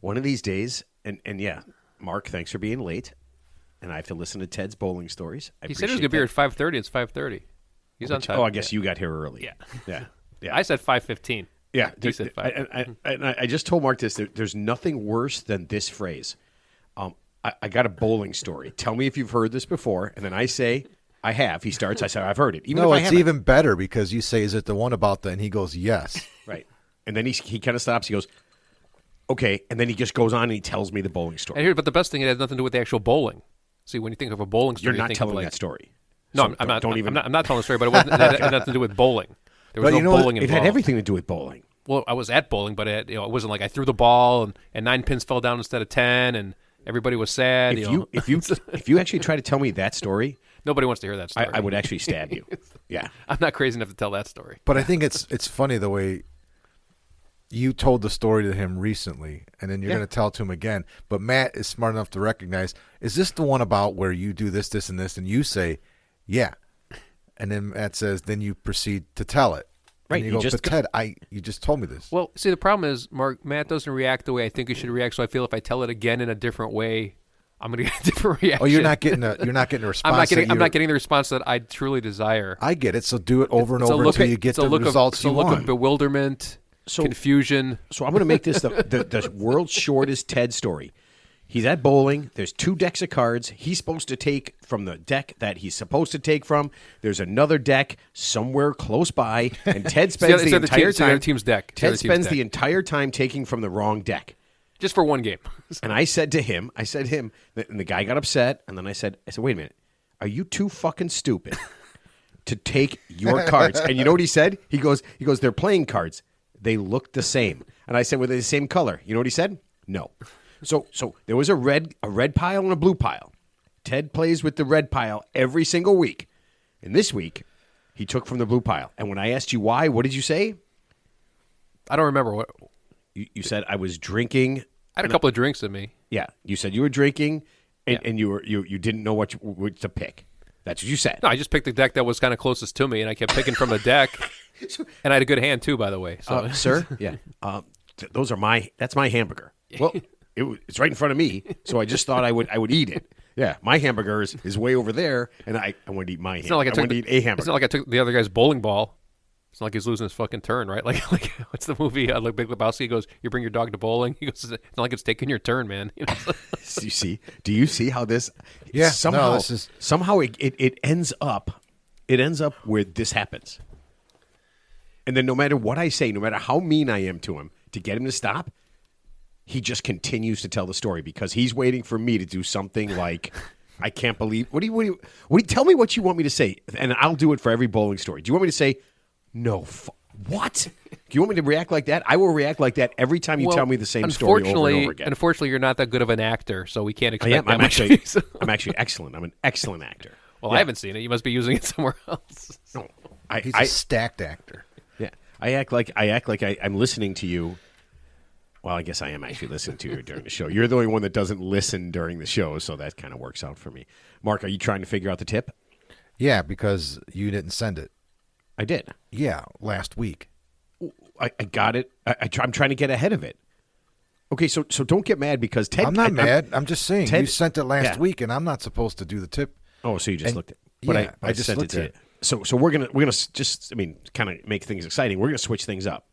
One of these days, and yeah, Mark, thanks for being late. And I have to listen to Ted's bowling stories. He said he was going to be here at 5:30. It's 5:30. He's on time. Oh, I guess you got here early. Yeah. Yeah. I said 5:15. Yeah. He said 5. I just told Mark this. There's nothing worse than this phrase. I got a bowling story. Tell me if you've heard this before. And then I say, I have. He starts. I say, I've heard it. Even if I it's haven't. even better because you say, is it the one about the, and he goes, yes. Right. And then he kind of stops. He goes, okay. And then he just goes on and he tells me the bowling story. But the best thing, it has nothing to do with the actual bowling. See, when you think of a bowling story, You're not telling that story. No, So I'm not. Don't even. I'm not telling the story, but it had nothing to do with bowling. There was But no bowling It involved. had everything to do with bowling. Well, I was at bowling, but it wasn't like I threw the ball and 9 pins fell down instead of 10, and everybody was sad. If you actually try to tell me that story, Nobody wants to hear that story. I would actually stab you. Yeah. I'm not crazy enough to tell that story. But I think it's funny the way you told the story to him recently, and then you're going to tell it to him again. But Matt is smart enough to recognize, is this the one about where you do this, this, and this? And you say, yeah. And then Matt says, then you proceed to tell it. Right. And you go, but Ted, you just told me this. Well, see, the problem is, Matt doesn't react the way I think he should react, so I feel if I tell it again in a different way, I'm going to get a different reaction. Oh, you're not getting a response. I'm not getting the response that I truly desire. I get it. So do it over and over until you get the results you want. It's a look of bewilderment, confusion. So I'm going to make this the world's shortest Ted story. He's at bowling. There's 2 decks of cards. He's supposed to take from the deck that he's supposed to take from. There's another deck somewhere close by, and Ted spends the entire time. The team's deck. Ted spends the entire time taking from the wrong deck. Just for one game. And I said to him, and the guy got upset, and then I said, wait a minute, are you too fucking stupid to take your cards? And you know what he said? He goes, they're playing cards. They look the same. And I said, were they the same color? You know what he said? No. So there was a red pile and a blue pile. Ted plays with the red pile every single week. And this week, he took from the blue pile. And when I asked you why, what did you say? I don't remember what. You said I was drinking. I had a couple of drinks in me. Yeah, you said you were drinking, and you didn't know what to pick. That's what you said. No, I just picked the deck that was kind of closest to me, and I kept picking from the deck. And I had a good hand too, by the way. So. Sir, yeah, that's my hamburger. Well, it's right in front of me, so I just thought I would eat it. Yeah, my hamburger is way over there, and I want to eat my hamburger. I want to eat a hamburger. It's not like I took the other guy's bowling ball. It's not like he's losing his fucking turn, right? Like what's the movie? Like Big Lebowski he goes, "You bring your dog to bowling." He goes, "It's not like it's taking your turn, man." You know? You see? Do you see how this? Yeah. Somehow it ends up. It ends up where this happens. And then no matter what I say, no matter how mean I am to him to get him to stop, he just continues to tell the story because he's waiting for me to do something like, I can't believe. What do you tell me what you want me to say, and I'll do it for every bowling story. Do you want me to say? No. What? Do you want me to react like that? I will react like that every time you tell me the same story over and over again. Unfortunately, you're not that good of an actor, so we can't expect I'm actually excellent. I'm an excellent actor. Well, I haven't seen it. You must be using it somewhere else. No, he's a stacked actor. Yeah, I act like I'm listening to you. Well, I guess I am actually listening to you during the show. You're the only one that doesn't listen during the show, so that kind of works out for me. Mark, are you trying to figure out the tip? Yeah, because you didn't send it. I did. Yeah, last week. I got it. I'm trying to get ahead of it. Okay, so don't get mad because Ted. I'm not mad. I'm just saying Ted, you sent it last week, and I'm not supposed to do the tip. Oh, so you just looked at it. But yeah, I just sent looked it to at you. So we're gonna just kind of make things exciting. We're gonna switch things up.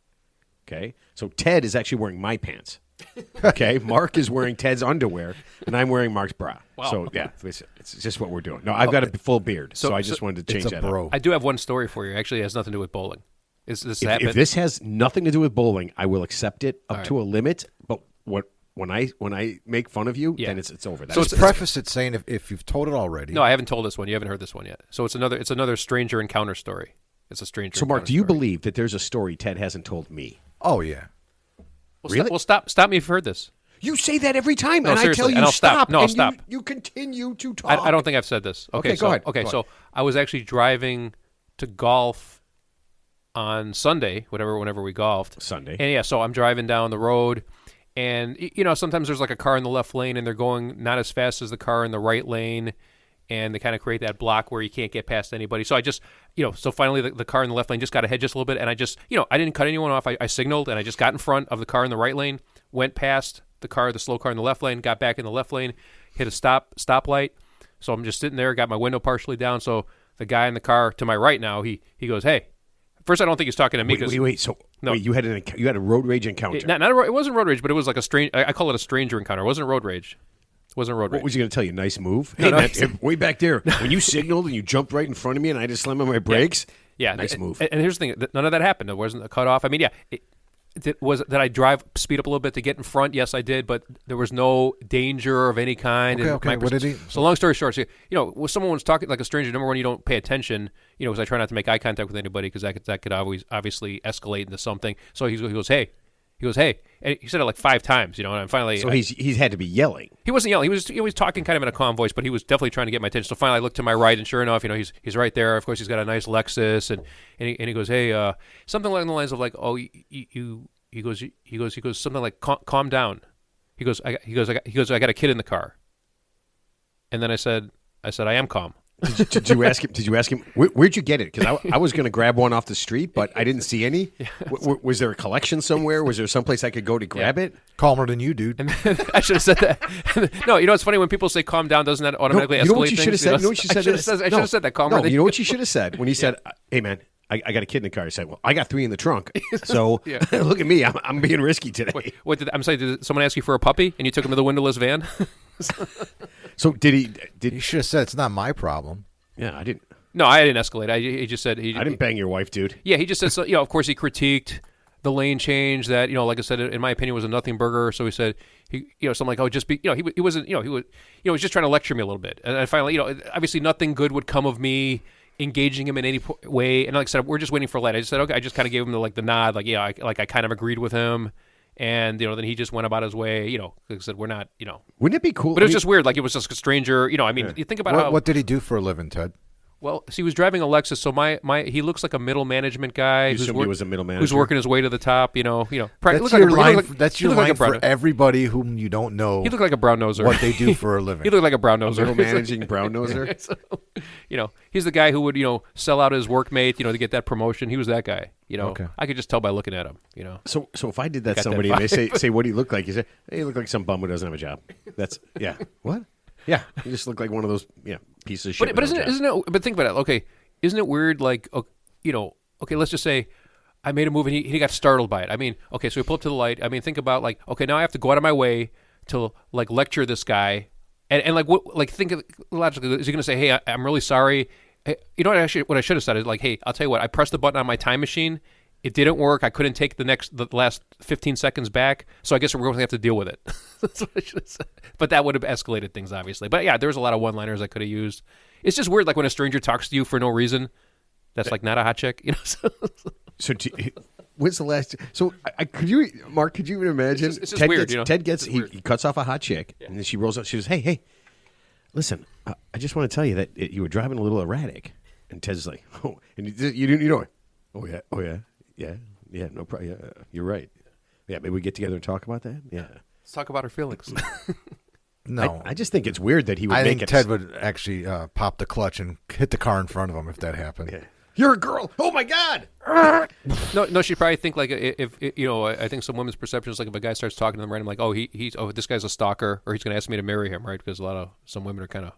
Okay, so Ted is actually wearing my pants. Okay, Mark is wearing Ted's underwear, and I'm wearing Mark's bra. Wow. So yeah, it's just what we're doing. No, I've got a full beard, so I just wanted to change that up. I do have one story for you. Actually, it has nothing to do with bowling. If this has nothing to do with bowling, I will accept it up to a limit. But when I make fun of you, then it's over. So it's preface it saying if you've told it already. No, I haven't told this one. You haven't heard this one yet. So it's another stranger encounter story. It's a stranger. So Mark, do you believe that there's a story Ted hasn't told me? Oh yeah. Well, really? Stop me if you've heard this. You say that every time, no, and I tell you stop. No, and stop. You continue to talk. I don't think I've said this. Okay, go ahead. Okay, so I was actually driving to golf on Sunday, whenever we golfed. Sunday. And yeah, so I'm driving down the road, and sometimes there's like a car in the left lane, and they're going not as fast as the car in the right lane, and they kind of create that block where you can't get past anybody. So I just, so finally the car in the left lane just got ahead just a little bit, and I just, I didn't cut anyone off. I signaled, and I just got in front of the car in the right lane, went past the slow car in the left lane, got back in the left lane, hit a stoplight. So I'm just sitting there, got my window partially down. So the guy in the car to my right now, he goes, "Hey." First, I don't think he's talking to me. Wait. So No. wait, you had a road rage encounter. It wasn't road rage, but it was like a strange. I call it a stranger encounter. It wasn't road rage. It wasn't road rage. What was he going to tell you? Nice move. No, Hey, no, man, way back there, when you signaled and you jumped right in front of me, and I just slammed on my brakes. Yeah, nice move. And here's the thing: none of that happened. There wasn't a cutoff. I mean, yeah. Did I speed up a little bit to get in front? Yes, I did, but there was no danger of any kind. Okay. What did he? So long story short, when someone was talking like a stranger, number one, you don't pay attention, because I try not to make eye contact with anybody because that could always obviously escalate into something. So he goes, hey, and he said it like 5 times, and I'm finally. So he's had to be yelling. He wasn't yelling. He was talking kind of in a calm voice, but he was definitely trying to get my attention. So finally, I looked to my right, and sure enough, he's right there. Of course, he's got a nice Lexus, and he goes, hey, something along the lines of like, oh, He goes something like, calm down. He goes, I got a kid in the car. And then I said, I am calm. Did you ask him? Where'd you get it? Because I was going to grab one off the street, but I didn't see any. Yeah. Was there a collection somewhere? Was there someplace I could go to grab it? Calmer than you, dude. And I should have said that. No, it's funny when people say calm down, doesn't that automatically escalate you know what you things? should have said? You know what you said? I should have said that calmer. No, you know what you should have said when he said, "Hey, man, I got a kid in the car." He said, "Well, I got 3 in the trunk, so look at me. I'm being risky today." I'm sorry. Did someone ask you for a puppy and you took him to the windowless van? So did he? You should have said it's not my problem. Yeah, I didn't. No, I didn't escalate. He just said I didn't bang your wife, dude. Yeah, he just said. So, of course, he critiqued the lane change that like I said, in my opinion, was a nothing burger. So he said something like, "Oh, just be," he wasn't, he was just trying to lecture me a little bit. And I finally, obviously, nothing good would come of me engaging him in any way. And like I said, we're just waiting for light. I just said, okay. I just kind of gave him the nod, like I kind of agreed with him. And then he just went about his way. Like I said, we're not. Wouldn't it be cool? But it was just weird. Like it was just a stranger. You think about what did he do for a living, Ted? Well, he was driving a Lexus, so he looks like a middle management guy. He was a middle manager who's working his way to the top. That's your line. That's your line for everybody whom you don't know. He looked like a brown noser. What they do for a living. He looked like a brown noser. Middle managing brown noser. So, he's the guy who would sell out his workmate to get that promotion. He was that guy. Okay. I could just tell by looking at him. So if I did that to somebody and they say what he looked like, you say, hey, he looked like some bum who doesn't have a job. That's what? Yeah, you just look like one of those pieces of shit. But isn't it? But think about it. Okay. Isn't it weird, like, okay, let's just say I made a move and he got startled by it. I mean, okay, so we pull up to the light. I mean, think about, like, okay, now I have to go out of my way to, like, lecture this guy. And like, think of logically, is he going to say, hey, I'm really sorry? Hey, what I should have said is, like, hey, I'll tell you what, I pressed the button on my time machine. It didn't work. I couldn't take the last 15 seconds back, so I guess we're going to have to deal with it. That's what I should have said. But that would have escalated things, obviously. But, yeah, there's a lot of one-liners I could have used. It's just weird, like when a stranger talks to you for no reason. That's like not a hot chick, So, when's the last? So, Mark? Could you even imagine? It's just weird. Ted gets he cuts off a hot chick, and then she rolls up. She says, "Hey, listen, I just want to tell you that you were driving a little erratic." And Ted's like, "Oh, and you know, oh yeah, no problem. Yeah, you're right. Yeah, maybe we get together and talk about that. Yeah, let's talk about our feelings." No, I just think it's weird that he would. I think Ted would actually pop the clutch and hit the car in front of him if that happened. Yeah. You're a girl. Oh my God. No, she'd probably think like if I think some women's perception is like if a guy starts talking to them, right? I'm like, oh, this guy's a stalker, or he's going to ask me to marry him, right? Because some women are kind of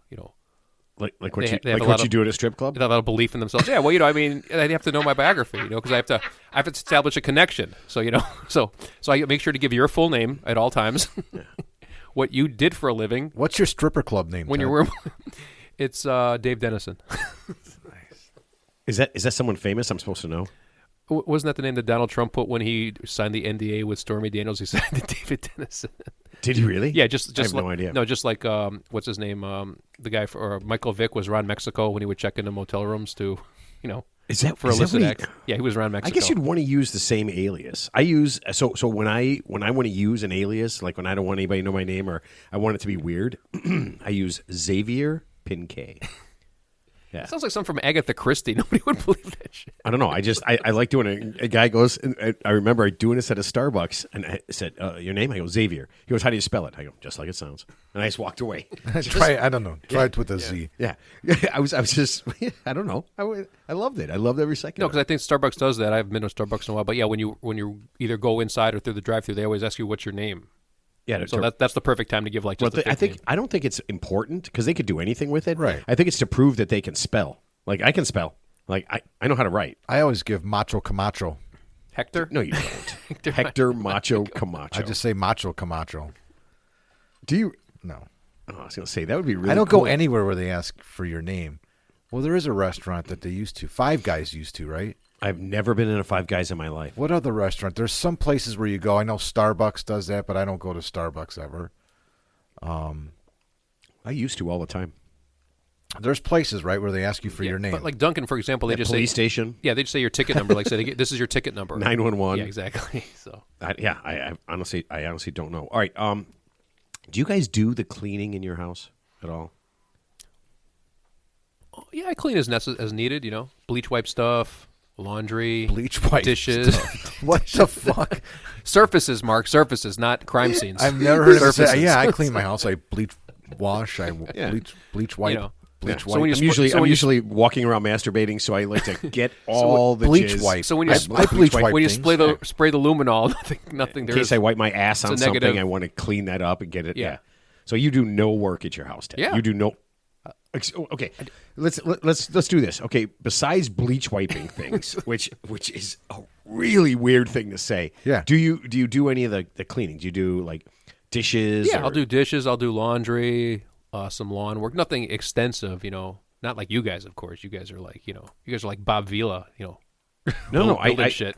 like what you do at a strip club. They have a lot of belief in themselves. Yeah, well, I mean, I'd have to know my biography, because I have to establish a connection. So so I make sure to give your full name at all times. Yeah. What you did for a living. What's your stripper club name? When you're, it's Dave Dennison. Is that someone famous I'm supposed to know? Wasn't that the name that Donald Trump put when he signed the NDA with Stormy Daniels? He signed it David Dennison. Did he really? Yeah, just I have no idea. No, just like what's his name? The guy for Michael Vick was around Mexico when he would check into motel rooms to, Is that for illicit acts? Yeah, he was around Mexico. I guess you'd want to use the same alias. I use so when I want to use an alias, like when I don't want anybody to know my name or I want it to be weird, I use Xavier Pinkay. Yeah. Sounds like something from Agatha Christie. Nobody would believe that shit. I don't know. I like doing it. A guy goes, and I remember doing this at a Starbucks, and I said, "Your name?" I go, "Xavier." He goes, "How do you spell it?" I go, "Just like it sounds." And I just walked away. I don't know. Try it with a Z. Yeah. I was just, I don't know. I loved it. I loved every second. No, because I think Starbucks does that. I haven't been to Starbucks in a while, but yeah, when you either go inside or through the drive-thru, they always ask you what's your name. Yeah, So that's the perfect time to give like just Well, a fake name. I don't think it's important because they could do anything with it. Right. I think it's to prove that they can spell. Like I can spell. Like I know how to write. I always give Macho Camacho. Hector? No, you don't. Hector Macho Camacho. I just say Macho Camacho. Do you? No. Oh, I was going to say that would be really. I don't cool. go anywhere where they ask for your name. Well, there is a restaurant that they used to. Five Guys used to, right? I've never been in a Five Guys in my life. What other restaurant? There's some places where you go. I know Starbucks does that, but I don't go to Starbucks ever. I used to all the time. There's places, right, where they ask you for your name. But like Duncan, for example, they just Police say station. Yeah, they just say your ticket number. Like say this is your ticket number. 911. Yeah, exactly. So I honestly don't know. All right. Do you guys do the cleaning in your house at all? yeah, I clean as needed. Bleach wipe stuff, laundry, Bleach wipe dishes, What the fuck? surfaces. Mark, surfaces, not crime scenes. I've never heard of it. Surfaces. Yeah, I clean my house. I bleach wash. I Yeah. bleach wipe. Bleach So wipe. when you I'm usually walking around masturbating, so I like to get all the bleach jizz. wipe. So when you I bleach wipe when you things. spray the luminol, nothing. In case I wipe my ass on a something, negative. I want to clean that up and get it. Yeah. So you do no work at your house, Ted. Yeah. You do no. Okay, let's do this. Okay, besides bleach wiping things, which is a really weird thing to say. Yeah. Do you do any of the cleaning? Do you do like dishes? Yeah, or- I'll do dishes. I'll do laundry. Some lawn work. Nothing extensive. Not like you guys, of course. You guys are like Bob Vila. No, building I shit.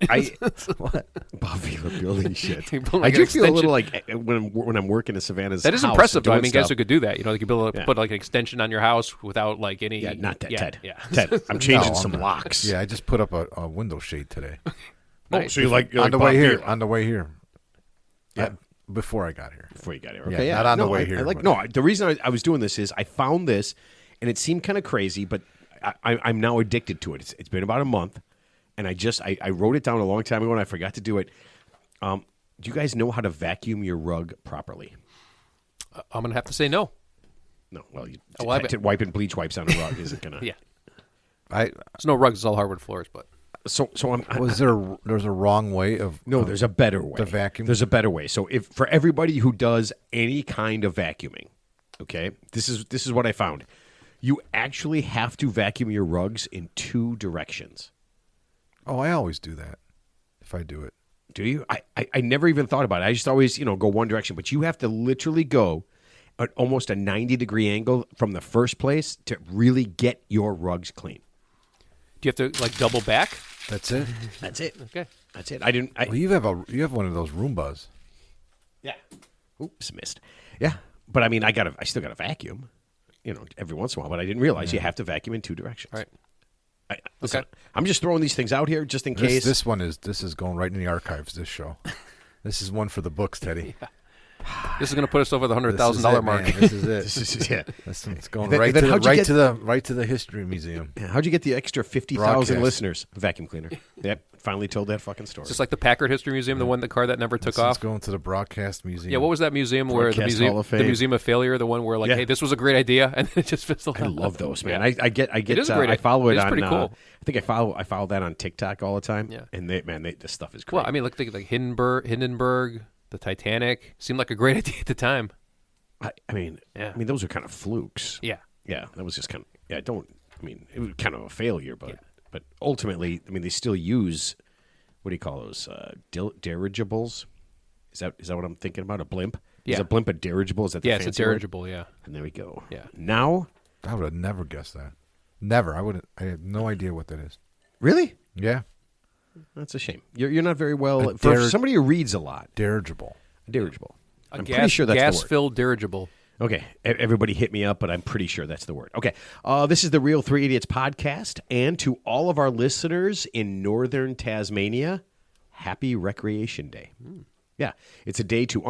What? Bob Vila building shit. You build I like do an feel a little extension. like when I'm working in Savannah's. That is house impressive, and though. I doing mean, guys stuff. who could do that. They could Yeah. put like an extension on your house without like any. Yeah, not that, Ted. Yeah. Ted, I'm changing No, some I'm not. locks. Yeah, I just put up a window shade today. Oh, so you're like on the Bob way here. Vila. On the way here. Yeah. Before I got here. Before you got here. Yeah, Okay, not on the way I here, like but- no. The reason I was doing this is I found this, and it seemed kind of crazy, but I'm now addicted to it. It's been about a month, and I wrote it down a long time ago, and I forgot to do it. Do you guys know how to vacuum your rug properly? I'm gonna have to say no. No. Well, you, Oh, well, I bet- wiping bleach wipes on a rug isn't gonna. Yeah. I There's no rugs. It's all hardwood floors. But So there's a wrong way of No, there's a better way. the vacuum? There's a better way. So if for everybody who does any kind of vacuuming, okay, this is what I found. You actually have to vacuum your rugs in two directions. Oh, I always do that. If I do it. Do you? I never even thought about it. I just always, go one direction. But you have to literally go at almost a 90-degree angle from the first place to really get your rugs clean. do you have to like double back? That's it. That's it. Okay. That's it. I didn't. Well, you have one of those Roombas. Yeah. Oops, missed. Yeah, but I mean, I still got to vacuum, every once in a while. But I didn't realize you have to vacuum in two directions. All right. Listen, Okay. I'm just throwing these things out here just in case. This is going right in the archives. This show. This is one for the books, Teddy. This is gonna put us over the This is $100,000 it, mark. man. This is it. This is yeah. It's going Then- right then to how'd you get- right to the history museum. Yeah, how'd you get the extra 50,000 Broadcast. listeners? Vacuum cleaner. Yep, finally told that fucking story. It's just like the Packard History Museum, the car that never took It's off. going to the broadcast museum. Yeah, what was that museum where Broadcast Hall of the Fame. Museum of Failure, the one where like, Yeah. hey, this was a great idea, and then it just fizzled I out. love those, man. Yeah. I get. It is a great I follow it idea. It's on. pretty cool. I think I follow that on TikTok all the time. Yeah. and this stuff is great. Well, I mean, like Hindenburg, the Titanic seemed like a great idea at the time. I mean, Yeah. those are kind of flukes. Yeah. Yeah, that was just kind of. Yeah, it was kind of a failure, but ultimately, I mean, they still use what do you call those dirigibles? Is that what I'm thinking about? A blimp? Yeah. Is a blimp a dirigible? Is that the Yeah, it's a fancy word? dirigible. Yeah. And there we go. Yeah. Now, I would have never guessed that. Never. I wouldn't. I have no idea what that is. really, Yeah, that's a shame. You're not very well A for somebody who reads a lot. dirigible. A dirigible. A I'm pretty sure that's the word. gas-filled dirigible. Okay, everybody hit me up, but I'm pretty sure that's the word. Okay, this is the Real Three Idiots podcast, and to all of our listeners in northern Tasmania, happy Recreation Day. Yeah, it's a day to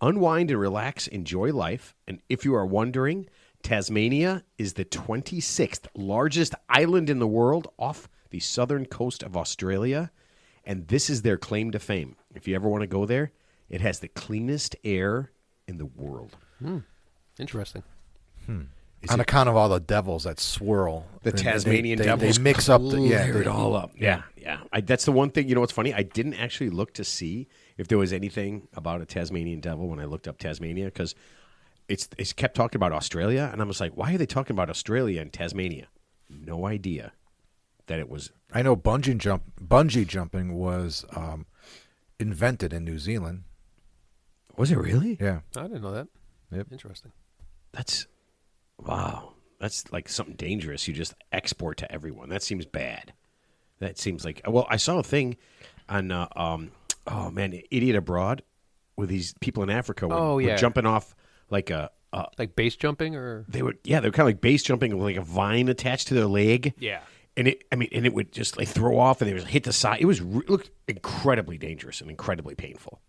unwind and relax, enjoy life, and if you are wondering, Tasmania is the 26th largest island in the world off the southern coast of Australia, and this is their claim to fame. If you ever want to go there, it has the cleanest air in the world. Interesting. On account of all the devils that swirl. The They- Tasmanian they devils mix up clear it all up. Yeah. That's the one thing. You know what's funny? I didn't actually look to see if there was anything about a Tasmanian devil when I looked up Tasmania, because it's kept talking about Australia, and I was like, why are they talking about Australia and Tasmania? No idea that it was. I know bungee jumping was invented in New Zealand. Was it really? Yeah. I didn't know that. Yep. Interesting. That's wow. That's like something dangerous. You just export to everyone. That seems bad. That seems like. Well, I saw a thing on oh man, Idiot Abroad, with these people in Africa were jumping off like a like base jumping, or they were kind of like base jumping with like a vine attached to their leg. Yeah. And it would just like throw off, and they would hit the side. It looked incredibly dangerous and incredibly painful.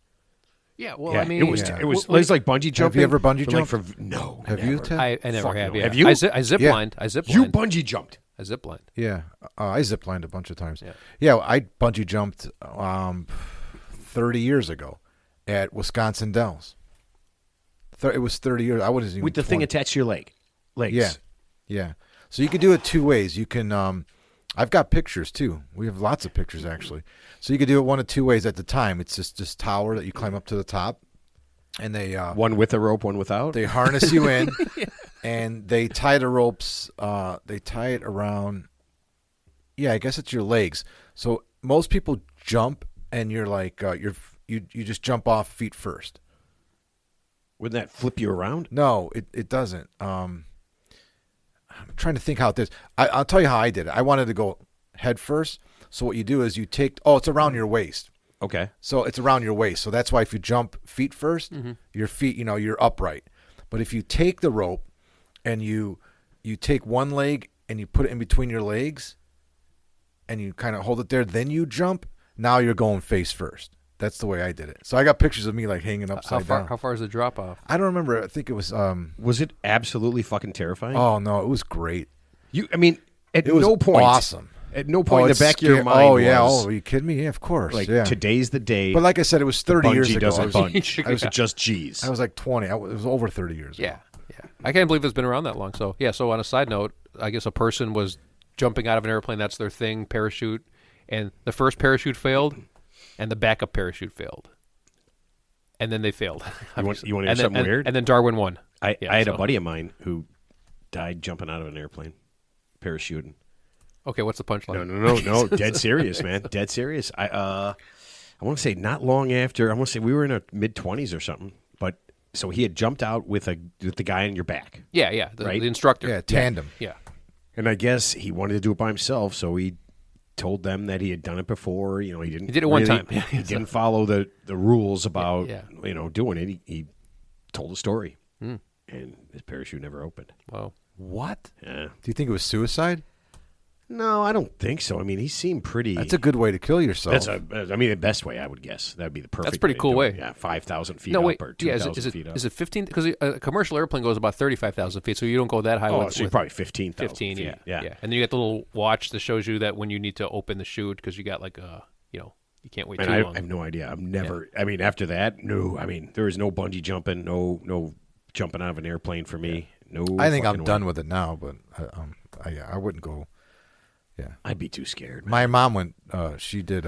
Yeah, well, Yeah, I mean, it was like bungee jumping. Have you ever bungee but, like, jumped? No. Have never. you, Ted? I never Fuck have. no. Yeah. Have you? I zip Yeah. lined. I zip You lined. bungee jumped. I zip lined. Yeah. I ziplined a bunch of times. Yeah. Yeah, I bungee jumped 30 years ago at Wisconsin Dells. It was 30 years. I wasn't even With the 20. thing attached to your legs. Yeah. Yeah. So you can do it two ways. You can I've got pictures too. We have lots of pictures actually. So you could do it one of two ways at the time. It's just this tower that you climb up to the top, and they One with a rope, one without. they harness you in, and they tie the ropes. They tie it around. Yeah, I guess it's your legs. So most people jump, and you're like you just jump off feet first. Wouldn't that flip you around? No, it doesn't. I'm trying to think how it is. I'll tell you how I did it. I wanted to go head first. So what you do is you take. Oh, it's around your waist. Okay. So it's around your waist. So that's why if you jump feet 1st, your feet, you're upright. But if you take the rope and you take one leg and you put it in between your legs and you kind of hold it there, then you jump, now you're going face first. That's the way I did it. So I got pictures of me like hanging upside down. How far is the drop off? I don't remember. I think it was Was it absolutely fucking terrifying? oh no, it was great. At It was no point. awesome. At no point in it's the back of your scary. mind. Oh yeah. was, Oh, are you kidding me? Yeah, of course. like yeah. today's the day. But like I said, it was 30 years bungee ago. doesn't bunch. I was just G's. I was like 20. It was over 30 years ago. Yeah, yeah. I can't believe it's been around that long. So yeah. So on a side note, I guess a person was jumping out of an airplane. That's their thing, parachute, and the first parachute failed, and the backup parachute failed, and then they failed. You want to hear something weird? And then Darwin won. I had a buddy of mine who died jumping out of an airplane, parachuting. Okay, what's the punchline? No. Dead serious, man. Dead serious. I want to say not long after. I want to say we were in our mid-20s or something. But so he had jumped out with the guy on your back, Yeah. Right? The instructor. Yeah, tandem. Yeah. and I guess he wanted to do it by himself. So he told them that he had done it before. He didn't. He did it one time. He didn't follow the rules about Yeah. doing it. He told a story, Hmm. and his parachute never opened. Wow. What? Yeah. Do you think it was suicide? No, I don't think so. I mean, he seemed pretty. That's a good way to kill yourself. The best way, I would guess. That'd be the perfect. That's a pretty to cool do way. it. Yeah, 5,000 feet No, up wait. or Yeah, 2,000 feet up. is it 15? Because a commercial airplane goes about 35,000 feet, so you don't go that high. Oh, with, so you're probably 15,000 15. feet. Yeah. And then you get the little watch that shows you that when you need to open the chute because you got like you can't wait And too I long. have no idea. I've never. I mean, after that, no. I mean, there is no bungee jumping, no jumping out of an airplane for me. No. I think I'm fucking done way. with it now, but I wouldn't go. Yeah. I'd be too scared. Man. My mom went. She did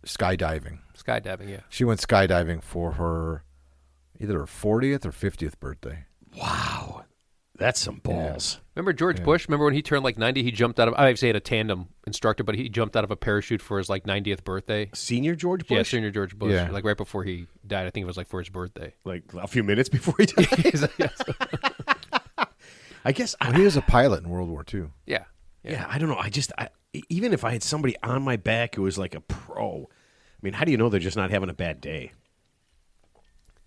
skydiving. Skydiving, yeah. She went skydiving for her either her 40th or 50th birthday. Wow, that's some balls. Remember George Bush? Remember when he turned like 90, he jumped out of, I obviously had a tandem instructor, but he jumped out of a parachute for his like 90th birthday. Senior George Bush. Yeah, senior George Bush. Yeah. Like right before he died. I think it was like for his birthday. Like a few minutes before he died. I guess. Well, he was a pilot in World War II. Yeah. Yeah, I don't know. Even if I had somebody on my back who was like a pro, I mean, how do you know they're just not having a bad day?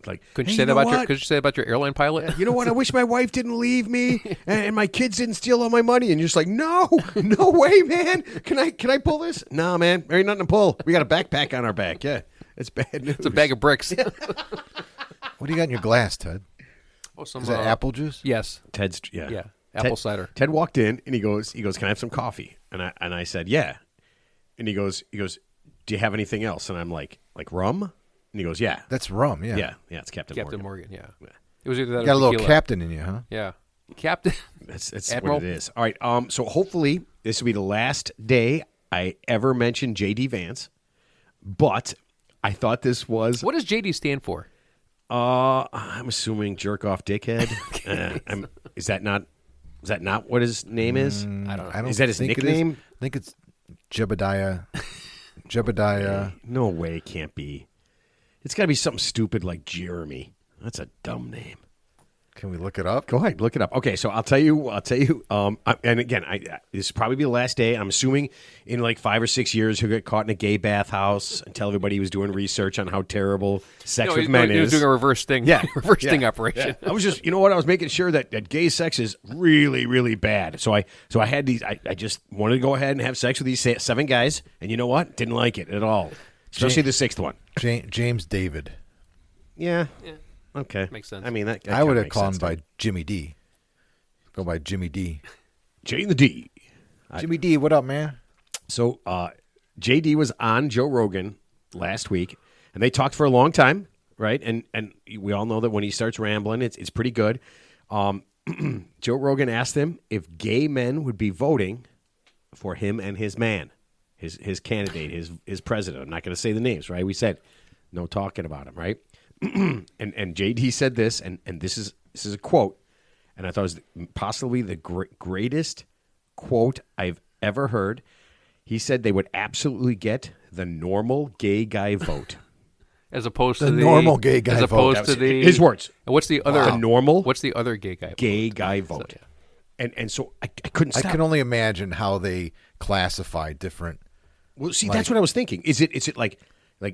Like, Couldn't hey, you say that know about what? could you say that about your airline pilot? You know what? I wish my wife didn't leave me and my kids didn't steal all my money. And you're just like, no way, man. Can I pull this? No, man. There ain't nothing to pull. We got a backpack on our back. Yeah, it's bad news. It's a bag of bricks. What do you got in your glass, Ted? Oh, some Is that apple juice? Yes. Ted's yeah. Yeah. Apple cider. Ted walked in and he goes, can I have some coffee? And I said, yeah. And he goes, do you have anything else? And I'm like rum? And he goes, yeah. That's rum. Yeah. Yeah, it's Captain Morgan, yeah. It was either that You got or a little tequila. captain in you, huh? Yeah. Captain. That's Admiral? what it is. All right. So hopefully this will be the last day I ever mention J.D. Vance But I thought this was. What does JD stand for? I'm assuming jerk off dickhead. Is that not what his name is? I don't. Is that his think nickname? I think it's Jebediah. Jebediah. No way, it can't be. It's got to be something stupid like Jeremy. That's a dumb name. Can we look it up? Go ahead, look it up. Okay, so I'll tell you. And again, this will probably be the last day. I'm assuming in like 5 or 6 years he'll get caught in a gay bathhouse and tell everybody he was doing research on how terrible sex with men is. He was doing a reverse sting. Yeah, reverse sting operation. Yeah. I was just, you know what? I was making sure that gay sex is really, really bad. So I had these. I just wanted to go ahead and have sex with these 7 guys, and you know what? Didn't like it at all, especially the 6th one. James David. Yeah. Okay. Makes sense. I mean, that I would have called him by Jimmy D. Go by Jimmy D. J and the D. Jimmy D, what up, man? So JD was on Joe Rogan last week, and they talked for a long time, right? And we all know that when he starts rambling, it's pretty good. Joe Rogan asked him if gay men would be voting for him and his man, his candidate, his president. I'm not going to say the names, right? We said no talking about him, right? and JD said this, and this is a quote, and I thought it was possibly the greatest quote I've ever heard. He said they would absolutely get the normal gay guy vote. As opposed to the normal gay guy as vote. opposed to the his words. And what's the other The normal What's the other gay guy? guy vote? And so I couldn't stop. I can only imagine how they classify different. Well, see, that's what I was thinking. Is it like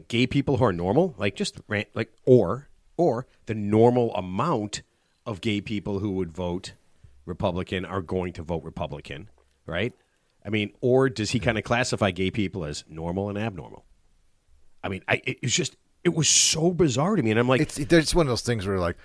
gay people who are normal, like just like or the normal amount of gay people who would vote Republican are going to vote Republican, right? I mean, or does he kind of classify gay people as normal and abnormal? I mean, it was so bizarre to me, and I'm like, It's one of those things where you're like,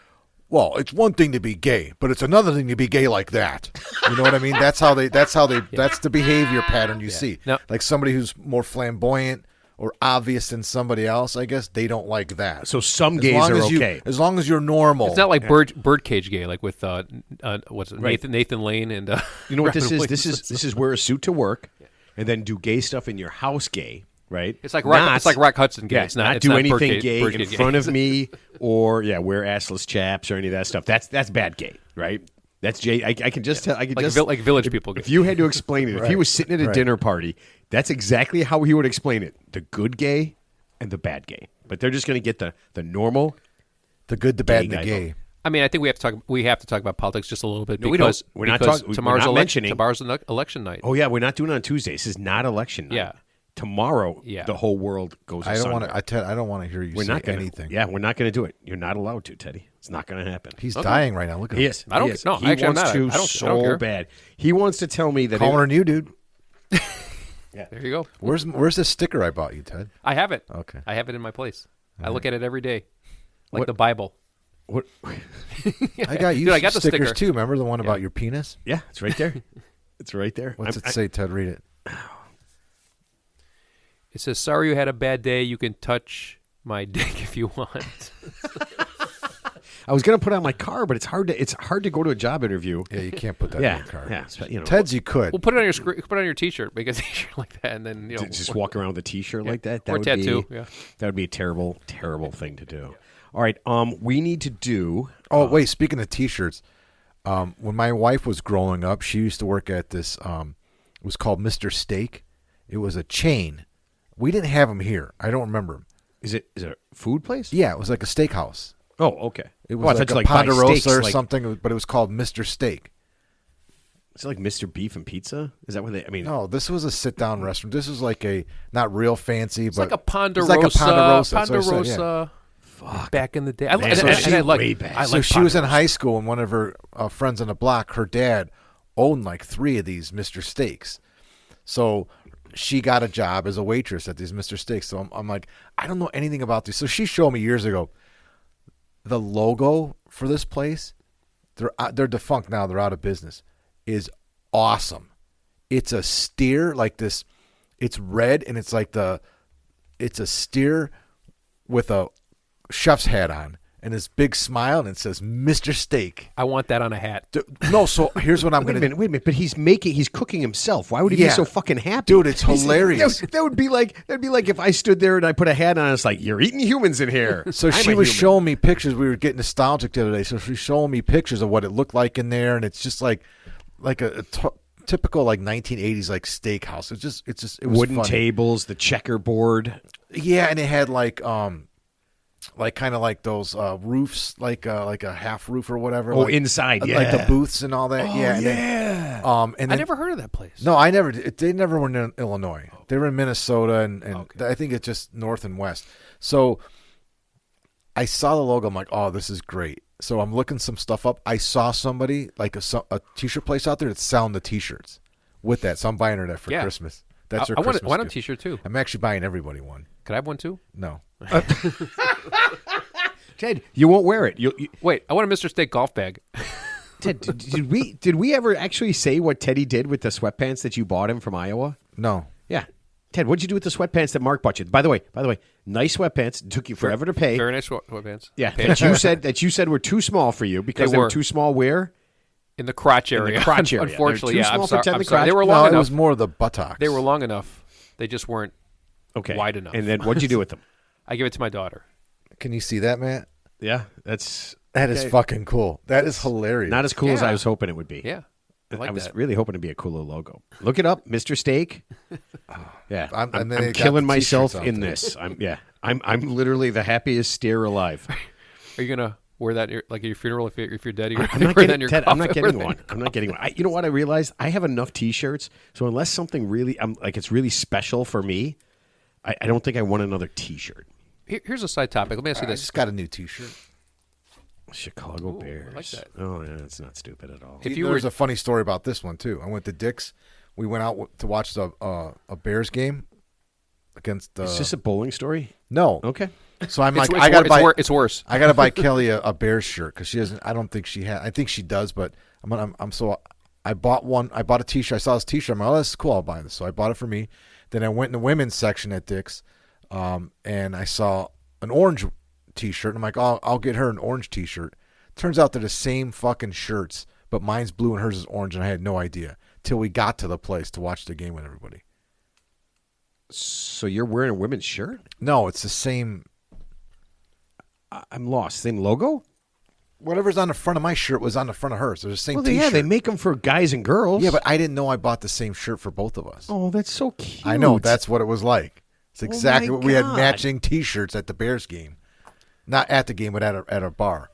well, it's one thing to be gay, but it's another thing to be gay like that. You know what I mean? That's the behavior pattern you see. No. Like somebody who's more flamboyant or obvious than somebody else, I guess they don't like that. so some gays are okay. As long as you're normal. It's not like birdcage gay, like with what's it, Right. Nathan Lane and You know what this Robin is? Williams. This is wear a suit to work, and then do gay stuff in your house Gay, right? It's like Rock Hudson gay. Yeah, It's not do it's anything birdcage- gay in birdcage front of me, or wear assless chaps or any of that stuff. That's bad gay, right? That's Jay. I can just tell. I can just like village people. If you had to explain it, if he was sitting at a dinner party, that's exactly how he would explain it: the good gay and the bad gay. But they're just going to get the normal, the good, the bad, and gay the guy gay. vote. I mean, I think we have to talk about politics just a little bit No, we because don't. We're not because talking- tomorrow's we're not election. mentioning- Tomorrow's election night. Oh yeah, we're not doing it on Tuesday. This is not election night. Yeah. Tomorrow, Yeah. the whole world goes. I don't asunder. want to. I don't want to hear you We're say not gonna, anything. Yeah, we're not going to do it. You're not allowed to, Teddy. It's not going to happen. He's dying right now. Look at He him. is. I don't- He is. no, He actually, I'm wants not. to I don't so care. bad. He wants to tell me that. Calmer than you, dude. There you go. Where's the sticker I bought you, Ted? I have it. Okay. I have it in my place. I look at it every day, like What- the Bible. What? I got you Dude, I some got the stickers sticker. too. Remember the one about your penis? Yeah, it's right there. It's right there. What's it say, Ted? Read it. It says, "Sorry you had a bad day. You can touch my dick if you want." I was going to put it on my car, but it's hard to go to a job interview. Yeah, you can't put that Yeah, in your car. yeah. You know, Ted's, you could. Well, put it on your put it on your T-shirt, make a T-shirt like that, and then just walk around with a T-shirt like that. That or would tattoo. Be, Yeah. That would be a terrible, terrible thing to do. All right. We need to do. Oh, wait. Speaking of T-shirts, when my wife was growing up, she used to work at this. It was called Mr. Steak. It was a chain. We didn't have them here. I don't remember 'em. Is it a food place? Yeah, it was like a steakhouse. Oh, okay. It Oh, I was thought like you a buy Ponderosa steaks, or like- something, but it was called Mr. Steak. Is it like Mr. Beef and Pizza? Is that what they? I mean, No, this was a sit-down restaurant. This was like a not real fancy, It's but like a Ponderosa. It's like a Ponderosa. That's what I said, yeah. Ponderosa. Back in the day, I Man, and so I she's like. way back. I So like she was in Ponderosa. high school, and one of her friends on the block, her dad owned like 3 of these Mr. Steaks. So she got a job as a waitress at these Mr. Steaks. So I'm like, I don't know anything about these. So she showed me years ago the logo for this place. They're defunct now. They're out of business. Is awesome. It's a steer like this. It's red, and it's a steer with a chef's hat on, and this big smile, and it says Mr. Steak. I want that on a hat. No, so here's what I'm Wait going a to minute, but he's cooking himself. Why would he be Yeah. so fucking happy? Dude, it's hilarious. That'd be like if I stood there and I put a hat on, it's like, you're eating humans in here. So I'm she a was human. showing me pictures. We were getting nostalgic the other day. So she's showing me pictures of what it looked like in there, and it's just like a typical like 1980s like steakhouse. It was Wooden funny. tables, the checkerboard. Yeah, and it had like kind of like those roofs, like a half roof or whatever. Oh, like, inside, like the yeah. booths and all that. Oh, yeah, and yeah. and I then, never heard of that place. No, I never. They never were in Illinois. They were in Minnesota, and Okay. I think it's just north and west. So I saw the logo. I'm like, oh, this is great. So I'm looking some stuff up. I saw somebody like a t-shirt place out there that's selling the t-shirts with that. So I'm buying her that for Yeah. Christmas. That's her I want Christmas I want a gift. T-shirt too. I'm actually buying everybody one. Could I have one too? No. Ted, you won't wear it. You Wait, I want a Mr. Steak golf bag. Ted, did we ever actually say what Teddy did with the sweatpants that you bought him from Iowa? No. Yeah. Ted, what'd you do with the sweatpants that Mark bought you? By the way, nice sweatpants. It took you forever to pay. Very nice sweatpants. Yeah, that you said were too small for you because They they were were. too small where? In the crotch area. crotch area. Unfortunately, They're too yeah. small I'm for sorry. Ted I'm the sorry. crotch? They were No, long it enough. was more of the buttocks. They were long enough. They just weren't Okay. wide enough. And then what'd you do with them? I give it to my daughter. Can you see that, Matt? Yeah, that's That is fucking cool. That is hilarious. not as cool as Yeah. I was hoping it would be. Yeah. I like was that. really hoping to be a cooler logo. Look it up, Mr. Steak. Yeah, I'm- I'm, and then they got killing the myself t-shirts out in there. this. I'm literally the happiest steer alive. Are you gonna wear that like at your funeral if you're dead? I'm not getting, Ted, I'm not getting one. I'm not getting one. You know what? I realized I have enough T-shirts, so unless something really, it's really special for me, I don't think I want another T-shirt. Here's a side topic. Let me ask you I this. just got a new T-shirt. Chicago Bears. I like that. Oh, yeah, that's not stupid at all. If you There's were- a funny story about this one too. I went to Dick's. We went out to watch a Bears game against. Is this a bowling story? No. Okay. So I'm It's, like, it's I gotta wor- buy. it's worse. I gotta buy Kelly a Bears shirt because she doesn't. I don't think she has. I think she does, but I'm so. I bought one. I bought a T-shirt. I saw this T-shirt. I'm like, oh, this is cool. I'll buy this. So I bought it for me. Then I went in the women's section at Dick's, and I saw an orange T-shirt. I'm like, oh, I'll get her an orange T-shirt. Turns out they're the same fucking shirts, but mine's blue and hers is orange, and I had no idea till we got to the place to watch the game with everybody. So you're wearing a women's shirt? No, it's the same. I'm lost. Same logo? Whatever's on the front of my shirt was on the front of hers. They're the same Well, T-shirt. yeah, they make them for guys and girls. Yeah, but I didn't know I bought the same shirt for both of us. Oh, that's so cute. I know. That's what it was like. It's exactly my what we had God. matching T-shirts at the Bears game. Not at the game, but at a bar.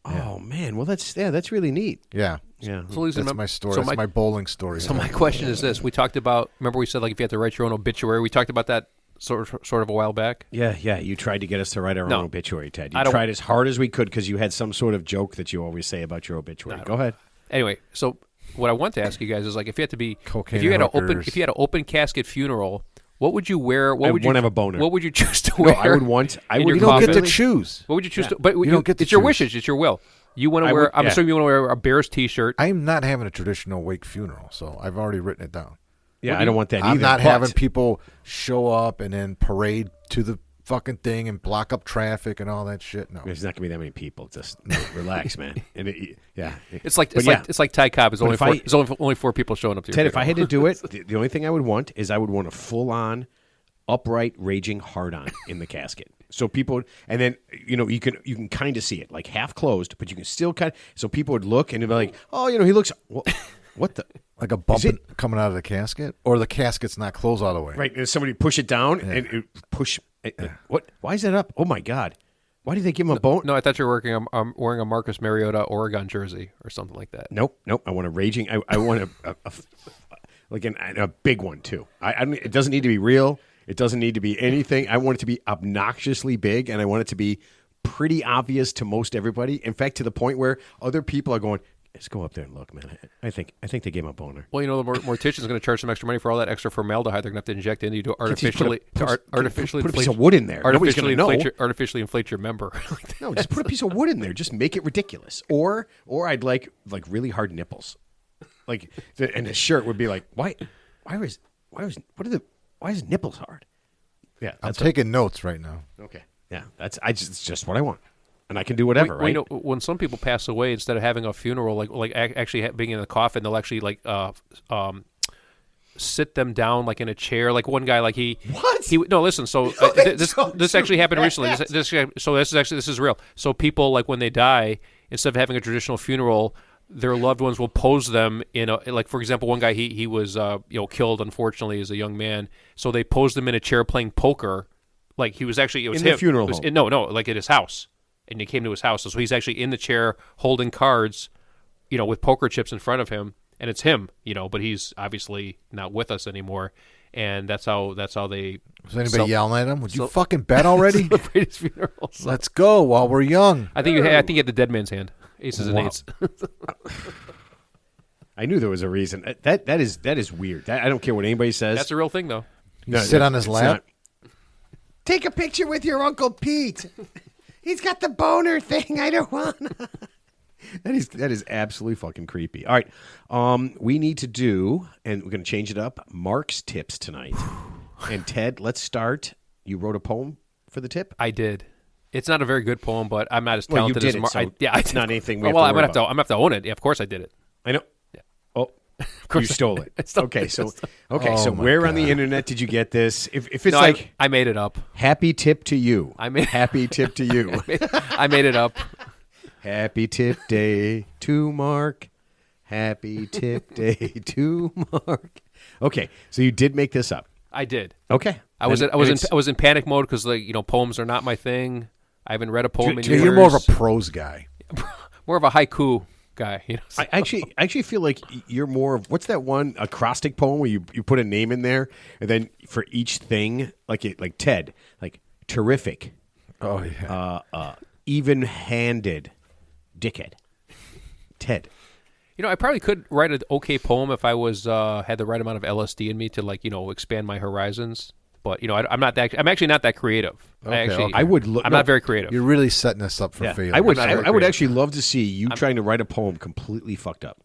Oh man, well that's really neat. Yeah. Yeah. So, Lisa, That's remember- my story. so That's my bowling story. So my question is this: we talked about. Remember, we said like if you had to write your own obituary. We talked about that sort of a while back. Yeah. You tried to get us to write our No. own obituary, Ted. I You don't- tried as hard as we could because you had some sort of joke that you always say about your obituary. Go ahead. Anyway, so what I want to ask you guys is like if you had to be Cocaine if you had hookers. an open casket funeral, what would you wear? What I would you wanna have a boner. What would you choose to No, wear? I would want. I in would. your You don't get to coffin? choose. What would you choose? To, but You don't get to it's your choose. wishes. It's your will. You want to I wear? would- I'm yeah. assuming you want to wear a Bears T-shirt. I'm not having a traditional wake funeral, so I've already written it down. Yeah, I don't want that either. I'm not but- having people show up and then parade to the fucking thing and block up traffic and all that shit. No. There's not gonna be that many people. Just relax, man. And yeah, It's like But yeah. it's like Ty Cobb. There's But only if four, I- there's only 4 people showing up to your Ted, if I funeral. had to do it, the only thing I would want is I would want a full-on, upright, raging hard-on in the casket. So people, and then you can kind of see it, like half closed, but you can still kind of. So people would look and they'd be like, "Oh, he looks. What the." Like a bump Is it- coming out of the casket? Or the casket's not closed all the way? Right, and somebody push it down and it push. What? Why is that up? Oh my God! Why did they give him a bone? No, I thought you were wearing a Marcus Mariota Oregon jersey or something like that. Nope. I want a raging. I want like a big one too. I don't, it doesn't need to be real. It doesn't need to be anything. I want it to be obnoxiously big, and I want it to be pretty obvious to most everybody. In fact, to the point where other people are going, "Let's go up there and look, man. I think they gave him a boner." Well, the mortician's going to charge some extra money for all that extra formaldehyde they're going to have to inject into you to Can't you just artificially put a piece inflate, of wood in there. Nobody's artificially gonna know. inflate artificially inflate your member. No, just put a piece of wood in there. Just make it ridiculous. Or I'd like really hard nipples. And the shirt would be like, why is nipples hard? Yeah, I'm that's taking notes right now. okay. Yeah, it's just what I want. and I can do whatever, We right? know when some people pass away, instead of having a funeral, actually being in the coffin, they'll actually sit them down like in a chair. Like one guy, like What? No, listen. So this actually happened recently. This is real. So people, like when they die, instead of having a traditional funeral, their loved ones will pose them in a, like, for example, one guy he was killed unfortunately as a young man. So they posed him in a chair playing poker. Like he was actually, it was In him. the funeral It was- home? No, like at his house, and he came to his house. So he's actually in the chair holding cards, with poker chips in front of him, and it's him, but he's obviously not with us anymore. And that's how they Was anybody yelling at him? Would you fucking bet already? celebrate his funeral. So Let's go while we're young. I think you had the dead man's hand, aces and Wow. eights. I knew there was a reason. That is weird. I don't care what anybody says. That's a real thing, though. You sit on his it's lap. not. Take a picture with your Uncle Pete. He's got the boner thing. I don't want. That is absolutely fucking creepy. All right, we need to do, and we're going to change it up. Mark's tips tonight. And Ted, let's start. You wrote a poem for the tip. I did. It's not a very good poem, but I'm not as Well, you talented did as it, Mark. so I it's did. not anything we Well, have to I'm worry gonna about. I'm gonna have to own it. Yeah, of course I did it. I know. Yeah. Oh, course you stole it. I stole Okay, it. so Oh, my where on the God. internet did you get this? If it's No, like I made it up. happy tip to you, I made- happy tip to you, I made it up. happy tip day to Mark, happy tip day to Mark. Okay, so you did make this up. I did. Okay, I was And in in panic mode because poems are not my thing. I haven't read a poem in Do- years. You're more of a prose guy. more of a haiku guy. I actually feel like you're more of what's that one acrostic poem where you put a name in there and then for each thing like Ted, like terrific, Oh yeah. even-handed, dickhead. Ted. I probably could write an okay poem if I was had the right amount of LSD in me to expand my horizons. But I'm not that. I'm actually not that creative. Okay. I would look. I'm not very creative. You're really setting us up for failure. I would. I'm not very I would creative. actually love to see you trying to write a poem completely fucked up.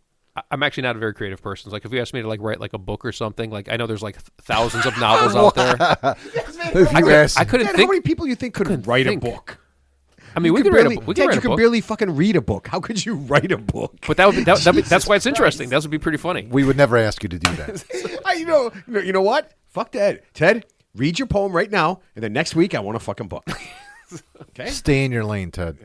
I'm actually not a very creative person. Like if you asked me to write like a book or something, like I know there's like thousands of novels out there. If you ask- I couldn't Ted, think. how many people you think could write think. a book? I mean, we You could could write barely, a book. We Ted, could write you a could book. barely fucking read a book. How could you write a book? But that's why it's interesting. That would be pretty funny. we would never ask you to do that. You know what? Fuck Ted. Ted, read your poem right now, and then next week I want a fucking book. Okay? Stay in your lane, Ted.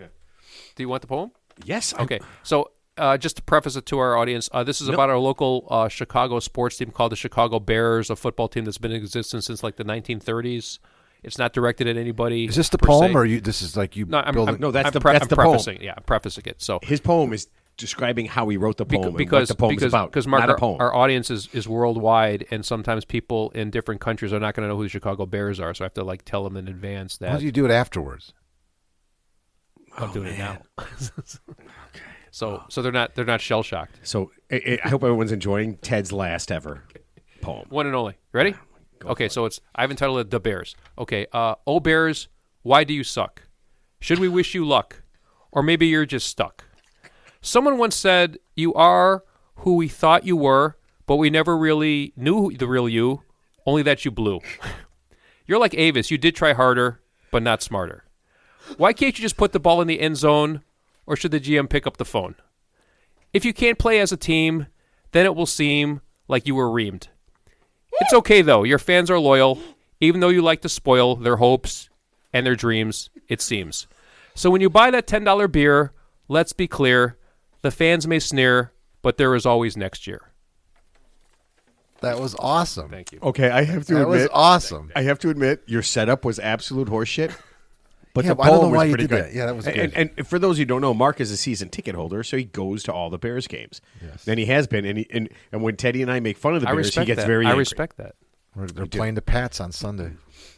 Do you want the poem? Yes. Okay. So just to preface it to our audience, this is about our local Chicago sports team called the Chicago Bears, a football team that's been in existence since like the 1930s. It's not directed at anybody. Is this the per poem, se. or this is like you No, I'm, building? I'm, No, that's I'm the- pre- that's I'm the poem. prefacing. Yeah, I'm prefacing it. So His poem is describing how he wrote the poem and because what the poem's about. because Mark, not a poem. our audience is worldwide, and sometimes people in different countries are not going to know who the Chicago Bears are. So I have to tell them in advance Why that do you do it afterwards? I'm doing it now. So they're not shell shocked. So I hope everyone's enjoying Ted's last ever poem. One and only. Ready? Okay, so I've entitled it The Bears. Okay, oh Bears, why do you suck? Should we wish you luck? Or maybe you're just stuck. Someone once said, you are who we thought you were, but we never really knew the real you, only that you blew. You're like Avis, you did try harder, but not smarter. Why can't you just put the ball in the end zone, or should the GM pick up the phone? If you can't play as a team, then it will seem like you were reamed. It's okay, though. Your fans are loyal, even though you like to spoil their hopes and their dreams, it seems. So when you buy that $10 beer, let's be clear, the fans may sneer, but there is always next year. That was awesome. Thank you. Okay, I have to That was awesome. I have to admit, your setup was absolute horseshit. But Yeah, the but I don't know poem why was you pretty did good. that. Yeah, that was And, good. and for those who don't know, Mark is a season ticket holder, so he goes to all the Bears games. Yes. And he has been. And when Teddy and I make fun of the I Bears, he respect gets that. very I angry. respect that. They're playing the Pats on Sunday.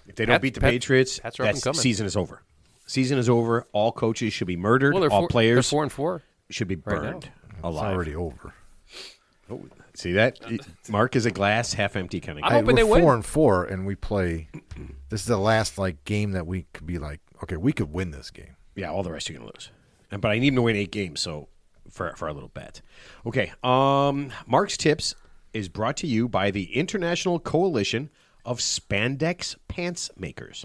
If they don't Pats- beat the Pats- Patriots, Pats are up and that coming. season is over. Season is over. All coaches should be murdered. Well, they're all players they're 4-4. should be right now. burned It's alive. already over. Oh, see that? Mark is a glass half empty kind of I'm guy. hoping we're they win. 4-4, and we play. This is the last game that we could be like, okay, we could win this game. Yeah, all the rest you're going to lose. But I need him to win 8 games, so for our little bet. Okay, Mark's Tips is brought to you by the International Coalition of spandex pants makers.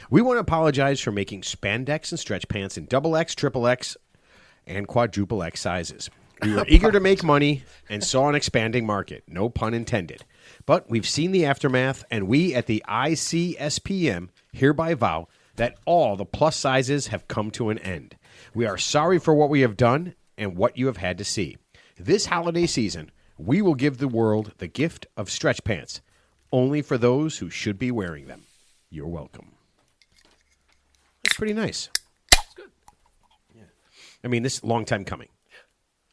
We want to apologize for making spandex and stretch pants in XXX, XXX, and quadruple X sizes. We were eager to make money and saw an expanding market, no pun intended. But we've seen the aftermath, and we at the ICSPM hereby vow that all the plus sizes have come to an end. We are sorry for what we have done and what you have had to see. This holiday season, we will give the world the gift of stretch pants, only for those who should be wearing them. You're welcome. That's pretty nice. It's good. Yeah. I mean, this is a long time coming.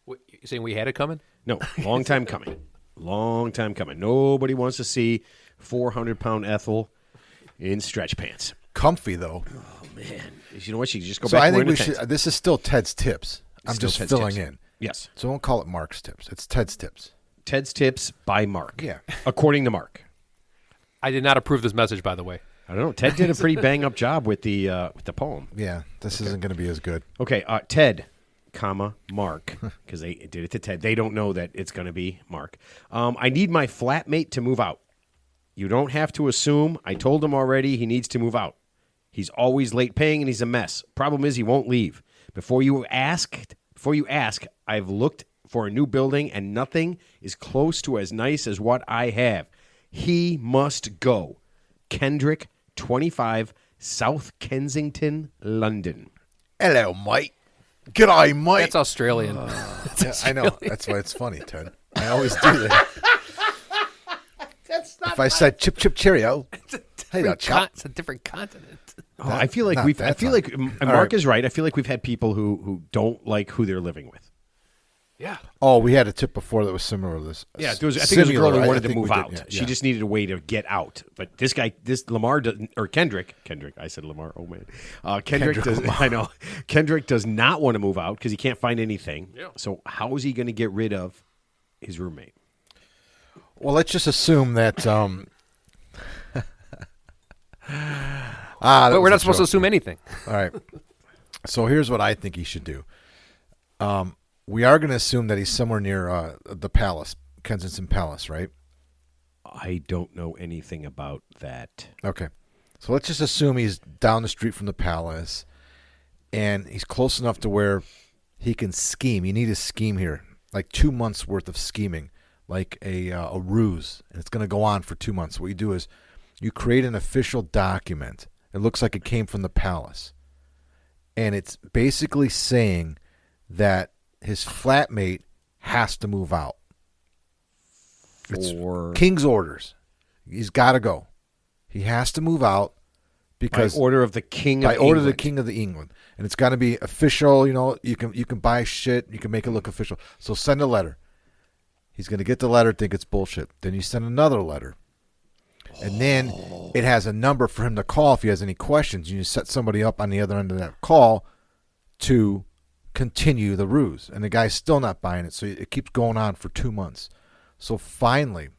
What, you saying we had it coming? No, long time coming. Long time coming. Nobody wants to see 400-pound Ethel in stretch pants. Comfy, though. Oh, man. You know what? She could just go So back I to think wearing we the should. This is still Ted's tips. I'm Still just Ted's filling tips. in. Yes. So don't call it Mark's tips. It's Ted's tips. Ted's tips by Mark. Yeah. According to Mark. I did not approve this message, by the way. I don't know. Ted did a pretty bang-up job with the poem. Yeah, this isn't going to be as good. Okay, Ted, comma, Mark, because they did it to Ted. They don't know that it's going to be Mark. I need my flatmate to move out. You don't have to assume. I told him already he needs to move out. He's always late paying, and he's a mess. Problem is he won't leave. Before you ask, I've looked for a new building, and nothing is close to as nice as what I have. He must go. Kendrick, 25, South Kensington, London. Hello, mate. G'day, mate. That's Australian. Yeah, I know. That's why it's funny, Ted. I always do that. That's not. If I said chip, chip, cheerio. Hey, there, chop. It's a different continent. Oh, I feel like not we've. that I feel time. like and Mark is right. I feel like we've had people who don't like who they're living with. Yeah. Oh, we had a tip before that was similar to this. Yeah, there was, I think it was a girl who wanted to move out. Yeah, She yeah. just needed a way to get out. But this guy, Lamar doesn't, or Kendrick. I said Lamar. Oh man, Kendrick does. I know Kendrick does not want to move out because he can't find anything. Yeah. So how is he going to get rid of his roommate? Well, let's just assume that. But we're not supposed to assume anything. All right. So here's what I think he should do. We are going to assume that he's somewhere near the Palace, Kensington Palace, right? I don't know anything about that. Okay. So let's just assume he's down the street from the Palace, and he's close enough to where he can scheme. You need a scheme here, like 2 months' worth of scheming, like a ruse, and it's going to go on for 2 months. What you do is you create an official document. It looks like it came from the Palace, and it's basically saying that his flatmate has to move out. It's King's orders. He's got to go. He has to move out because By order of the King of by order of the England. King of the England, and it's got to be official. You know, you can buy shit. You can make it look official. So send a letter. He's going to get the letter, think it's bullshit. Then you send another letter, and then it has a number for him to call if he has any questions. You set somebody up on the other end of that call to continue the ruse, and the guy's still not buying it. So it keeps going on for 2 months. So finally,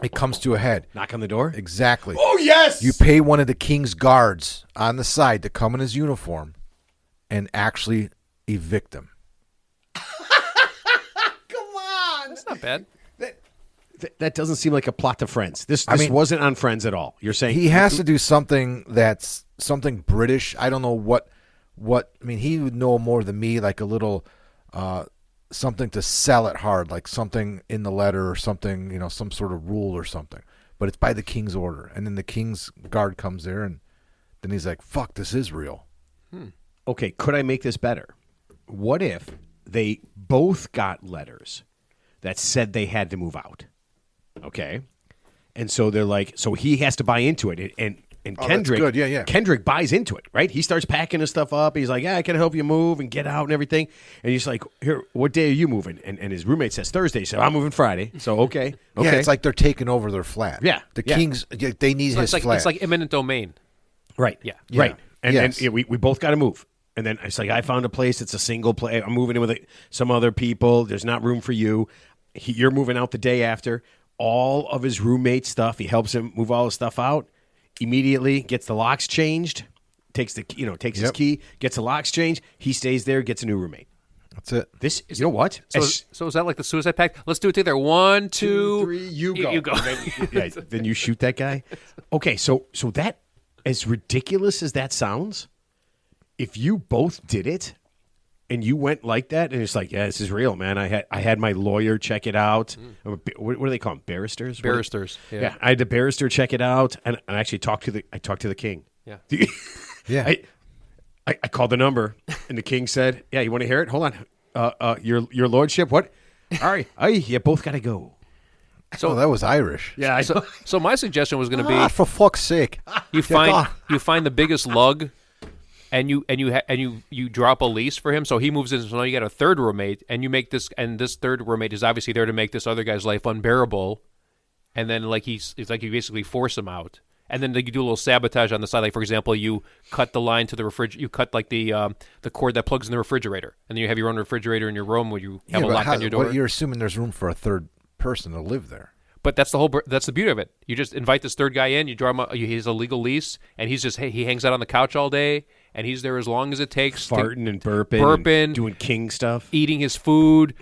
it comes to a head. Knock on the door? Exactly. Oh, yes! You pay one of the king's guards on the side to come in his uniform and actually evict him. Come on! That's not bad. That doesn't seem like a plot to Friends. This I mean- wasn't on Friends at all. You're saying He has to do something that's something British. I don't know what I mean, he would know more than me, like a little something to sell it hard, like something in the letter or something, you know, some sort of rule or something. But it's by the king's order. And then the king's guard comes there, and then he's like, fuck, this is real. Okay, could I make this better? What if they both got letters that said they had to move out? Okay. And so they're like, so he has to buy into it. And that's Kendrick, good. Yeah, yeah. Kendrick buys into it, right? He starts packing his stuff up. He's like, yeah, I can help you move and get out and everything. And he's like, here, what day are you moving? And his roommate says Thursday. So I'm moving Friday. So, okay. Yeah, it's like they're taking over their flat. Yeah, The yeah. king's, they need his flat. It's like eminent domain. Right. Yeah. Right. And, Yes. and we both got to move. And then it's like, I found a place. It's a single place. I'm moving in with some other people. There's not room for you. You're moving out the day after. All of his roommate stuff. He helps him move all his stuff out. Immediately gets the locks changed. Takes his key. Gets the locks changed. He stays there. Gets a new roommate. That's it. This, you know what? So is that like the suicide pact? Let's do it together. 1, 2, 3, you go. You go. Then you shoot that guy. Okay, so that, as ridiculous as that sounds, if you both did it and you went like that, and it's like, yeah, this is real, man. I had my lawyer check it out. What do they call them? Barristers? Barristers. Yeah. I had the barrister check it out, and I actually talked to the king. Yeah. Yeah. I called the number, and the king said, "Yeah, you want to hear it? Hold on, your lordship, what? All right, you both got to go." So that was Irish. Yeah, So my suggestion was going to be, for fuck's sake, you find the biggest lug, and you drop a lease for him, so he moves in. So now you got a third roommate, and you make this, and this third roommate is obviously there to make this other guy's life unbearable, and then it's like you basically force him out. And then you do a little sabotage on the side. Like, for example, you cut the line to the refrigerator. You cut like the cord that plugs in the refrigerator, and then you have your own refrigerator in your room where you have a lock on your door. You're assuming there's room for a third person to live there. But that's the beauty of it. You just invite this third guy in. You draw him. He's a legal lease, and he hangs out on the couch all day, and he's there as long as it takes. Farting and burping, and doing king stuff, eating his food,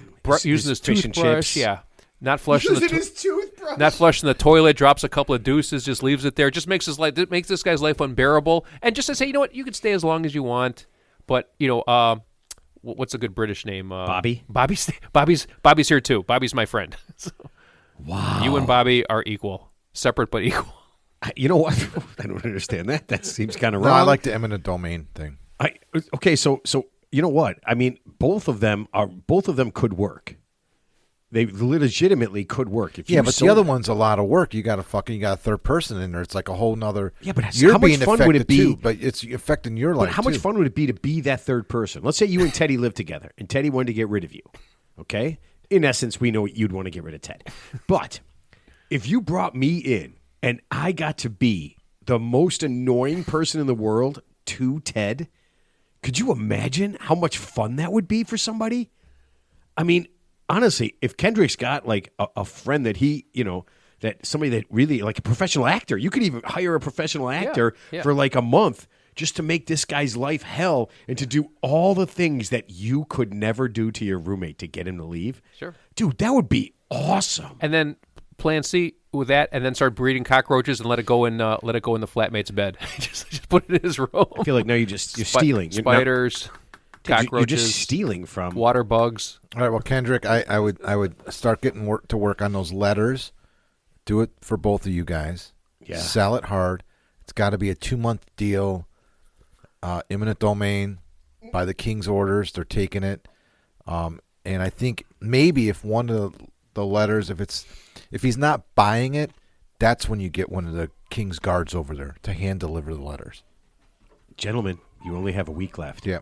using his fish and toothbrush. chips. Yeah. Not flushing his toothbrush. Not flushing the toilet, drops a couple of deuces, just leaves it there. Just makes this guy's life unbearable. And just to say, you know what, you can stay as long as you want, but what's a good British name? Bobby. Bobby's here too. Bobby's my friend. So, wow. you and Bobby are equal, separate but equal. You know what? I don't understand that. That seems kind of No, wrong. I like the eminent domain thing. Okay, so you know what? I mean, both of them could work. They legitimately could work. If but the other one's a lot of work. You got a third person in there. It's like a whole nother. Yeah, but you're how much being fun would it be? too, but it's affecting your life. But how much fun would it be to be that third person? Let's say you and Teddy live together, and Teddy wanted to get rid of you. Okay, in essence, we know you'd want to get rid of Ted. But if you brought me in, and I got to be the most annoying person in the world to Ted, could you imagine how much fun that would be for somebody? I mean, honestly, if Kendrick's got like a friend that that somebody that really, like a professional actor, you could even hire a professional actor for like a month just to make this guy's life hell and to do all the things that you could never do to your roommate to get him to leave. Sure. Dude, that would be awesome. And then plan C with that, and then start breeding cockroaches and let it go in the flatmate's bed. just put it in his room. I feel like now you're stealing. Spiders. Cockroaches, you're just stealing from water bugs. All right, well, Kendrick, I would start getting to work on those letters. Do it for both of you guys. Yeah. Sell it hard. It's got to be a 2-month deal. Eminent domain by the king's orders. They're taking it. And I think maybe if one of the letters, if he's not buying it, that's when you get one of the king's guards over there to hand deliver the letters. Gentlemen, you only have a week left. Yeah.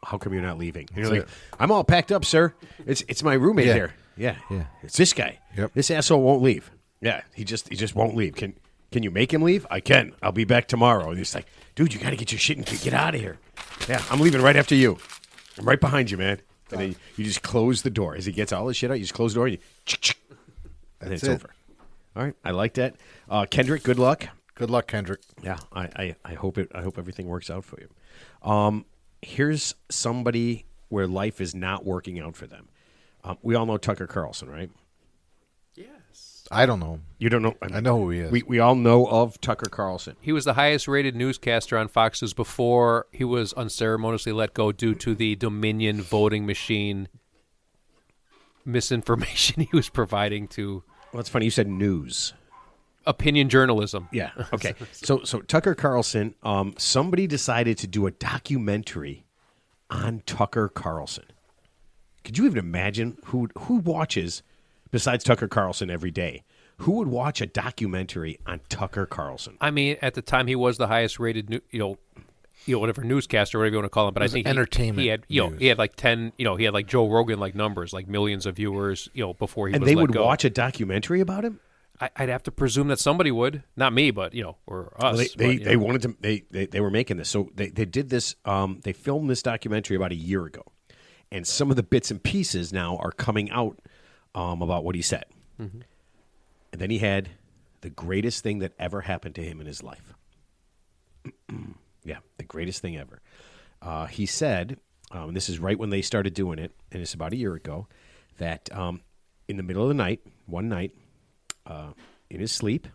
How come you're not leaving? And you're like, I'm all packed up, sir. It's my roommate here. Yeah. It's this guy. Yep. This asshole won't leave. Yeah. He just won't leave. Can you make him leave? I can. I'll be back tomorrow. And he's like, dude, you got to get your shit and get out of here. Yeah. I'm leaving right after you. I'm right behind you, man. And then you just close the door as he gets all his shit out. You just close the door and then it's over. All right. I like that. Kendrick, good luck. Good luck, Kendrick. Yeah. I hope everything works out for you. Here's somebody where life is not working out for them. We all know Tucker Carlson, right? Yes. I don't know. You don't know? I know who he is. We all know of Tucker Carlson. He was the highest-rated newscaster on Fox News before he was unceremoniously let go due to the Dominion voting machine misinformation he was providing to. Well, it's funny. You said news. Opinion journalism. Yeah. Okay. So Tucker Carlson, somebody decided to do a documentary on Tucker Carlson. Could you even imagine who watches, besides Tucker Carlson every day, who would watch a documentary on Tucker Carlson? I mean, at the time he was the highest rated, whatever newscaster, whatever you want to call him. But I think entertainment. He had like 10, he had like Joe Rogan like numbers, like millions of viewers, before he was let go. And they would watch a documentary about him? I'd have to presume that somebody would, not me, but or us. Well, they wanted to. They were making this, so they did this. They filmed this documentary about a year ago, and some of the bits and pieces now are coming out about what he said. Mm-hmm. And then he had the greatest thing that ever happened to him in his life. Yeah, the greatest thing ever. He said and this is right when they started doing it, and it's about a year ago, that in the middle of the night, one night, in his sleep,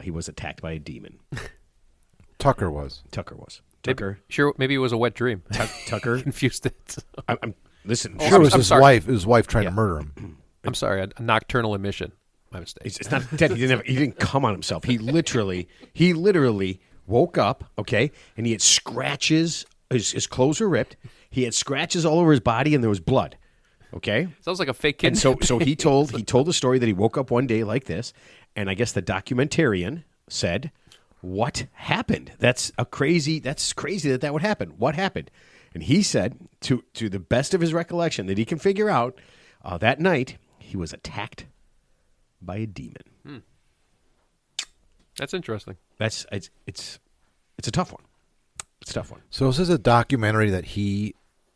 he was attacked by a demon. Tucker was. Maybe it was a wet dream. Tucker Confused it. Listen. Sure, it was I'm his sorry. wife. His wife trying to murder him. I'm sorry, a nocturnal emission. My mistake. It's not dead. He didn't come on himself. He literally woke up, okay, and he had scratches. His clothes were ripped. He had scratches all over his body, and there was blood. Okay, Sounds like a fake kid. and so he told the story that he woke up one day like this, and I guess the documentarian said, "What happened? That's crazy that would happen. What happened?" And he said, to the best of his recollection that he can figure out, that night he was attacked by a demon. That's interesting. It's a tough one. It's a tough one. So is this a documentary that he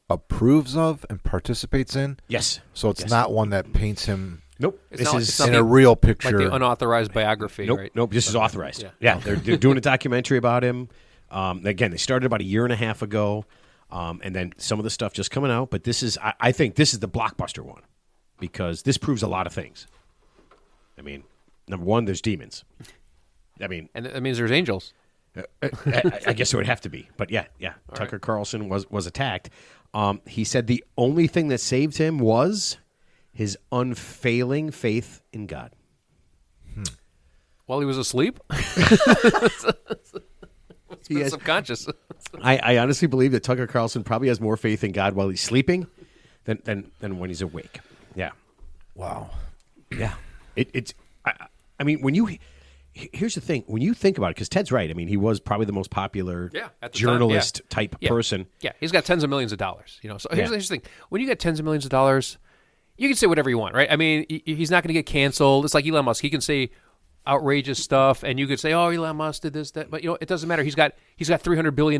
approves of and participates in? Yes. So it's Yes. not one that paints him Nope. It's This not- is it's not in the- a real Like picture. the unauthorized biography, nope. right? Nope. This is authorized. Yeah. Yeah. They're doing a documentary about him. Again, they started about a year and a half ago, and then some of the stuff just coming out. But this is, I think, this is the blockbuster one because this proves a lot of things. I mean, number one, there's demons. I mean, And that means there's angels. I guess it would have to be. But yeah. Tucker Carlson was attacked. He said the only thing that saved him was his unfailing faith in God. While he was asleep? He has- Subconscious. I honestly believe that Tucker Carlson probably has more faith in God while he's sleeping than when he's awake. Yeah. Wow. Yeah. I mean, here's the thing. When you think about it, because Ted's right. I mean, he was probably the most popular at the journalist time, type Yeah. person. Yeah, he's got tens of millions of dollars. So here's Yeah. the thing: when you get tens of millions of dollars, you can say whatever you want, right? I mean, he's not going to get canceled. It's like Elon Musk; he can say outrageous stuff, and you could say, "Oh, Elon Musk did this, that," but it doesn't matter. He's got $300 billion.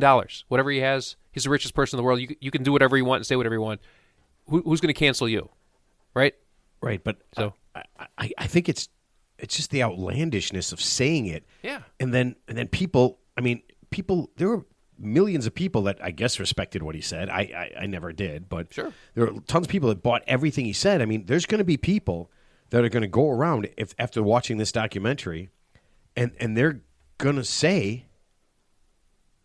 Whatever he has, he's the richest person in the world. You can do whatever you want and say whatever you want. Who's going to cancel you, right? Right. But So- I think it's just the outlandishness of saying it. Yeah. And then people, there were millions of people that I guess respected what he said. I never did, but Sure. there are tons of people that bought everything he said. I mean, there's going to be people that are going to go around after watching this documentary and they're going to say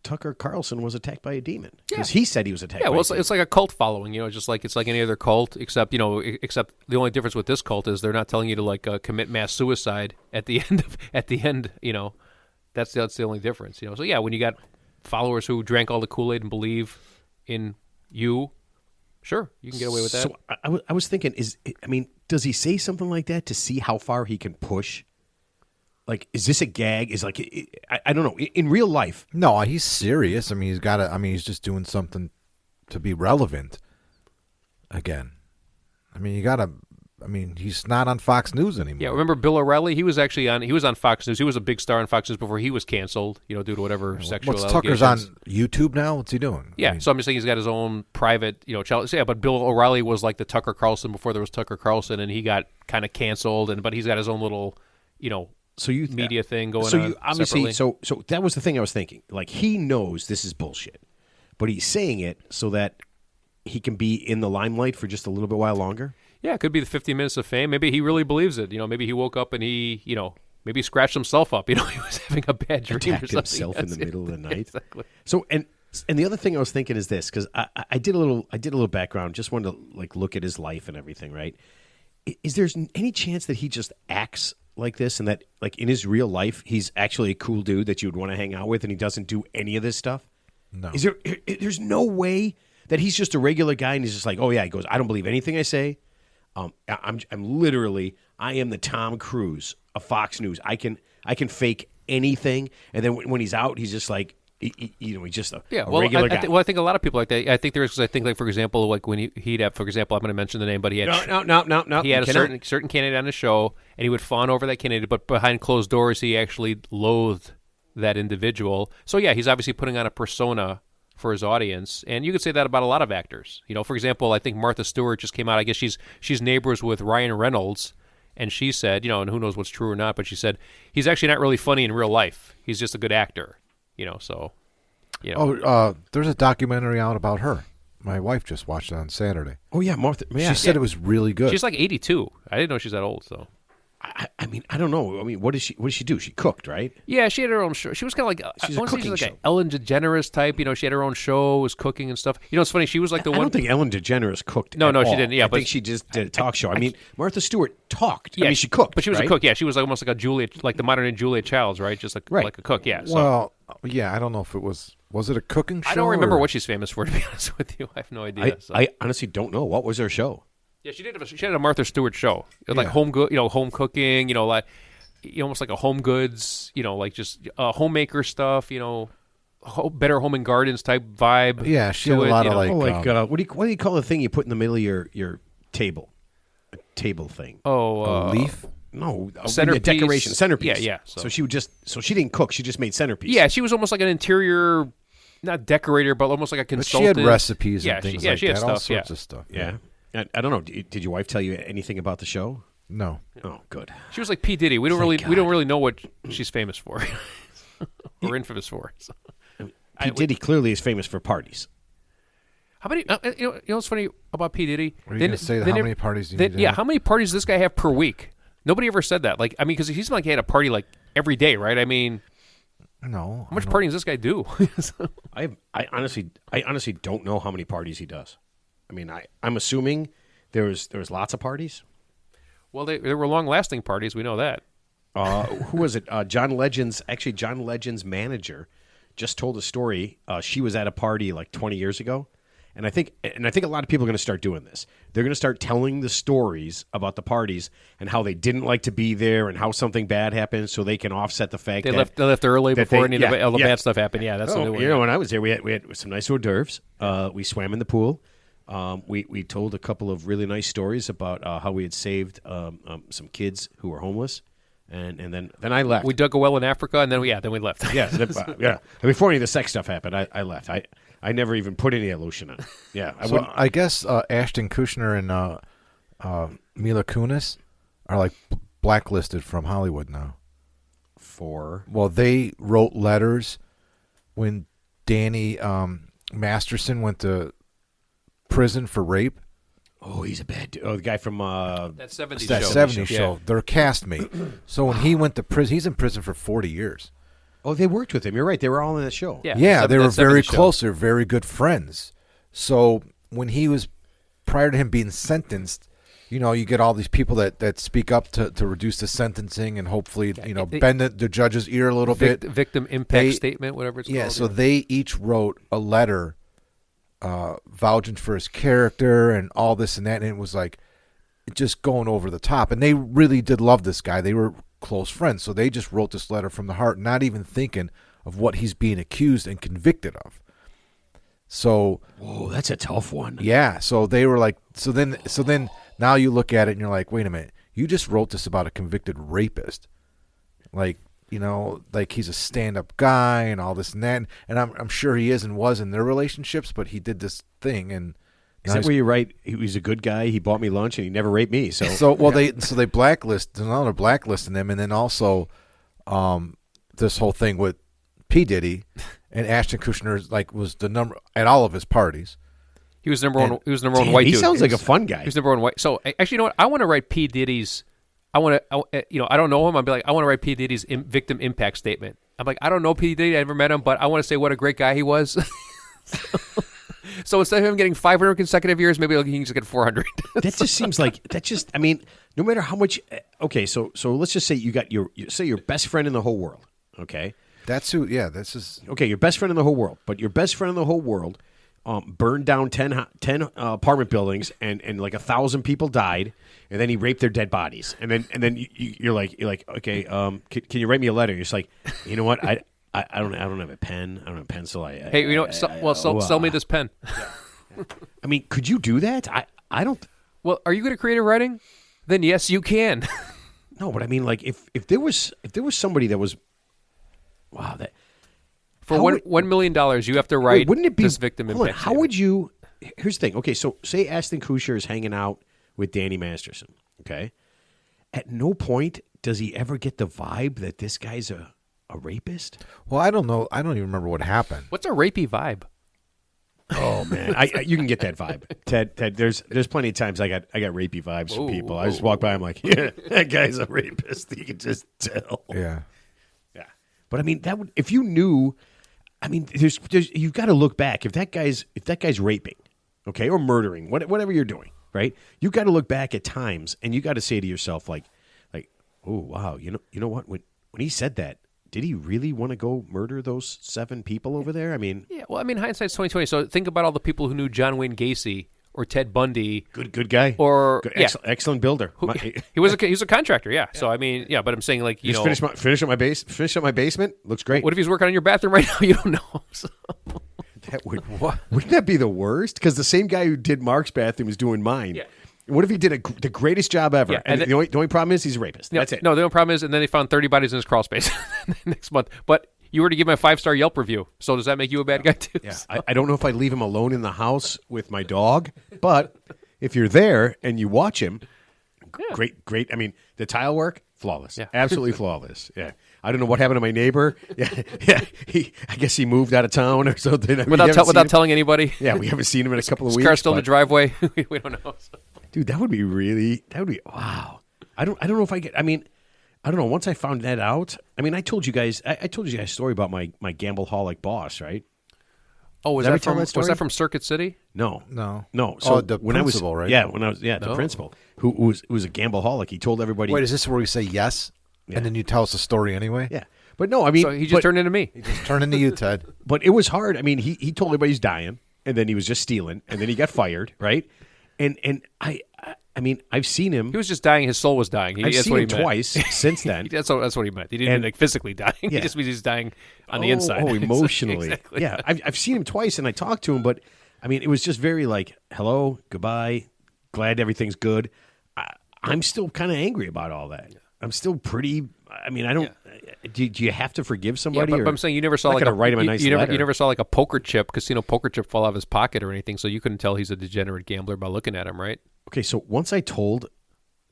Tucker Carlson was attacked by a demon because he said he was attacked Yeah, by well, a demon. it's like a cult following, just like it's like any other cult, except except the only difference with this cult is they're not telling you to like commit mass suicide at the end. That's the only difference, So yeah, when you got followers who drank all the Kool-Aid and believe in you, sure, you can get away with that. So I was thinking, does he say something like that to see how far he can push? Like, is this a gag? Is like, I don't know. In real life, No, he's serious. I mean, he's got to. I mean, he's just doing something to be relevant. Again, I mean, you got to. I mean, he's not on Fox News anymore. Yeah, remember Bill O'Reilly? He was on Fox News. He was a big star on Fox News before he was canceled, due to whatever sexual What's allegations. Tucker's on YouTube now? What's he doing? Yeah, I mean, so I'm just saying he's got his own private, channel. So yeah, but Bill O'Reilly was like the Tucker Carlson before there was Tucker Carlson, and he got kind of canceled, but he's got his own little, media thing going so on you obviously, separately. so that was the thing I was thinking. Like, he knows this is bullshit, but he's saying it so that he can be in the limelight for just a little bit while longer. Yeah, it could be the 15 minutes of fame. Maybe he really believes it. Maybe he woke up and he, maybe he scratched himself up. He was having a bad dream or Attacked something. himself in the Yes, middle of the night. Exactly. So and the other thing I was thinking is this, because I did a little background, just wanted to like look at his life and everything, right? Is there any chance that he just acts like this, and that like in his real life he's actually a cool dude that you would want to hang out with, and he doesn't do any of this stuff? No. Is there? There's no way that he's just a regular guy and he's just like, oh yeah, he goes, I don't believe anything I say. I'm literally, I am the Tom Cruise of Fox News. I can fake anything, and then when he's out, he's just like, he's just a regular guy. I think a lot of people like that. I think there's, like, for example, like when he'd have, for example, I'm going to mention the name, but he had No. he had a certain candidate on the show, and he would fawn over that candidate, but behind closed doors, he actually loathed that individual. So yeah, he's obviously putting on a persona for his audience, and you could say that about a lot of actors. For example, I think Martha Stewart just came out. I guess she's neighbors with Ryan Reynolds, and she said, and who knows what's true or not, but she said he's actually not really funny in real life. He's just a good actor. So. there's a documentary out about her. My wife just watched it on Saturday. Oh yeah, Martha. Yeah. She said it was really good. She's like 82. I didn't know she's that old. So I mean, I don't know. I mean, what did she do? She cooked, right? yeah, she had her own show. She was kind of like She's I a want to say cooking she's like show. an Ellen DeGeneres type. You know, she had her own show, was cooking and stuff. You know, it's funny. She was like the I one. don't think Ellen DeGeneres cooked. No, at no, she all. didn't. Yeah, I but think she just did a talk show. I mean, Martha Stewart talked. Yeah, I mean, she cooked, but she was right? a cook. Yeah, she was like almost like a Julia, like the modern day Julia Childs, right? Just like Right. a cook. Yeah. So. Well, yeah, I don't know if it was it a cooking show? I don't remember or- what she's famous for, to be honest with you. I have no idea. So. I honestly don't know. What was her show? Yeah, she had a Martha Stewart show. It was like home cooking, like almost like a home goods, like just homemaker stuff, better home and gardens type vibe. Yeah, she to had a it, lot you of know. like, What do you call the thing you put in the middle of your table? A table thing. a leaf. No, centerpiece. decoration centerpiece. Yeah. So she she didn't cook. She just made centerpiece. Yeah, she was almost like an interior, not decorator, but almost like a But she consultant. had recipes Yeah, and things she like had that. stuff. All sorts of stuff. Yeah. I don't know. Did your wife tell you anything about the show? No. Oh, good. She was like P Diddy. We don't Thank really know what she's famous for, or infamous for. So. P Diddy clearly is famous for parties. How many? You know what's funny about P Diddy? Were you going to say how many parties do you need to Yeah, have? how many parties does this guy have per week? Nobody ever said that. Like, I mean, because he's like he had a party like every day, right? I mean, No. how much partying does this guy do? I honestly don't know how many parties he does. I mean, I'm assuming there was lots of parties. Well, there were long-lasting parties. We know that. Who was it? John Legend's manager just told a story. She was at a party like 20 years ago, and I think a lot of people are going to start doing this. They're going to start telling the stories about the parties and how they didn't like to be there and how something bad happened, so they can offset the fact They that left early that before they- any of the yeah, all the yeah. bad stuff happened. Yeah, that's the new one. when I was there, we had some nice hors d'oeuvres. We swam in the pool. We told a couple of really nice stories about how we had saved some kids who were homeless, and then I left. We dug a well in Africa, and then we left. yeah. And before any of the sex stuff happened, I left. I never even put any lotion on. Yeah, I guess Ashton Kutcher and Mila Kunis are like blacklisted from Hollywood now. Well, they wrote letters when Danny Masterson went to prison for rape. Oh, he's a bad dude. Oh, the guy from That 70s That show. 70s show. Their castmate. So when he went to prison, he's in prison for 40 years. Oh, they worked with him. You're right. They were all in that show. Yeah, that they were 70s very show. close. They're very good friends. So when he was, prior to him being sentenced, you get all these people that speak up to reduce the sentencing and hopefully, bend the judge's ear a little bit. Victim impact statement, whatever it's called. Yeah, so they each wrote a letter vouching for his character and all this and that, and it was like just going over the top. And they really did love this guy. They were close friends, so they just wrote this letter from the heart, not even thinking of what he's being accused and convicted of. So, Whoa, that's a tough one. yeah, so they were like, so then now you look at it and you're like, wait a minute, you just wrote this about a convicted rapist, like he's a stand-up guy and all this and that, and I'm sure he is and was in their relationships, but he did this thing and. Is that where you write? He was a good guy. He bought me lunch and he never raped me. So They blacklist. Now they're blacklisting him, and then also, this whole thing with P Diddy and Ashton Kutcher was the number at all of his parties. He was number one. He was number one white he dude. sounds like a fun guy. He was number one white. So actually, you know what? I want to write P Diddy's. I don't know him. I'd be like, I want to write P Diddy's victim impact statement. I'm like, I don't know P Diddy. I never met him, but I want to say what a great guy he was. So instead of him getting 500 consecutive years, maybe he can just get 400. That just seems like I mean, no matter how much. Okay, so let's just say you got your best friend in the whole world. Okay, That's who. Yeah, this is. okay, your best friend in the whole world, but your best friend in the whole world burned down 10 apartment buildings and like 1,000 people died, and then he raped their dead bodies, and then you're like okay, can you write me a letter? You're just like, you know what, I don't have a pen. I don't have a pencil. Hey, you know what? Sell me this pen. I mean, could you do that? I don't. Well, are you good at creative writing? Then yes, you can. No, but I mean, like, if there was somebody that was, wow, that For how $1 million, you have to write wouldn't it be this victim hold on, impact how would you? Here's the thing. Okay, so say Ashton Kutcher is hanging out with Danny Masterson. Okay, at no point does he ever get the vibe that this guy's a rapist. Well, I don't know. I don't even remember what happened. What's a rapey vibe? Oh man, you can get that vibe, Ted. There's plenty of times I got rapey vibes from people. I just walk by, I'm like, yeah, that guy's a rapist. You can just tell. Yeah. Yeah. But I mean, that would if you knew. I mean, there's you've got to look back. If that guy's raping, okay, or murdering, whatever you're doing, right? You got to look back at times, and you got to say to yourself, like, oh wow, you know what? When he said that. Did he really want to go murder those 7 people over there? I mean, Yeah, well, I mean, hindsight's 2020. So think about all the people who knew John Wayne Gacy or Ted Bundy. good guy. Or good, excellent builder. He was a contractor, yeah. So I mean, yeah, but I'm saying like finish up my basement. Looks great. What if he's working on your bathroom right now? You don't know. So. That wouldn't that be the worst? Because the same guy who did Mark's bathroom is doing mine. Yeah. What if he did the greatest job ever? Yeah, and the only problem is he's a rapist. That's it. No, the only problem is, and then they found 30 bodies in his crawl space next month. But you were to give him a 5-star Yelp review. So does that make you a bad guy too? Yeah. I don't know if I'd leave him alone in the house with my dog, but if you're there and you watch him, great. I mean, the tile work, flawless. Yeah. Absolutely flawless. Yeah. I don't know what happened to my neighbor. Yeah. I guess he moved out of town or something. Without telling anybody. Yeah, we haven't seen him in a couple of weeks. His car's still in the driveway. We don't know. So. Dude, that would be wow. I don't know if I mean, I don't know. Once I found that out, I mean, I told you guys a story about my gamble-holic boss, right? Oh, was that from Circuit City? No. So the principal, right? Yeah, the principal who was a gamble-holic. He told everybody. Wait, is this where we say yes, and then you tell us the story anyway? Yeah, but no, I mean, so he just turned into me. He just turned into you, Ted. But it was hard. I mean, he told everybody he's dying, and then he was just stealing, and then he got fired, right? And I mean, I've seen him. He was just dying. His soul was dying. I've seen him twice since then. That's what he meant. He didn't mean like physically dying. Yeah. He just means he's dying on the inside. Oh, emotionally. Exactly. Yeah, I've seen him twice, and I talked to him, but I mean, it was just very like, hello, goodbye, glad everything's good. I'm still kind of angry about all that. I'm still pretty. I mean, I don't. Yeah. Do you have to forgive somebody? Yeah, but I'm saying you never saw like write him a nice letter. You never saw like a casino poker chip fall out of his pocket or anything, so you couldn't tell he's a degenerate gambler by looking at him, right? Okay, so once I told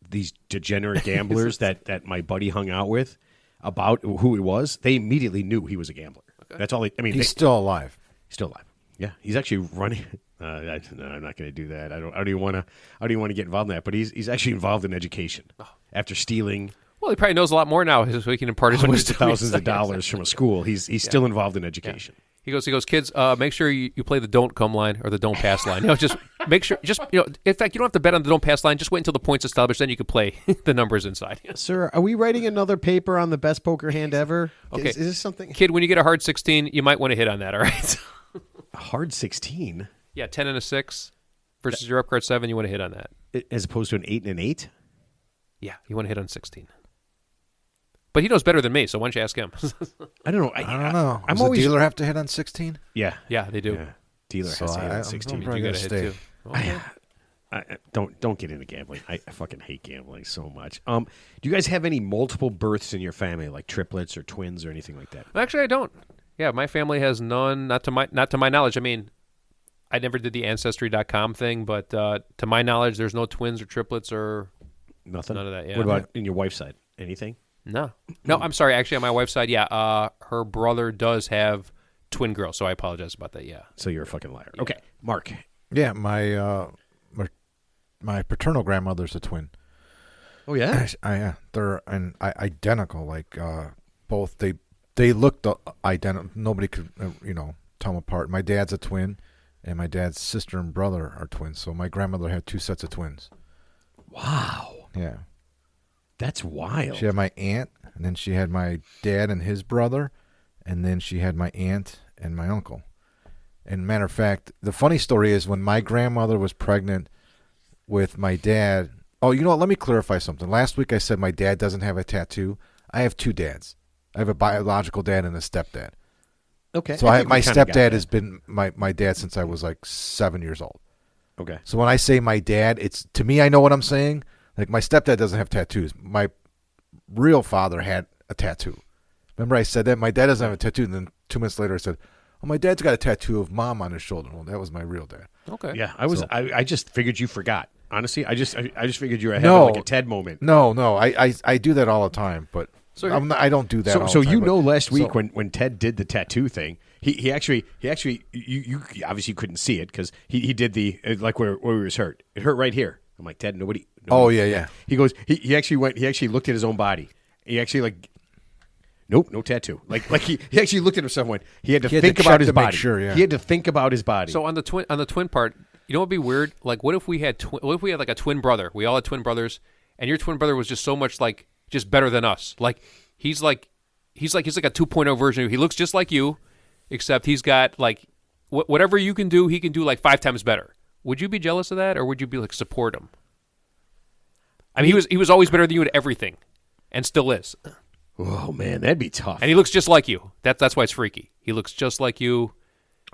these degenerate gamblers that my buddy hung out with about who he was, they immediately knew he was a gambler. Okay. That's all. He's still alive. Still alive. Yeah, he's actually running. No, I'm not going to do that. I don't even want to get involved in that. But he's actually involved in education after stealing. Well, he probably knows a lot more now, so he can impart his wisdom. Thousands of dollars from a school. He's still involved in education. Yeah. He goes, kids, make sure you play the don't come line or the don't pass line. Just make sure, in fact, you don't have to bet on the don't pass line. Just wait until the point's established, then you can play the numbers inside. Sir, are we writing another paper on the best poker hand ever? Okay. Is this something? Kid, when you get a hard 16, you might want to hit on that, all right? A hard 16? Yeah, 10 and a 6 versus your up card 7, you want to hit on that. As opposed to an 8 and an 8? Yeah, you want to hit on 16. But he knows better than me, so why don't you ask him? I don't know. I don't know. Does the dealer have to hit on 16? Yeah. Yeah, they do. Yeah. Dealer has to hit on 16. You got to hit too. Okay. Don't get into gambling. I fucking hate gambling so much. Do you guys have any multiple births in your family, like triplets or twins or anything like that? Actually, I don't. Yeah, my family has none. Not to my knowledge. I mean, I never did the Ancestry.com thing, but to my knowledge, there's no twins or triplets or nothing. None of that. Yeah. What about in your wife's side? Anything? No. I'm sorry. Actually, on my wife's side, yeah, her brother does have twin girls, so I apologize about that. Yeah. So you're a fucking liar. Yeah. Okay, Mark. Yeah, my paternal grandmother's a twin. Oh yeah. They're identical. Like both they looked identical. Nobody could tell them apart. My dad's a twin, and my dad's sister and brother are twins. So my grandmother had 2 sets of twins. Wow. Yeah. That's wild. She had my aunt, and then she had my dad and his brother, and then she had my aunt and my uncle. And matter of fact, the funny story is when my grandmother was pregnant with my dad. Oh, you know what? Let me clarify something. Last week I said my dad doesn't have a tattoo. I have 2 dads. I have a biological dad and a stepdad. Okay. So my stepdad has been my dad since I was like 7 years old. Okay. So when I say my dad, it's to me I know what I'm saying. Like, my stepdad doesn't have tattoos. My real father had a tattoo. Remember I said that? My dad doesn't have a tattoo. And then 2 minutes later I said, oh, my dad's got a tattoo of mom on his shoulder. Well, that was my real dad. Okay. Yeah, I just figured you forgot. Honestly, I just figured you were having like a Ted moment. No. I do that all the time. But So I don't do that. So, all so the time, you but- know, last week so- when Ted did the tattoo thing, he actually you obviously couldn't see it because he did the like where he was hurt. It hurt right here. I'm like, Ted, nobody. Oh, yeah. He goes. He actually went. He actually looked at his own body. He actually like. Nope, no tattoo. Like he actually looked at himself and went. He had to He had to think check about his to make body. sure, yeah. He had to think about his body. So on the twin part, you know what'd be weird? Like, what if we had like a twin brother? We all had twin brothers, and your twin brother was just so much like just better than us. Like he's like a 2.0 version of you. He looks just like you, except he's got like whatever you can do, he can do like 5 times better. Would you be jealous of that, or would you be like support him? I mean, he was always better than you at everything, and still is. oh man, that'd be tough. And he looks just like you. That's why it's freaky. He looks just like you.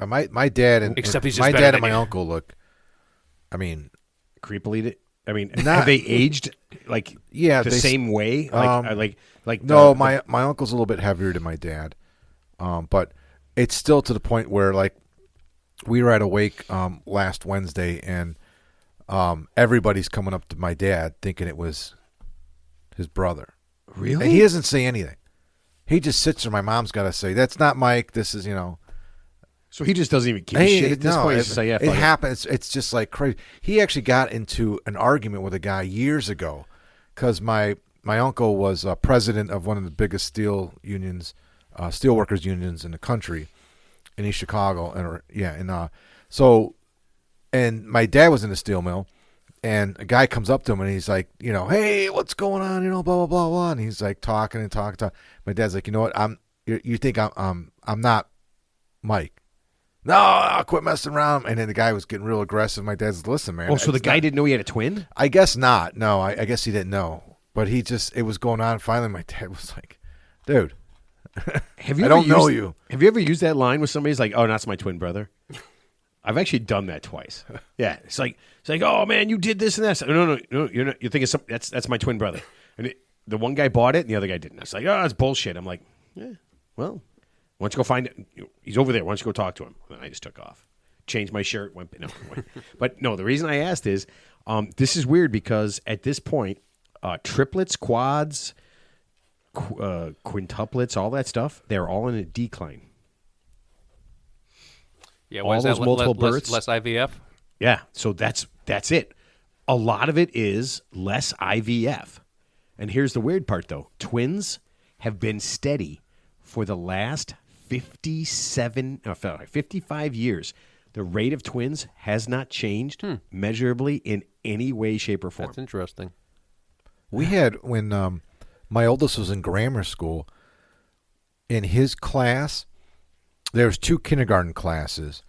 my dad and Except he's just my better dad than and my you. uncle look. I mean, Creepily, I mean, have they aged like Yeah, the they- same way? Like no, my uncle's a little bit heavier than my dad, but it's still to the point where like we were at a wake last Wednesday and everybody's coming up to my dad thinking it was his brother. really. And he doesn't say anything. He just sits there. My mom's got to say, "That's not Mike. This is So he just doesn't even give a shit at this point. He's just like, yeah, it fuck happens. It's just like crazy. He actually got into an argument with a guy years ago because my uncle was president of one of the biggest steel unions, steel workers unions in the country, in East Chicago, and my dad was in the steel mill, and a guy comes up to him and he's like, hey, what's going on? Blah blah blah blah, and he's like talking. My dad's like, you know what? You think I'm not Mike? No, I'll quit messing around. And then the guy was getting real aggressive. My dad's, listen, man. Oh, so the it's guy not- didn't know he had a twin? I guess not. No, I guess he didn't know. But it was going on. Finally, my dad was like, dude, Have you I ever don't know used- you. Have you ever used that line with somebody? Who's like, oh, that's my twin brother. I've actually done that twice. Yeah, it's like, oh man, you did this and that. No, you're not. You're thinking that's my twin brother. And the one guy bought it, and the other guy didn't. It's like, oh, it's bullshit. I'm like, yeah, well, why don't you go find it? He's over there. Why don't you go talk to him? And I just took off, changed my shirt, went. But no, the reason I asked is, this is weird because at this point, triplets, quads, quintuplets, all that stuff, they're all in a decline. Yeah, All why is those that multiple less births? IVF? Yeah, so that's it. A lot of it is less IVF. And here's the weird part, though. Twins have been steady for the last 55 years. The rate of twins has not changed measurably in any way, shape, or form. That's interesting. We had, when my oldest was in grammar school, in his class, there was 2 kindergarten classes.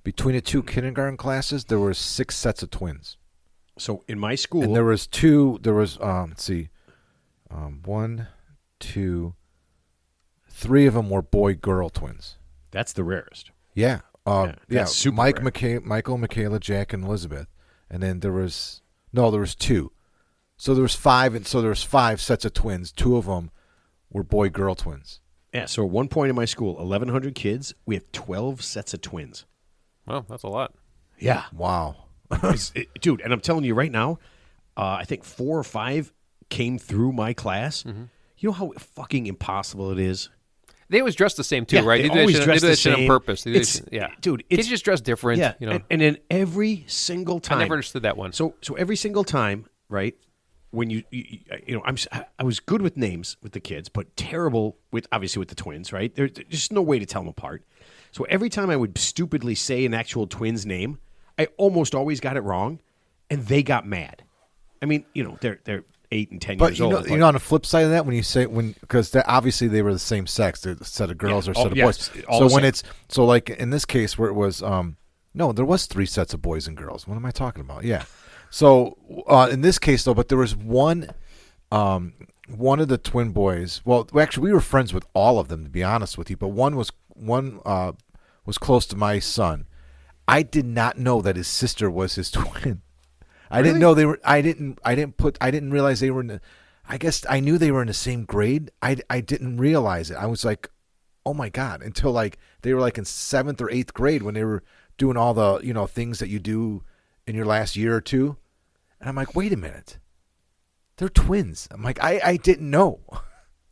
Between the 2 kindergarten classes, there were 6 sets of twins. So in my school, And there was, let's see, 1, 2, 3 of them were boy-girl twins. that's the rarest. Yeah. that's super Michael, rare. Michaela, Jack, and Elizabeth. And then there was 2. So there was 5, and so there was 5 sets of twins. 2 of them were boy-girl twins. Yeah, so at one point in my school, 1,100 kids, we have 12 sets of twins. Well, that's a lot. Yeah. Wow. Dude, and I'm telling you right now, I think 4 or 5 came through my class. Mm-hmm. You know how fucking impossible it is? They always dress the same too, Yeah, right? they do that always shit- dress they do the that shit on same. purpose. They do that It's- shit- yeah, dude, kids it's- just dress different. Yeah, you know. and then every single time. I never understood that one. So every single time, right? When you I was good with names with the kids, but terrible with obviously with the twins, right? There's just no way to tell them apart. So every time I would stupidly say an actual twin's name, I almost always got it wrong, and they got mad. I mean, they're 8 and 10 But years you know, old. on the flip side of that, when you say because obviously they were the same sex, they're a set of girls Yeah, or a set of yes, boys. all So the when same. it's like in this case where it was no, there was 3 sets of boys and girls. What am I talking about? Yeah. So in this case though, but there was one of the twin boys. Well, actually, we were friends with all of them, to be honest with you. But one was close to my son. I did not know that his sister was his twin. I didn't know they were. I didn't realize they were in the. I guess I knew they were in the same grade. I didn't realize it. I was like, oh my God, until like they were like in 7th or 8th grade when they were doing all the things that you do in your last year or two. And I'm like, wait a minute. They're twins. I'm like, I didn't know.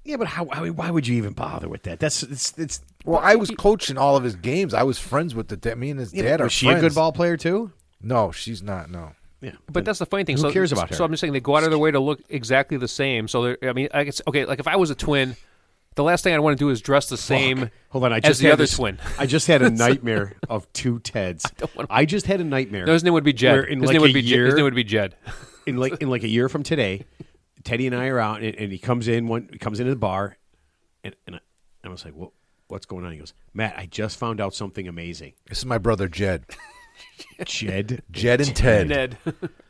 Yeah, but I mean, why would you even bother with that? It's. Well, I was coaching all of his games. I was friends with the dad. Me and his dad are Was she friends. a good ball player too? No, she's not. No. Yeah, But that's the funny thing. Who cares about her? So I'm just saying they go out of their way to look exactly the same. So I mean, I guess okay. Like if I was a twin, the last thing I'd want to do is dress the same. Hold on, as the other twin. I just had a nightmare of two Teds. I just had a nightmare. No, his name would be Jed. where in His like name would a be year- His name would be Jed. in like a year from today, Teddy and I are out, and he comes into the bar, and I was like, "Well, what's going on?" He goes, "Matt, I just found out something amazing." This is my brother Jed. Jed And Ted. Ned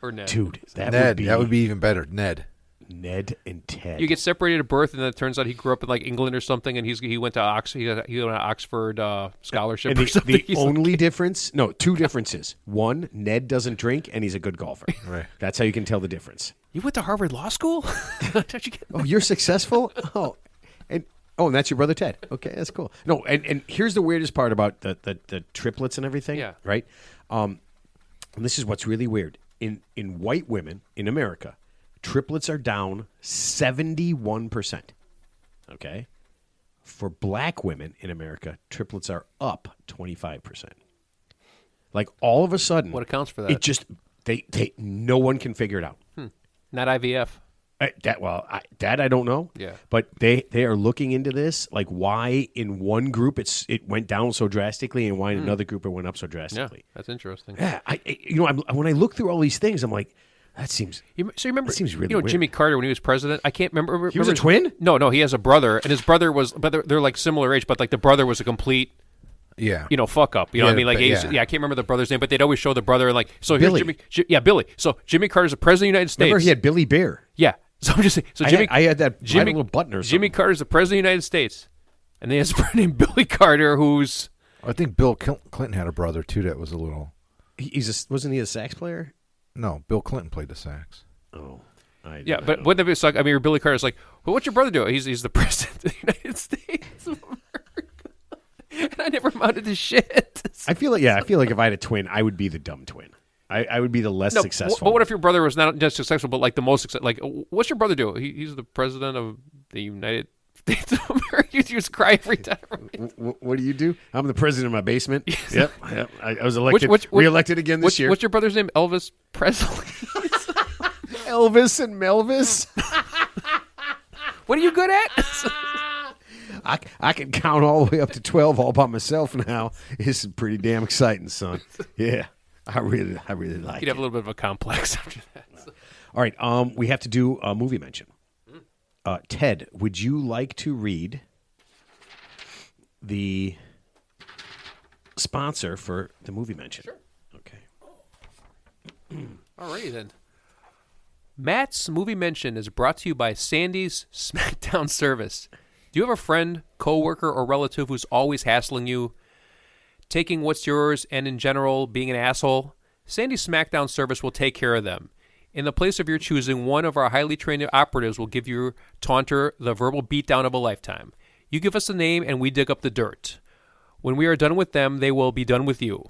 or Ned. dude, That would be even better. Ned. Ned and Ted. You get separated at birth, and then it turns out he grew up in like England or something, and he went to Oxford. He went to Oxford scholarship and or something. the only difference, two differences. One, Ned doesn't drink, and he's a good golfer. Right. That's how you can tell the difference. You went to Harvard Law School? How'd you get Oh, you're successful? And that's your brother Ted. Okay, that's cool. No, and here's the weirdest part about the triplets and everything. Yeah. Right? And this is what's really weird. In white women in America, triplets are down 71%. Okay? For black women in America, triplets are up 25%. Like all of a sudden, What accounts for that? It just they no one can figure it out. Not IVF. That I don't know. Yeah. But they are looking into this, like why in one group it went down so drastically, and why in another group it went up so Yeah, drastically. that's interesting. Yeah, when I look through all these things, I'm like, that seems. You remember? That seems really weird. weird. Jimmy Carter when he was president. I can't remember. He was a twin? No, he has a brother, and his brother was, but they're like similar age, but like the brother was a complete. Yeah. Fuck up. You know what I mean? Like, but- I can't remember the brother's name, but they'd always show the brother. Like, so Billy. here's Jimmy. Billy. So Jimmy Carter's the president of the United States. Remember, he had Billy Bear. Yeah. So I'm just saying. So Jimmy, I had that Jimmy little button or something. Jimmy Carter's the president of the United States, and then he has a brother named Billy Carter, who's I think Bill Clinton had a brother too that was a little. Wasn't he a sax player? No, Bill Clinton played the sax. Oh, yeah. But wouldn't it be suck? I mean, Billy Carter's like, well, what's your brother do? He's the president of the United States of America, and I never amounted to shit. I feel like if I had a twin, I would be the dumb twin. I would be the less successful. But what if your brother was not just successful, but like the most successful? Like, what's your brother do? He's the president of the United States of America. You just cry every time. What do you do? I'm the president of my basement. Yep. I was elected, reelected again this year. What's your brother's name? Elvis Presley. Elvis and Melvis. What are you good at? I can count all the way up to 12 all by myself now. It's pretty damn exciting, son. Yeah, I really like You'd it. have a little bit of a complex after that. All right, we have to do a movie mention. Ted, would you like to read the sponsor for the movie mention? Sure. Okay. Alrighty then. Matt's movie mention is brought to you by Sandy's SmackDown service. Do you have a friend, coworker, or relative who's always hassling you, taking what's yours, and in general being an asshole? Sandy's SmackDown service will take care of them. In the place of your choosing, one of our highly trained operatives will give your taunter the verbal beatdown of a lifetime. You give us a name, and we dig up the dirt. When we are done with them, they will be done with you.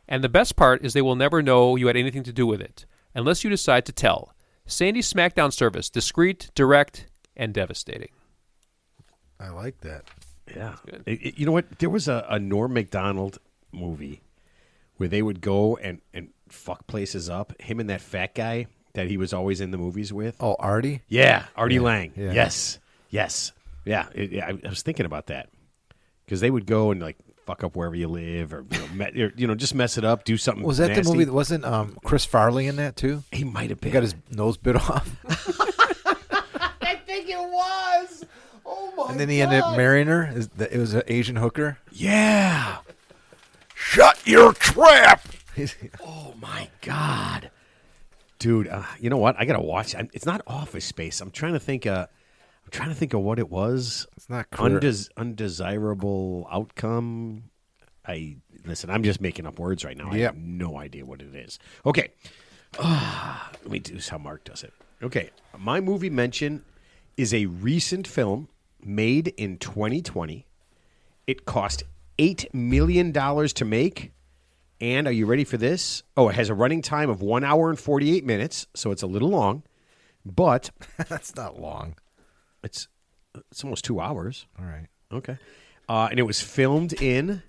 And the best part is they will never know you had anything to do with it, unless you decide to tell. Sandy's SmackDown service, discreet, direct, and devastating. I like that. Yeah. good. You know what? There was a Norm Macdonald movie where they would go and fuck places up. Him and that fat guy that he was always in the movies with. Oh, Artie? Yeah, Artie Lang. yeah. Yes. Yeah, I was thinking about that because they would go and like fuck up wherever you live, or just mess it up, do something. Was that nasty. the movie that wasn't Chris Farley in that too? He might have been. He got his nose bit off. I think it was. Oh my! And then he ended up marrying her. It was an Asian hooker. Yeah. Shut your trap! Oh my God, dude! You know what? I gotta watch. It's not Office Space. I'm trying to think. I'm trying to think of what it was. It's not clear. Undesirable outcome. Listen. I'm just making up words right now. I Yep. have no idea what it is. Okay. Let me do this how Mark does it. Okay. My movie mention is a recent film made in 2020. It cost $8 million to make. And are you ready for this? Oh, it has a running time of 1 hour and 48 minutes, so it's a little long. But That's not long. it's It's almost 2 hours. All right. Okay. And it was filmed in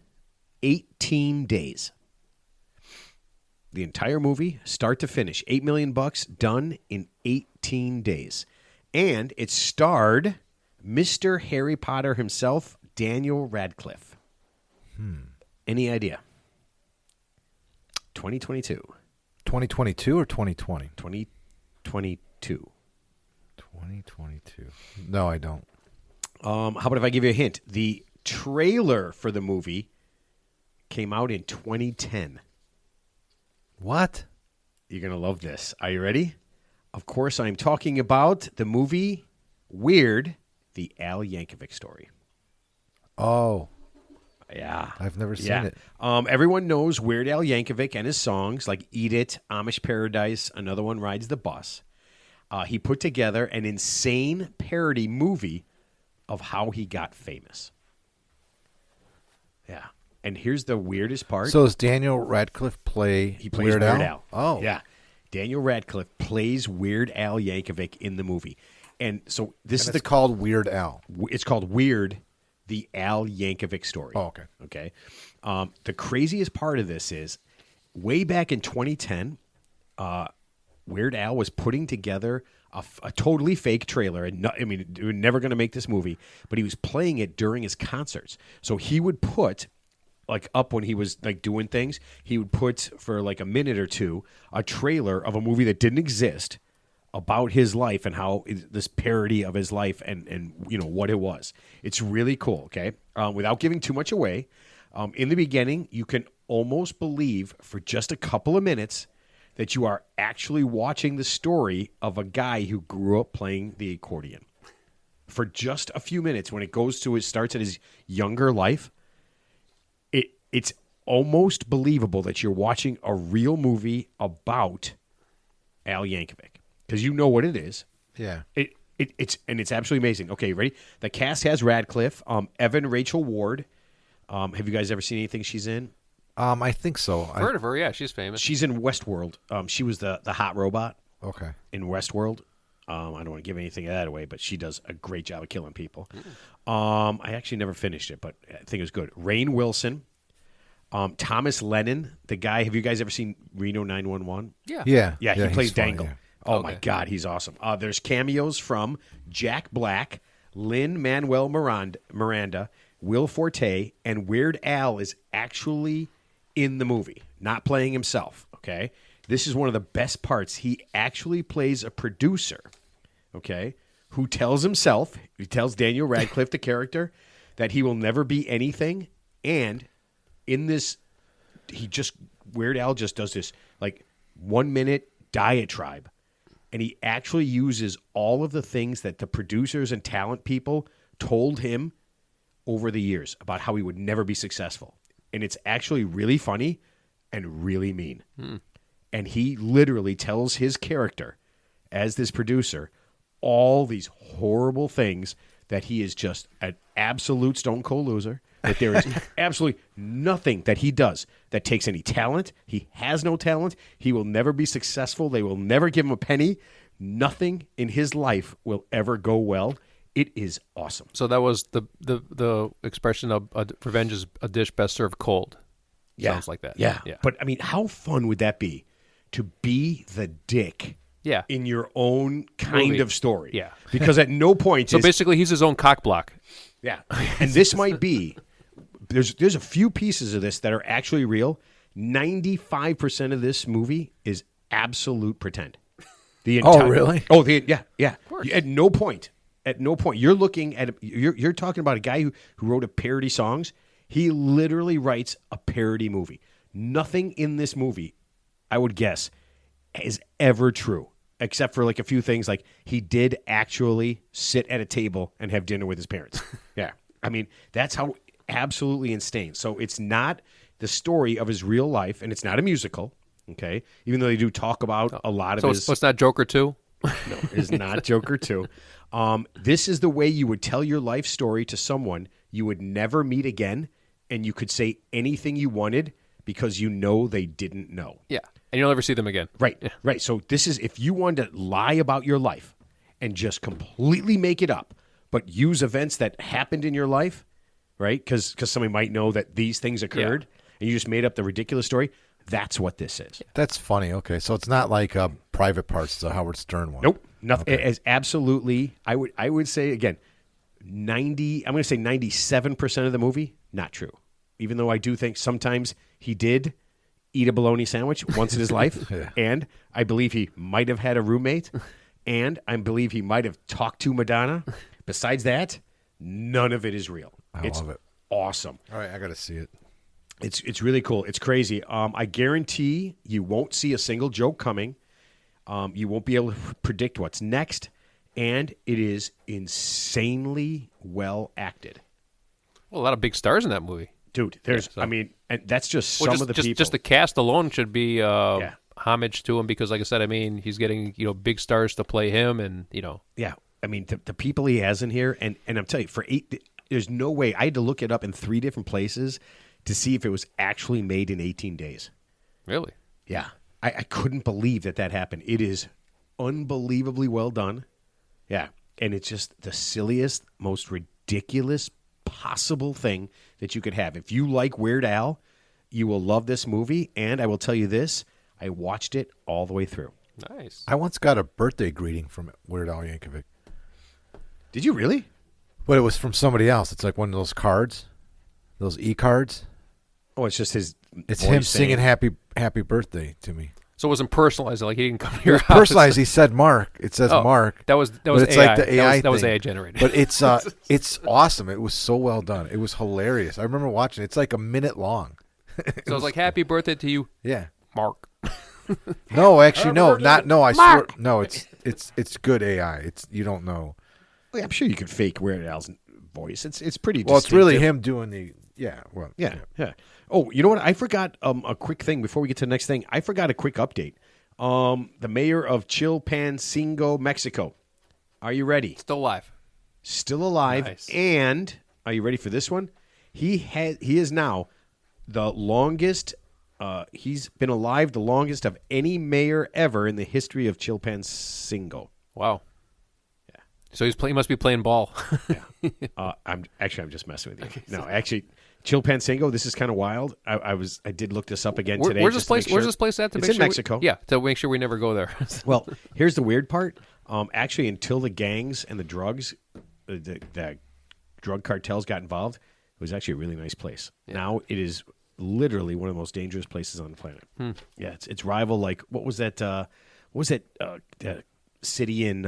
18 days. The entire movie, start to finish, $8 million done in 18 days. And it starred Mr. Harry Potter himself, Daniel Radcliffe. Any idea? 2022. 2022 or 2020? 2022. 2022. No, I don't. How about if I give you a hint? The trailer for the movie came out in 2010. What? You're going to love this. Are you ready? Of course, I'm talking about the movie Weird, the Al Yankovic story. Oh, Yeah. I've never seen it. Everyone knows Weird Al Yankovic and his songs like Eat It, Amish Paradise, another one, Rides the Bus. He put together an insane parody movie of how he got famous. Yeah. And here's the weirdest part. So does Daniel Radcliffe play He plays Weird Al. Oh. Yeah. Daniel Radcliffe plays Weird Al Yankovic in the movie. And so this And is it's called Weird Al. It's called Weird, the Al Yankovic story. Oh, okay. Okay. The craziest part of this is way back in 2010, Weird Al was putting together a totally fake trailer. And they were never going to make this movie, but he was playing it during his concerts. So he would put, like, up when he was like doing things, he would put for like a minute or two a trailer of a movie that didn't exist about his life and how this parody of his life and you know what it was. It's really cool. Okay, without giving too much away, in the beginning, you can almost believe for just a couple of minutes that you are actually watching the story of a guy who grew up playing the accordion. For just a few minutes, when it goes to starts at his younger life, it's almost believable that you're watching a real movie about Al Yankovic because you know what it is. Yeah. It's absolutely amazing. Okay, ready? The cast has Radcliffe, Evan Rachel Ward. Have you guys ever seen anything she's in? I think so. I've heard of her. Yeah, she's famous. She's in Westworld. She was the hot robot Okay. in Westworld. I don't want to give anything of that away, but she does a great job of killing people. I actually never finished it, but I think it was good. Rainn Wilson, Thomas Lennon, the guy. Have you guys ever seen Reno 911? Yeah. Yeah. Yeah, he he's plays funny, Dangle. yeah. Oh, Okay. my God, he's awesome. There's cameos from Jack Black, Lin-Manuel Miranda, Will Forte, and Weird Al is actually in the movie, not playing himself, okay? This is one of the best parts. He actually plays a producer, okay, who tells Daniel Radcliffe, the character, that he will never be anything, and in this, Weird Al just does this, like, 1-minute diatribe. And he actually uses all of the things that the producers and talent people told him over the years about how he would never be successful. And it's actually really funny and really mean. And he literally tells his character, as this producer, all these horrible things that he is just an absolute stone cold loser, that there is absolutely nothing that he does that takes any talent. He has no talent. He will never be successful. They will never give him a penny. Nothing in his life will ever go well. It is awesome. So that was the expression of revenge is a dish best served cold. Yeah. Sounds like that. Yeah. Yeah. But, I mean, how fun would that be to be the dick Yeah. in your own kind Movie. of story? Yeah. Because at no point So is... basically, he's his own cock block. Yeah. And this might be... There's a few pieces of this that are actually real. 95% of this movie is absolute pretend. The entire, really? Oh, yeah. At no point, you're looking at you're talking about a guy who wrote a parody songs. He literally writes a parody movie. Nothing in this movie, I would guess, is ever true, except for like a few things. Like he did actually sit at a table and have dinner with his parents. Yeah, I mean that's how absolutely insane. So it's not the story of his real life, and it's not a musical. Okay, even though they do talk about a lot of So his. it's not Joker 2? No, it is not Joker 2. This is the way you would tell your life story to someone you would never meet again, and you could say anything you wanted because you know they didn't know. Yeah. And you'll never see them again. Right, right. So this is if you wanted to lie about your life and just completely make it up, but use events that happened in your life, right? Because somebody might know that these things occurred, and you just made up the ridiculous story. That's what this is. That's funny. Okay, so it's not like Private Parts, the Howard Stern one. Nope, nothing. It is absolutely. I would say again, 90. I'm going to say 97% of the movie not true. Even though I do think sometimes he did eat a bologna sandwich once in his life, and I believe he might have had a roommate, and I believe he might have talked to Madonna. Besides that, none of it is real. I love it. Awesome. All right, I got to see it. It's really cool. It's crazy. I guarantee you won't see a single joke coming. You won't be able to predict what's next, and it is insanely well acted. Well, a lot of big stars in that movie. Dude, there's, I mean, and that's just some of the people. Just the cast alone should be homage to him because, like I said, I mean, he's getting big stars to play him, and Yeah, I mean, the people he has in here, and I'm telling you, there's no way. I had to look it up in 3 different places to see if it was actually made in 18 days. Really? Yeah, I couldn't believe that happened. It is unbelievably well done. Yeah, and it's just the silliest, most ridiculous possible thing that you could have. If you like Weird Al, you will love this movie, and I will tell you this, I watched it all the way through. Nice. I once got a birthday greeting from Weird Al Yankovic. Did you really? But it was from somebody else. It's like one of those cards, those e-cards. Oh, it's just his It's voice him saying, singing happy birthday to me. So it wasn't personalized. Like he didn't come to It your was house. personalized. He said Mark. It says Mark. That was but it's AI. like the AI that was thing. AI generated. But it's awesome. It was so well done. It was hilarious. I remember watching it. It's like a minute long. So it was like, happy birthday to you, Yeah. Mark. No, actually, no. I swear. No, it's good AI. It's you don't know. Well, I'm sure you could fake Weird Al's voice. It's pretty. Well, it's really distinctive. him doing the. Yeah. Well. Yeah. Oh, you know what? I forgot a quick thing before we get to the next thing. I forgot a quick update. The mayor of Chilpancingo, Mexico. Are you ready? Still alive. Still alive. Nice. And are you ready for this one? He is now the longest. He's been alive the longest of any mayor ever in the history of Chilpancingo. Wow. Yeah. So he must be playing ball. I'm just messing with you. Okay, no, actually, Chilpancingo. This is kind of wild. I did look this up again today. Where's this place? Where's this place at? It's in Mexico. To make sure we never go there. Well, here's the weird part. Actually, until the gangs and the drugs, the drug cartels got involved, it was actually a really nice place. Yeah. Now it is literally one of the most dangerous places on the planet. Yeah, it's rival like what was that? City in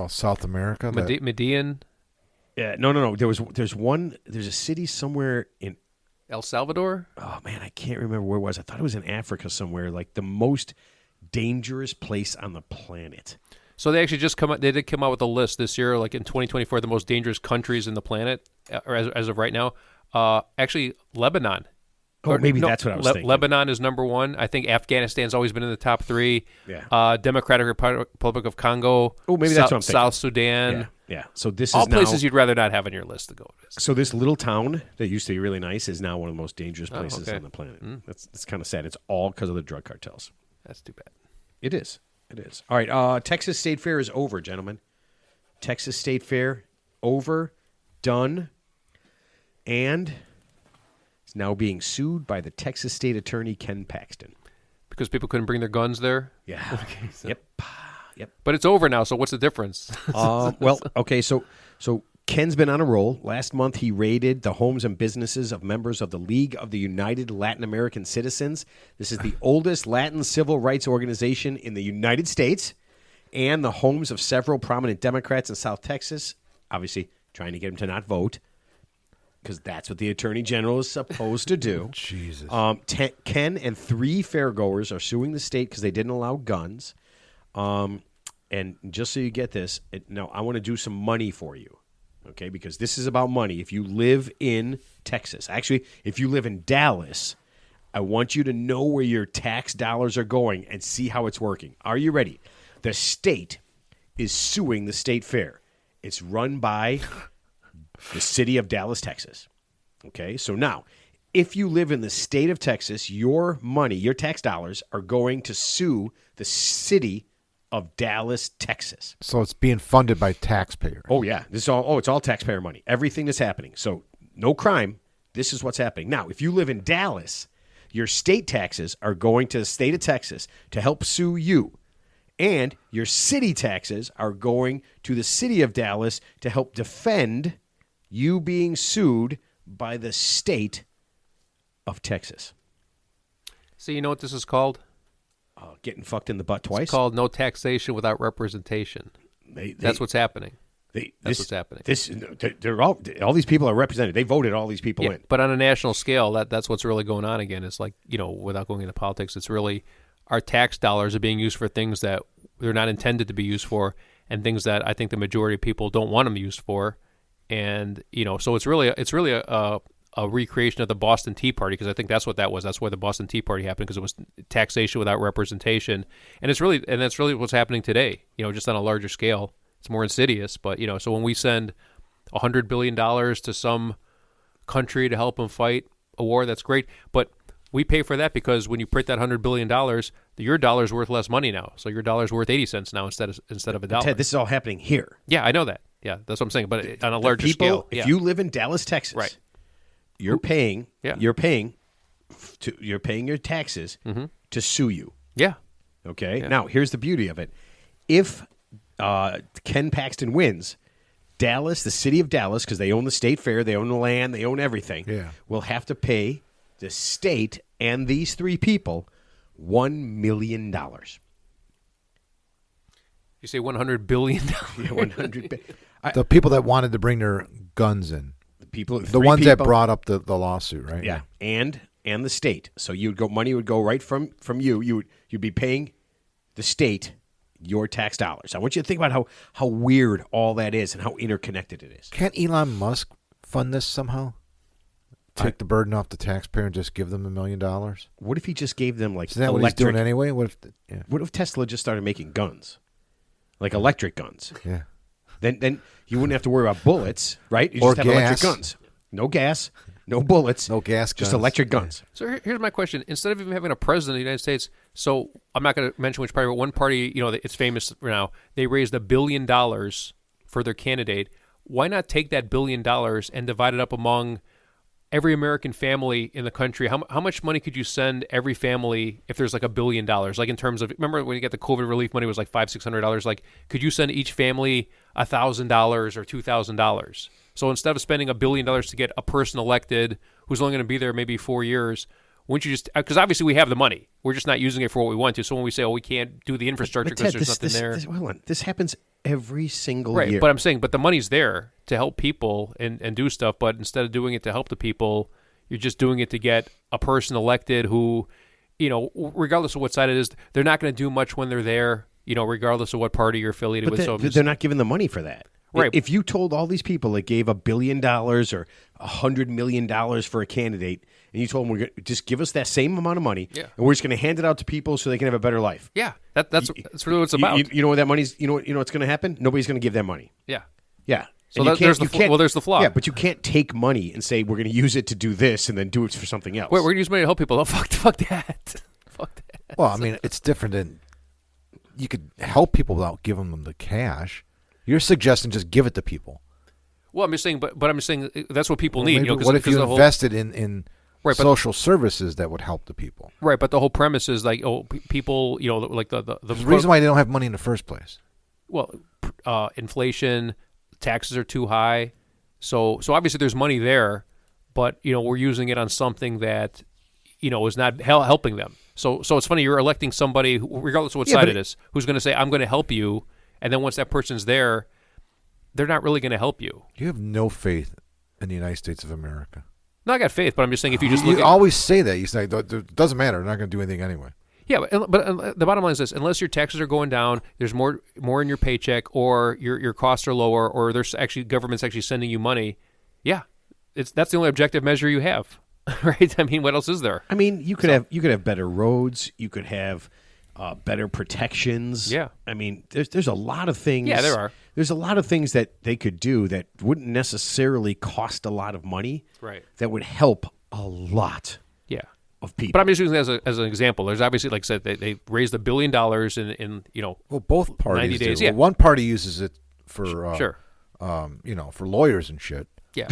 South America. Median. Yeah, no. There's a city somewhere in El Salvador. Oh man, I can't remember where it was. I thought it was in Africa somewhere, like the most dangerous place on the planet. So they actually they did come out with a list this year, like in 2024, the most dangerous countries in the planet, or as of right now. Actually, Lebanon. Oh, maybe that's what I was thinking. Lebanon is number 1. I think Afghanistan's always been in the top 3. Yeah. Democratic Republic of Congo. Oh, maybe that's what I'm thinking. South Sudan. Yeah. So this all is places you'd rather not have on your list to go visit. So this little town that used to be really nice is now one of the most dangerous places on the planet. That's kind of sad. It's all because of the drug cartels. That's too bad. It is. All right. Texas State Fair is over, gentlemen. Texas State Fair over, done, and is now being sued by the Texas State Attorney Ken Paxton because people couldn't bring their guns there. Yeah. Okay, so. Yep. But it's over now. So what's the difference? Well, okay. So Ken's been on a roll. Last month, he raided the homes and businesses of members of the League of the United Latin American Citizens. This is the oldest Latin civil rights organization in the United States, and the homes of several prominent Democrats in South Texas, obviously trying to get them to not vote, because that's what the Attorney General is supposed to do. Jesus. Ken and 3 fairgoers are suing the state because they didn't allow guns. And just so you get this, I want to do some money for you. Okay, because this is about money. If you live in Texas, actually, if you live in Dallas, I want you to know where your tax dollars are going and see how it's working. Are you ready? The state is suing the state fair. It's run by the city of Dallas, Texas. Okay, so now, if you live in the state of Texas, your money, your tax dollars are going to sue the city of Dallas, Texas. So it's being funded by taxpayers. Oh yeah, this is all. Oh, it's all taxpayer money. Everything that's happening. So no crime. This is what's happening now. If you live in Dallas, your state taxes are going to the state of Texas to help sue you, and your city taxes are going to the city of Dallas to help defend you being sued by the state of Texas. So you know what this is called? Getting fucked in the butt twice. It's called no taxation without representation. That's what's happening. That's what's happening. They're all these people are represented. They voted all these people in. But on a national scale, that's what's really going on again. It's like, without going into politics, it's really our tax dollars are being used for things that they're not intended to be used for, and things that I think the majority of people don't want them used for. And so it's really a recreation of the Boston Tea Party, because I think that's what that was. That's why the Boston Tea Party happened, because it was taxation without representation, and that's really what's happening today. Just on a larger scale. It's more insidious, but so when we send $100 billion to some country to help them fight a war, that's great. But we pay for that because when you print that $100 billion, your dollar's worth less money now. So your dollar's worth 80 cents now instead of $1. Ted, this is all happening here. Yeah, I know that. Yeah, that's what I'm saying. But on a larger scale, if you live in Dallas, Texas, right, you're paying. Yeah. You're paying your taxes to sue you. Yeah. Okay. Yeah. Now here's the beauty of it. If Ken Paxton wins, Dallas, the city of Dallas, because they own the state fair, they own the land, they own everything, will have to pay the state and these three people $1 million. You say $100 billion? Yeah, 100. The people that wanted to bring their guns in, the ones that brought up the lawsuit, right? Yeah, and the state. So money would go right from you. You'd be paying the state your tax dollars. I want you to think about how weird all that is and how interconnected it is. Can't Elon Musk fund this somehow? Take the burden off the taxpayer and just give them $1 million? What if he just gave them Is that what he's doing anyway? What if Tesla just started making guns, like electric guns? Yeah. Then you wouldn't have to worry about bullets, right? You Or just have electric gas. guns. No gas, no bullets, No gas just guns. electric guns. So here's my question. Instead of even having a president of the United States, so I'm not going to mention which party, but one party, it's famous now, they raised $1 billion for their candidate. Why not take that $1 billion and divide it up among every American family in the country? How much money could you send every family if there's like $1 billion? Like in terms of, remember when you get the COVID relief money, it was like $500-$600. Like, could you send each family $1,000 or $2,000? So instead of spending $1 billion to get a person elected who's only going to be there maybe 4 years, wouldn't you just, because obviously we have the money, we're just not using it for what we want to. So when we say, we can't do the infrastructure because there's nothing there. This happens every single right, year. But I'm saying, the money's there to help people and do stuff. But instead of doing it to help the people, you're just doing it to get a person elected who, regardless of what side it is, they're not going to do much when they're there, regardless of what party you're affiliated with. So they're not given the money for that. Right. If you told all these people that gave $1 billion or $100 million for a candidate, and you told them, we're gonna, just give us that same amount of money, and we're just going to hand it out to people so they can have a better life. Yeah, that's really what it's about. You know what that money's? You know what's going to happen? Nobody's going to give them money. Yeah. Yeah. So there's the flaw. Yeah, but you can't take money and say we're going to use it to do this and then do it for something else. Wait, we're going to use money to help people. Oh, fuck that. Fuck that. Well, I mean, it's different than you could help people without giving them the cash. You're suggesting just give it to people. Well, I'm just saying, but I'm just saying that's what people need. What if you invested in social services that would help the people? Right, but the whole premise is like, people, like the reason why they don't have money in the first place. Well, inflation, taxes are too high, so obviously there's money there, but we're using it on something that is not helping them. So it's funny, you're electing somebody, regardless of what side it is, who's going to say, I'm going to help you. And then once that person's there, they're not really going to help you. You have no faith in the United States of America. No, I got faith, but I'm just saying if you just you always say that. You say, it doesn't matter. They're not going to do anything anyway. Yeah, but the bottom line is this. Unless your taxes are going down, there's more in your paycheck, or your costs are lower, or there's actually government's actually sending you money, that's the only objective measure you have, right? I mean, what else is there? I mean, you could have better roads. You could have better protections. Yeah. I mean, there's a lot of things. Yeah, there are. There's a lot of things that they could do that wouldn't necessarily cost a lot of money. Right. That would help a lot. Yeah. of people. But I'm just using it as an example. There's obviously, like I said, they raised $1 billion in Well, both parties 90 days. do. Yeah. Well, one party uses it for Sure. For lawyers and shit. Yeah.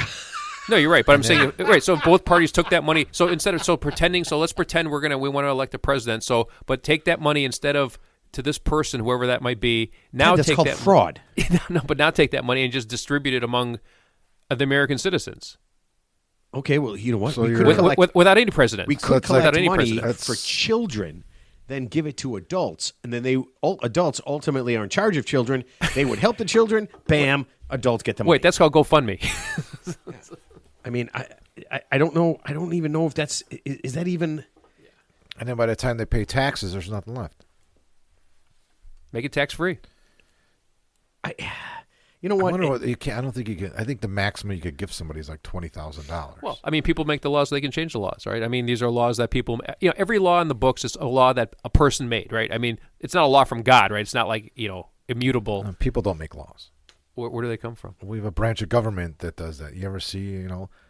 No, you're right. But I'm saying, right, so both parties took that money. So instead of let's pretend we want to elect a president. So, but take that money instead of to this person, whoever that might be. Now that's take called that fraud. No, but now take that money and just distribute it among the American citizens. Okay, well, you know what? So we you're- could collect, Without any president. we So could it's like- collect Without any money president. for children, then give it to adults, and then adults ultimately are in charge of children. They would help the children. Bam, adults get the money. Wait, that's called GoFundMe. I mean, I don't know. I don't even know if that's is that even. And then by the time they pay taxes, there's nothing left. Make it tax free. You know I what? wonder what you can. I don't think you can. I think the maximum you could give somebody is like $20,000. Well, I mean, people make the laws; they can change the laws, right? I mean, these are laws that people, every law in the books is a law that a person made, right? I mean, it's not a law from God, right? It's not like immutable. People don't make laws. Where do they come from? We have a branch of government that does that. You ever see,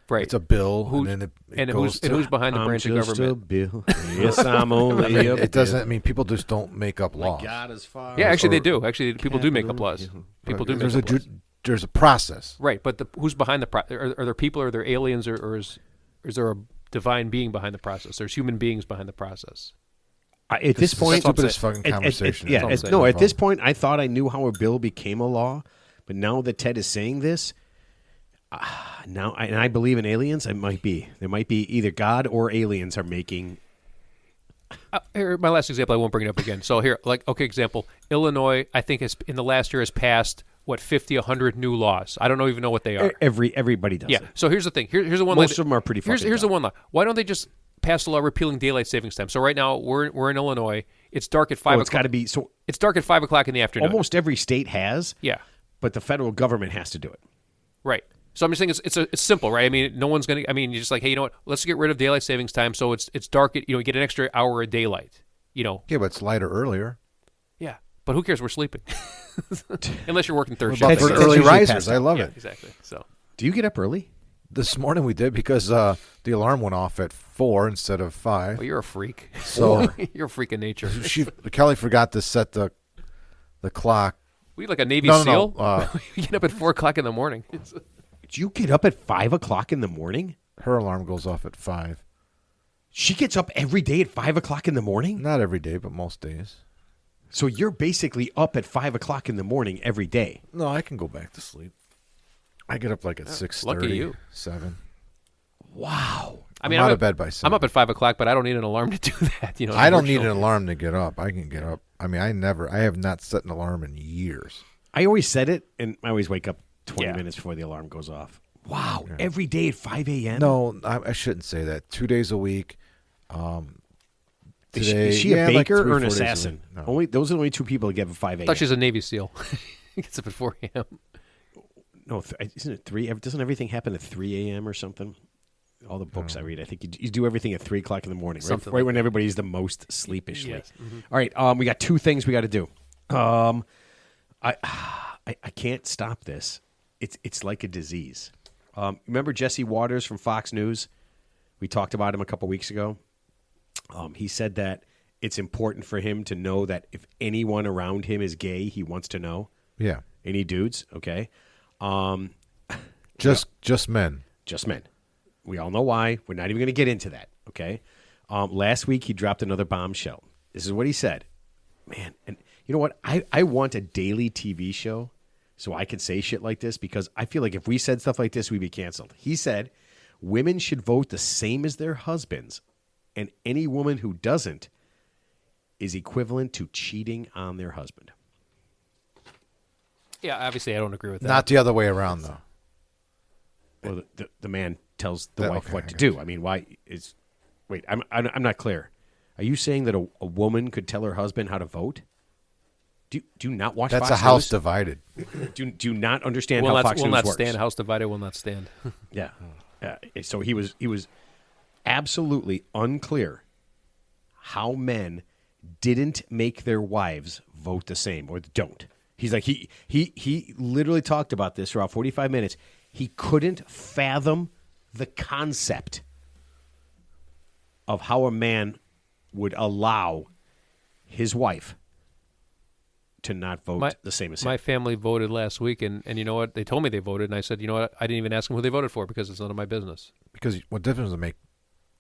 Right. it's a bill, Who's- and then it And goes who's behind the I'm branch of just government? a bill. Yes, I'm only a it doesn't. I mean, people just don't make up laws. God is far. Yeah, actually, they or- do. Actually, people do make up laws. People do make There's up laws. there's a process. Right, but who's behind the process? Are there people? Are there aliens? Or is there a divine being behind the process? There's human beings behind the process. At this This is the point, stupidest fucking conversation. yeah, That's all I'm no. saying. At this point, I thought I knew how a bill became a law, but now that Ted is saying this, I believe in aliens. It might be there might be either God or aliens are making. Here, my last example, I won't bring it up again. So here, example, Illinois, I think in the last year has passed 50, 100 new laws. I don't even know what they are. Everybody does Yeah. it. So here's the thing. Here's the one. Most of them are pretty Here's fucking the dumb. one law. Why don't they just pass a law repealing daylight savings time? So right now we're in Illinois. It's dark at 5 It's got o'clock. to be so. It's dark at 5 o'clock in the afternoon. Almost every state has. Yeah. But the federal government has to do it. Right. So I'm just saying it's simple, right? I mean, no one's gonna. I mean, you're just like, hey, you know what? Let's get rid of daylight savings time, so it's dark. You get an extra hour of daylight. Yeah, but it's lighter earlier. Yeah. But who cares? We're sleeping, unless you're working third What shift. about That's- for that's early usually risers? passed I love Yeah, it. exactly. So Do you get up early? This morning we did because the alarm went off at 4 instead of 5. well, you're a freak. So You're a freak of nature. Kelly forgot to set the clock. We like a Navy No, SEAL. no. You get up at 4 o'clock in the morning. Do you get up at 5 o'clock in the morning? Her alarm goes off at 5. She gets up every day at 5 o'clock in the morning. Not every day, but most days. So you're basically up at 5 o'clock in the morning every day. No, I can go back to sleep. I get up like at 6:30, lucky you. 7. Wow. I mean, I'm out I'm of bed by 7. I'm up at 5 o'clock, but I don't need an alarm to do that. I don't need an alarm to get up. I can get up. I mean, I have not set an alarm in years. I always set it, and I always wake up 20 Yeah. minutes before the alarm goes off. Wow. Every day at 5 a.m.? No, I shouldn't say that. 2 days a week. Today, Is she a like baker 3 or or an 4 days a assassin? week. No. Those are the only two people that get up at 5 I a.m. thought she's a Navy SEAL. Gets up at 4 a.m. No, isn't it 3? Doesn't everything happen at 3 a.m. or something? All the books I read, I think you do everything at 3 o'clock in the morning, right? Something Right like when everybody's the most sleepishly. Yes. Mm-hmm. All right, we got 2 things we got to do. I can't stop this. It's like a disease. Remember Jesse Waters from Fox News? We talked about him a couple weeks ago. He said that it's important for him to know that if anyone around him is gay, he wants to know. Yeah. Any dudes, okay? Just men. Just men. We all know why. We're not even going to get into that, okay? Last week, he dropped another bombshell. This is what he said. Man, and you know what? I want a daily TV show so I can say shit like this because I feel like if we said stuff like this, we'd be canceled. He said women should vote the same as their husbands, and any woman who doesn't is equivalent to cheating on their husband. Yeah, obviously I don't agree with that. Not the other way around, though. Well, the man tells the wife okay, what I to got do. I mean, why is? Wait, I'm not clear. Are you saying that a woman could tell her husband how to vote? Do you not watch? That's Fox a house News? divided. Do you not understand will how not, Fox will News not works? stand. House divided will not stand. Yeah. So he was absolutely unclear how men didn't make their wives vote the same or don't. He's like he literally talked about this for about 45 minutes. He couldn't fathom the concept. of how a man would allow his wife to not vote the same as him. My family voted last week, and you know what? They told me they voted, and I said, you know what? I didn't even ask them who they voted for because it's none of my business. Because what difference does it make?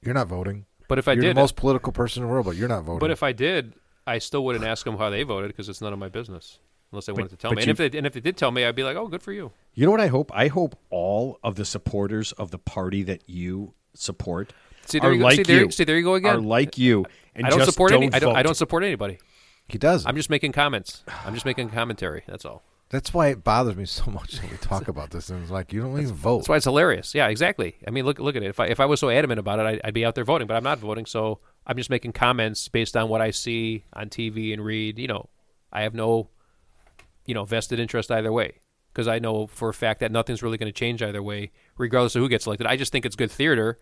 You're not voting. But if I you're did, the most political person in the world, but you're not voting. But if I did, I still wouldn't ask them how they voted because it's none of my business unless they wanted to tell me. And if they did tell me, I'd be like, oh, good for you. You know what I hope? I hope all of the supporters of the party that you support there you go again. Are like you. And I don't just support don't I don't support anybody. He does. I'm just making comments. I'm just making commentary. That's all. That's why it bothers me so much when we talk about this. And it's like, you don't even vote. That's why it's hilarious. Yeah, exactly. I mean, look at it. If I was so adamant about it, I'd be out there voting, but I'm not voting. So I'm just making comments based on what I see on TV and read. I have no, vested interest either way because I know for a fact that nothing's really going to change either way, regardless of who gets elected. I just think it's good theater.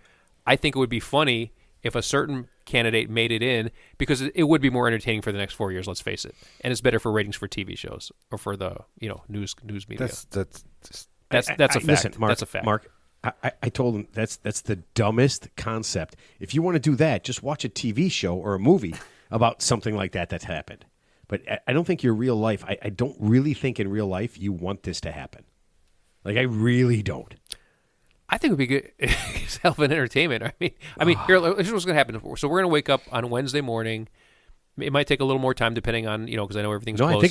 I think it would be funny if a certain candidate made it in because it would be more entertaining for the next 4 years, let's face it. And it's better for ratings for TV shows or for the, news media. That's a fact. Listen, Mark, that's a fact. Mark, I told him that's the dumbest concept. If you want to do that, just watch a TV show or a movie about something like that's happened. But I don't think your real life, I don't really think in real life you want this to happen. Like, I really don't. I think it would be good. It's hell of an entertainment. I mean, here, here's what's going to happen. So we're going to wake up on Wednesday morning. It might take a little more time depending on, because I know everything's close.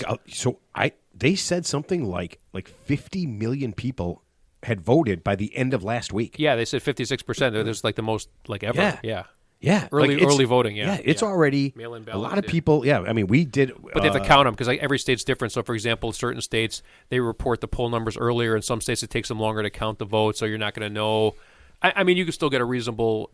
I think they said something like 50 million people had voted by the end of last week. Yeah, they said 56%. There's like the most ever. Yeah. Early voting, yeah. Yeah, it's already mail-in a lot ballots, of people. Yeah, I mean, we did. But they have to count them because every state's different. So, for example, certain states, they report the poll numbers earlier. In some states, it takes them longer to count the votes, so you're not going to know. I mean, you can still get a reasonable,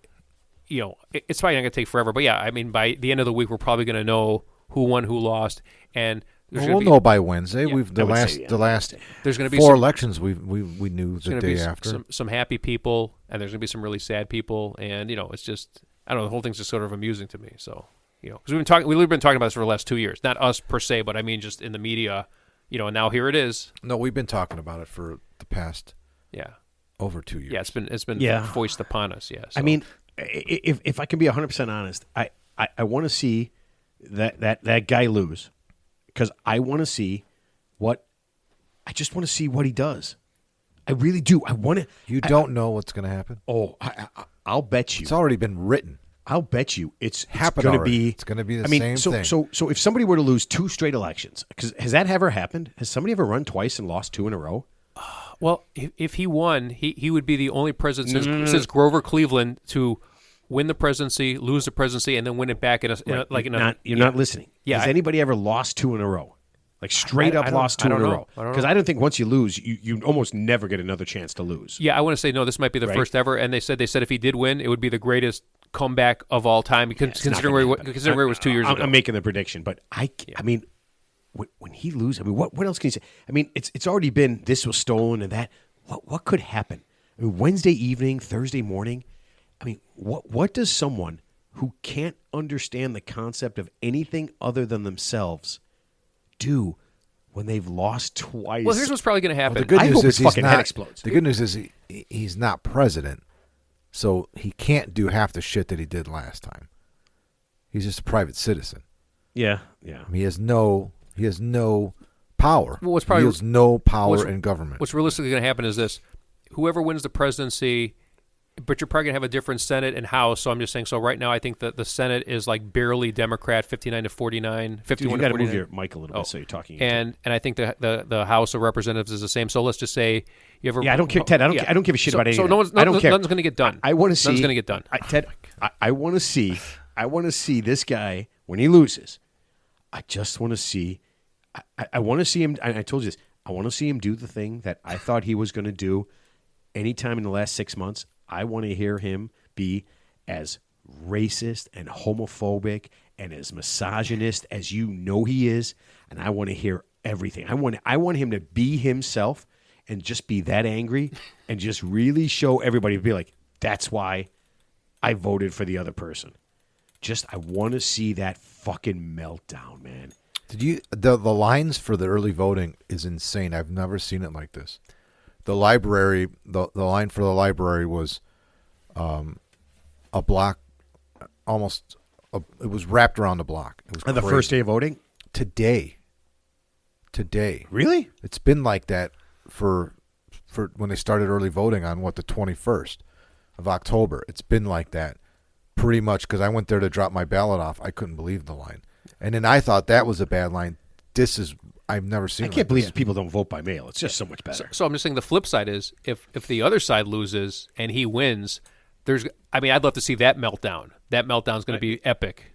it's probably not going to take forever. But, yeah, I mean, by the end of the week, we're probably going to know who won, who lost. And we'll know by Wednesday. Yeah, the last there's going to be four elections we knew the day after. Some happy people, and there's going to be some really sad people. And, it's just... I don't know. The whole thing's just sort of amusing to me. So, because we've been talking about this for the last 2 years. Not us per se, but I mean just in the media. And now here it is. No, we've been talking about it for the past over 2 years. Yeah, it's been foisted upon us. Yeah. So. I mean, if I can be 100% honest, I want to see that guy lose because I want to see I just want to see what he does. I really do. I want to. You don't know what's going to happen. Oh, I'll bet you. It's already been written. I'll bet you it's going to be. It's going to be the same thing. So if somebody were to lose 2 straight elections, because has that ever happened? Has somebody ever run twice and lost 2 in a row? Well, if he won, he would be the only president since Grover Cleveland to win the presidency, lose the presidency, and then win it back You're not listening. Yeah, has anybody ever lost 2 in a row? Like straight up lost 2 in a row. Because I don't think once you lose, you almost never get another chance to lose. Yeah, I want to say no. This might be the first ever. And they said if he did win, it would be the greatest comeback of all time. Considering where it was 2 years ago. I'm making the prediction, but I mean, when he loses, I mean, what else can you say? I mean, it's already been this was stolen and that. What could happen? I mean, Wednesday evening, Thursday morning. I mean, what does someone who can't understand the concept of anything other than themselves do when they've lost twice? Well, here's what's probably going to happen. Well, the good news is his fucking head explodes. The good news is he's not president, so he can't do half the shit that he did last time. He's just a private citizen. Yeah. He has no power. Well, he has no power in government. What's realistically going to happen is this: whoever wins the presidency. But you're probably going to have a different Senate and House. So I'm just saying. So right now, I think that the Senate is like barely Democrat, 59 to 49, 51 Dude, you to 49. got to move your mic a little bit so you're talking. And I think the House of Representatives is the same. So let's just say you have. I don't care, Ted. I don't give a shit about anything. So I don't care. Nothing's going to get done. I want to see. Nothing's going to get done. Ted, I want to see. I want to see this guy when he loses. I just want to see. I want to see him. I told you this. I want to see him do the thing that I thought he was going to do anytime in the last 6 months. I want to hear him be as racist and homophobic and as misogynist as you know he is, and I want to hear everything. I want him to be himself and just be that angry and just really show everybody, be like, that's why I voted for the other person. I want to see that fucking meltdown, man. Did you the lines for the early voting is insane. I've never seen it like this. The library, the line for the library was a block almost. It was wrapped around the block. It was On the crazy. first day of voting? Today. Really? It's been like that for when they started early voting on the 21st of October. It's been like that pretty much because I went there to drop my ballot off. I couldn't believe the line, and then I thought that was a bad line. I've never seen. I can't believe people don't vote by mail. It's just so much better. So I'm just saying the flip side is if the other side loses and he wins, I'd love to see that meltdown. That meltdown's going to be epic.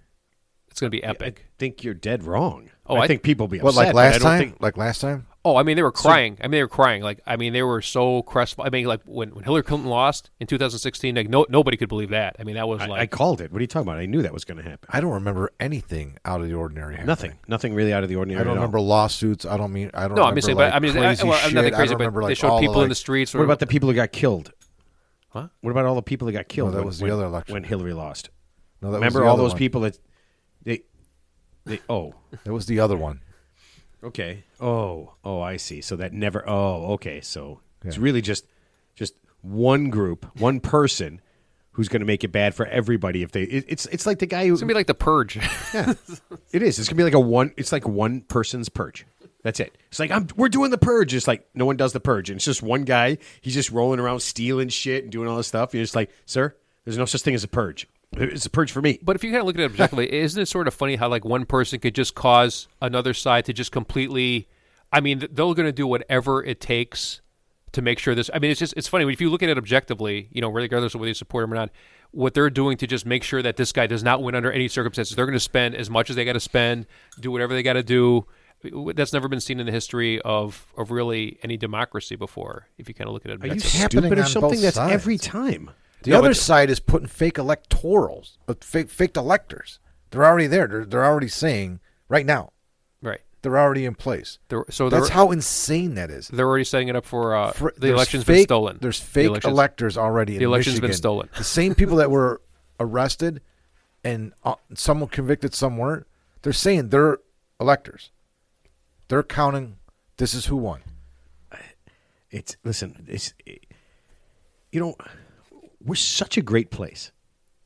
It's going to be epic. I think you're dead wrong. Oh, I think people will be upset. What, like but I last don't time? think- Like last time? Oh, they were crying. They were crying. They were so crestfallen. Like when Hillary Clinton lost in 2016, like nobody could believe that. That was I called it. What are you talking about? I knew that was going to happen. I don't remember anything out of the ordinary happening. Nothing really out of the ordinary. I don't at all. remember lawsuits. I don't No, remember I'm just saying, like but crazy not shit. that I don't crazy. remember, But like, they showed all the, people in like- the streets. What about the people who got killed? What? What about all the people who got killed? No, that was the other election. when Hillary lost. No, that was Remember the all other those one. people that they oh. That was the other one. Okay. Oh, I see. So that never. Oh, okay. So it's Yeah. really just one group, one person, who's going to make it bad for everybody. If they, it's like the guy who. It's gonna be like the Purge. It is. It's gonna be like It's like one person's purge. That's it. It's like we're doing the purge. It's like no one does the purge, and it's just one guy. He's just rolling around stealing shit and doing all this stuff. You're just like, sir, there's no such thing as a purge. It's a purge for me. But if you kind of look at it objectively, isn't it sort of funny how like one person could just cause another side to just completely? They're going to do whatever it takes to make sure this. It's funny if you look at it objectively. Regardless of whether you support him or not, what they're doing to just make sure that this guy does not win under any circumstances. They're going to spend as much as they got to spend, do whatever they got to do. That's never been seen in the history of really any democracy before. If you kind of look at it Are you objectively. happening stupid or on something? both That's sides. every time. The No, other but- side is putting fake electorals, fake electors. They're already there. They're already saying right now. Right. They're already in place. So That's how insane that is. they're already setting it up for the There's election's fake, been stolen. There's The fake election's- electors already in the election's been Michigan. stolen. The same people that were arrested and some were convicted, some weren't. They're saying they're electors. They're counting. This is who won. We're such a great place.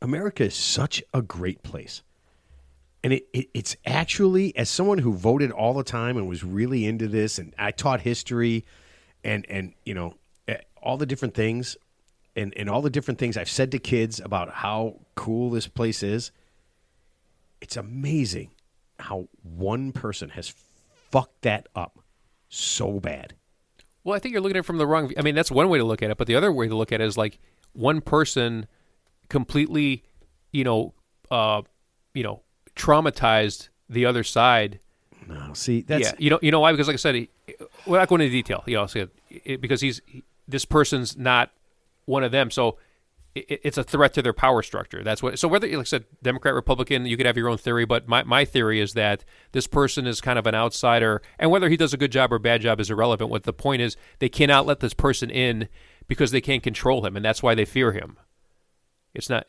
America is such a great place. And it's actually, as someone who voted all the time and was really into this, and I taught history and all the different things, and all the different things I've said to kids about how cool this place is, it's amazing how one person has fucked that up so bad. Well, I think you're looking at it from the wrong. That's one way to look at it, but the other way to look at it is like one person completely, traumatized the other side. No, see, that's Yeah, you know why? Because like I said, we're not going into detail. Because this person's not one of them, so it's a threat to their power structure. That's what. So whether, like I said, Democrat, Republican, you could have your own theory, but my theory is that this person is kind of an outsider, and whether he does a good job or bad job is irrelevant. What the point is, they cannot let this person in because they can't control him, and that's why they fear him.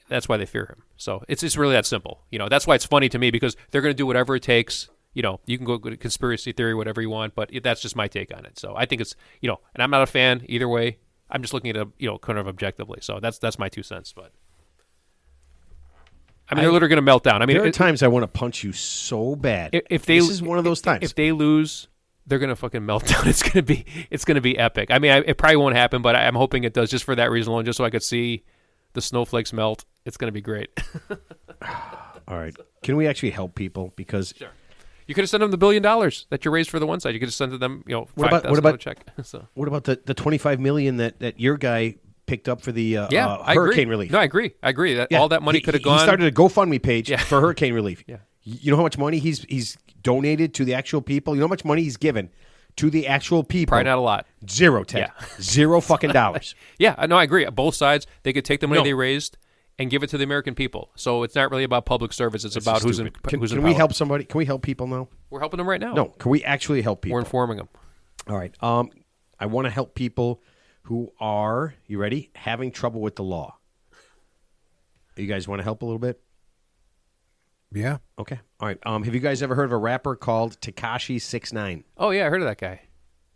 That's why they fear him. So it's really that simple. That's why it's funny to me, because they're going to do whatever it takes. You can go to conspiracy theory, whatever you want, but that's just my take on it. So I think it's, and I'm not a fan either way. I'm just looking at it, kind of objectively. So that's my 2 cents. But they're literally going to melt down. there are times I want to punch you so bad. If they, this is one of those times. If they lose, they're going to fucking melt down. It's going to be epic. It probably won't happen, but I'm hoping it does, just for that reason alone, just so I could see the snowflakes melt. It's going to be great. All right, can we actually help people? Because Sure. You could have sent them the $1 billion that you raised for the one side. You could have sent them, $5,000 check. So. what about the $25 million that your guy picked up for the I hurricane agree. relief? No, I agree. That Yeah, all that money could have gone. He started a GoFundMe page Yeah. for hurricane relief. Yeah. You know how much money he's donated to the actual people? You know how much money he's given to the actual people? Probably not a lot. Zero, Ted. Yeah. Zero fucking dollars. Yeah, no, I agree. Both sides, they could take the money No. they raised and give it to the American people. So it's not really about public service. It's about who's in Can who's in we power. help somebody? Can we help people now? We're helping them right now. No. Can we actually help people? We're informing them. All right. I want to help people who are, you ready, having trouble with the law. You guys want to help a little bit? Yeah. Okay. All right. Have you guys ever heard of a rapper called Tekashi 6ix9ine? Oh, yeah, I heard of that guy.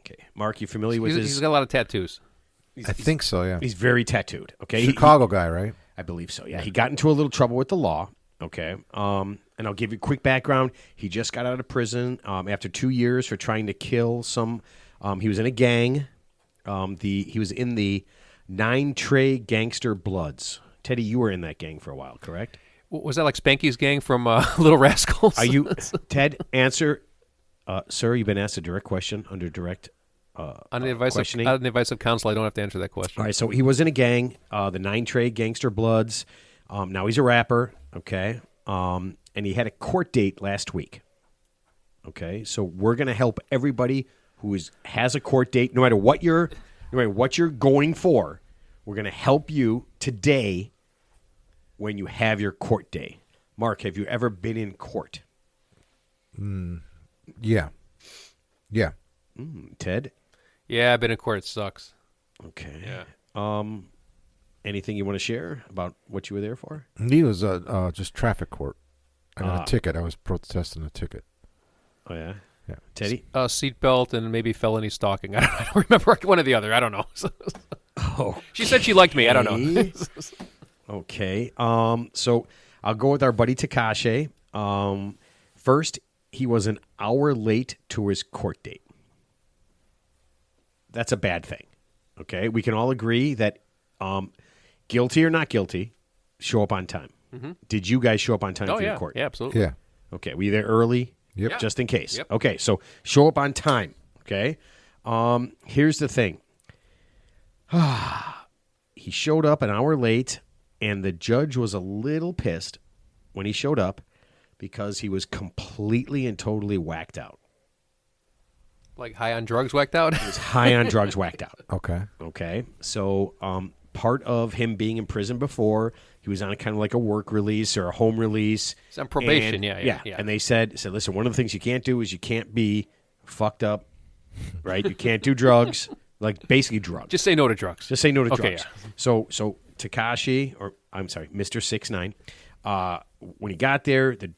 Okay. Mark, you familiar with He's his? got a lot of tattoos. I think so, yeah. He's very tattooed. Okay. Chicago guy, right? I believe so. Yeah. He got into a little trouble with the law. Okay. And I'll give you a quick background. He just got out of prison after 2 years for trying to kill some. He was in a gang. He was in the 9 Tray Gangster Bloods. Teddy, you were in that gang for a while, correct? Was that like Spanky's gang from Little Rascals? Are you Ted? Answer, sir. You've been asked a direct question under direct on the advice questioning. on the advice of counsel, I don't have to answer that question. All right. So he was in a gang, the 9 Tray Gangster Bloods. Now he's a rapper. Okay. And he had a court date last week. Okay. So we're gonna help everybody who has a court date, no matter what you're going for. We're gonna help you today when you have your court day. Mark, have you ever been in court? Yeah. Ted? Yeah, I've been in court. It sucks. Okay. Yeah. Anything you want to share about what you were there for? He was just traffic court. I got a ticket. I was protesting a ticket. Oh, yeah? Yeah. Teddy? Seatbelt and maybe felony stalking. I don't remember one or the other. I don't know. Oh. She said she liked me. I don't know. Okay. So I'll go with our buddy Tekashi. First, he was an hour late to his court date. That's a bad thing. Okay? We can all agree that guilty or not guilty, show up on time. Mm-hmm. Did you guys show up on time for your court? Yeah, absolutely. Yeah. Okay. Were you there early? Yep. Yeah. Just in case. Yep. Okay. So show up on time. Okay. Here's the thing. He showed up an hour late, and the judge was a little pissed when he showed up because he was completely and totally whacked out. Like high on drugs, whacked out. He was high on drugs, whacked out. Okay. Okay. So part of him being in prison before, he was on a kind of like a work release or a home release. He's on probation, And- yeah. And they said, listen, one of the things you can't do is you can't be fucked up, right? You can't do drugs, like basically drugs. Just say no to drugs. Just say no to Okay, drugs. So Tekashi, or I'm sorry, Mr. 6ix9ine, when he got there, the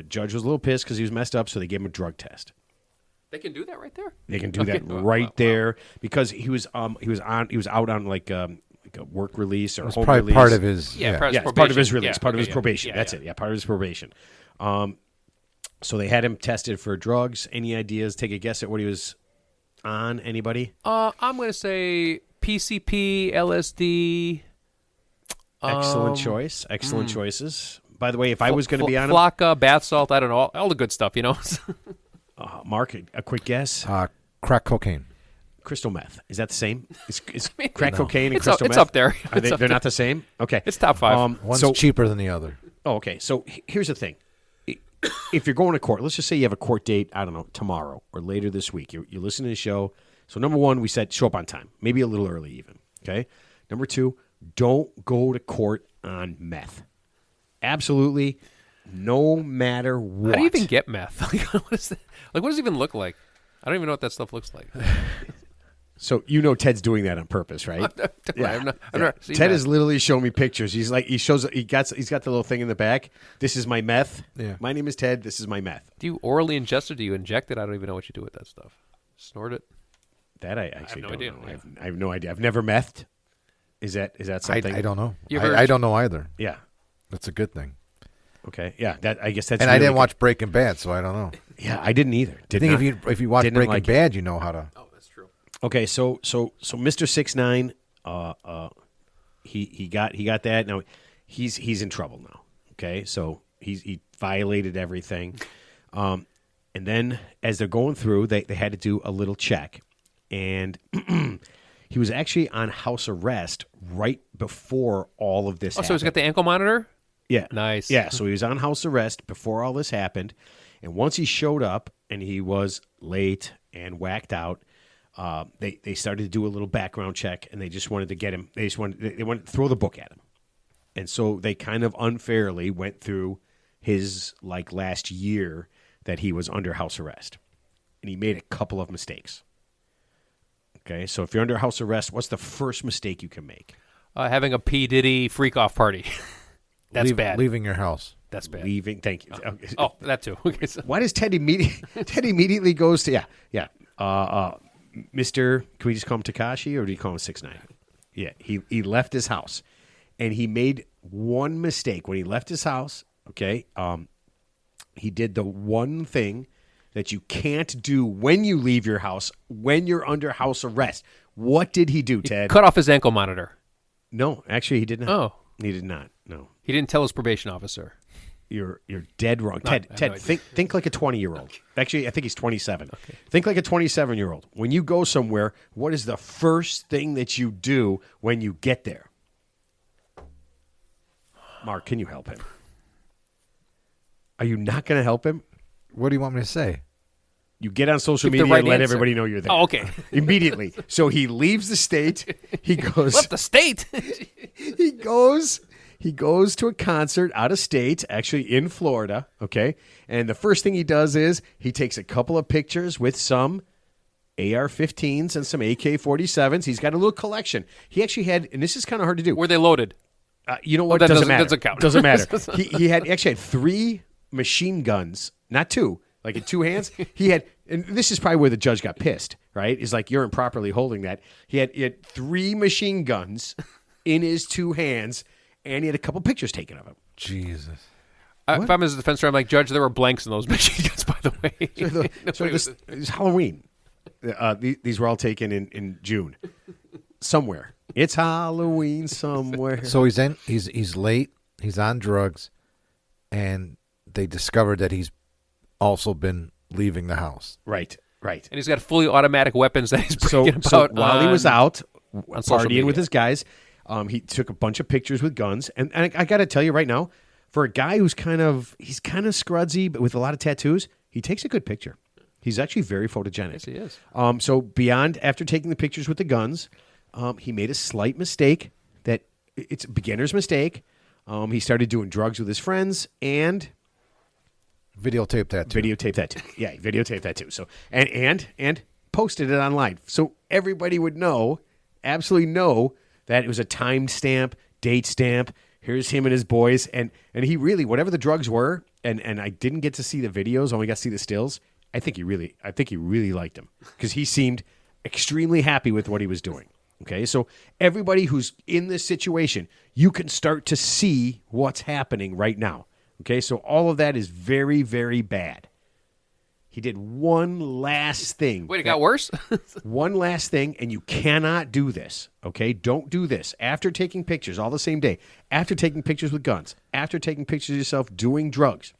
judge was a little pissed because he was messed up, so they gave him a drug test. They can do that right there. They can do that right there because he was out on like a work release or It was home probably release. part of his. Yeah, Yeah. It's part of his release, Yeah, part of okay, his yeah. probation. Yeah, That's yeah. it. Yeah, part of his probation. So they had him tested for drugs. Any ideas? Take a guess at what he was on. Anybody? I'm going to say PCP, LSD. Excellent choice. Excellent choices. By the way, if I was going to be on him, Flocka, bath salt, I don't know, all the good stuff, you know. Mark, a quick guess. Crack cocaine. Crystal meth. Is that the same? Is crack cocaine and It's crystal up- meth? it's up there. Are It's up they're there. not the same? Okay. It's top 5. One's so- cheaper than the other. Oh, okay. So here's the thing. If you're going to court, let's just say you have a court date, I don't know, tomorrow or later this week. You're listening to the show. So number one, we said show up on time, maybe a little early even. Okay. Number two, don't go to court on meth. Absolutely, no matter what. How do you even get meth? Like, what is that? Like, what does it even look like? I don't even know what that stuff looks like. So Ted's doing that on purpose, right? I've not seen Ted that. has literally shown me pictures. He's like, he's got the little thing in the back. This is my meth. Yeah. My name is Ted. This is my meth. Do you orally ingest it? Do you inject it? I don't even know what you do with that stuff. Snort it? That I actually no don't idea. know. Yeah. I have no idea. I've never methed. Is that something? I don't know. You heard- I don't know either. Yeah. That's a good thing. Okay. Yeah. I guess that's. And I really didn't good. watch Breaking Bad, so I don't know. Yeah, I didn't either. I think if you watch didn't Breaking like it. Bad, you know how to. Oh, that's true. Okay, so Mr. 6ix9ine, he got that. Now he's in trouble now. Okay, so he violated everything, and then as they're going through, they had to do a little check, and he was actually on house arrest right before all of this. Oh, so he's got happened. the ankle monitor? Yeah. Nice. Yeah, so he was on house arrest before all this happened. And once he showed up and he was late and whacked out, they started to do a little background check and they just wanted to get him. They wanted to throw the book at him. And so they kind of unfairly went through his last year that he was under house arrest. And he made a couple of mistakes. Okay, so if you're under house arrest, what's the first mistake you can make? Having a P Diddy freak off party. That's bad. Leaving your house. That's bad. Leaving. Thank you. Oh, that too. Okay, so- Why does Ted immediately goes to Mr. Can we just call him Tekashi or do you call him 6ix9ine? Yeah, he left his house and he made one mistake when he left his house. Okay, he did the one thing that you can't do when you leave your house when you're under house arrest. What did he do, Ted? Cut off his ankle monitor. No, actually, he did not. Oh. He did not. No. He didn't tell his probation officer. You're dead wrong. No, Ted, think like a 20-year-old. Actually, I think he's 27. Okay. Think like a 27-year-old. When you go somewhere, what is the first thing that you do when you get there? Mark, can you help him? Are you not going to help him? What do you want me to say? You get on social Give the media right and let answer. everybody know you're there. Oh, okay. Immediately. So he leaves the state. He goes. Left the state. He goes to a concert out of state, actually in Florida, okay? And the first thing he does is he takes a couple of pictures with some AR-15s and some AK-47s. He's got a little collection. He actually had, and this is kind of hard to do. Were they loaded? You know what? that doesn't matter. doesn't count. Doesn't matter. He actually had 3 machine guns, not 2, like in 2 hands. He had, and this is probably where the judge got pissed, right? Is like, you're improperly holding that. He had 3 machine guns in his 2 hands, and he had a couple pictures taken of him. Jesus. If I'm his defense lawyer, I'm like, Judge, there were blanks in those machine guns, by the way. So it's Halloween. These were all taken in June. Somewhere. It's Halloween somewhere. So he's late. He's on drugs, and they discovered that he's also been leaving the house. Right. And he's got fully automatic weapons that he's bragging about. So while he was out social partying media. with his guys, he took a bunch of pictures with guns. And I got to tell you right now, for a guy who's kind of scrudzy, but with a lot of tattoos, he takes a good picture. He's actually very photogenic. Yes, he is. So beyond, after taking the pictures with the guns, he made a slight mistake that it's a beginner's mistake. He started doing drugs with his friends and Videotape that too. videotape that too. Yeah, videotape that too. So and posted it online so everybody would know, absolutely know that it was a time stamp, date stamp. Here's him and his boys, and he really, whatever the drugs were, and I didn't get to see the videos, only got to see the stills. I think he really liked him because he seemed extremely happy with what he was doing. Okay, so everybody who's in this situation, you can start to see what's happening right now. Okay, so all of that is very, very bad. He did one last thing. Wait, it got worse? One last thing, and you cannot do this, okay? Don't do this. After taking pictures all the same day, after taking pictures with guns, after taking pictures of yourself doing drugs,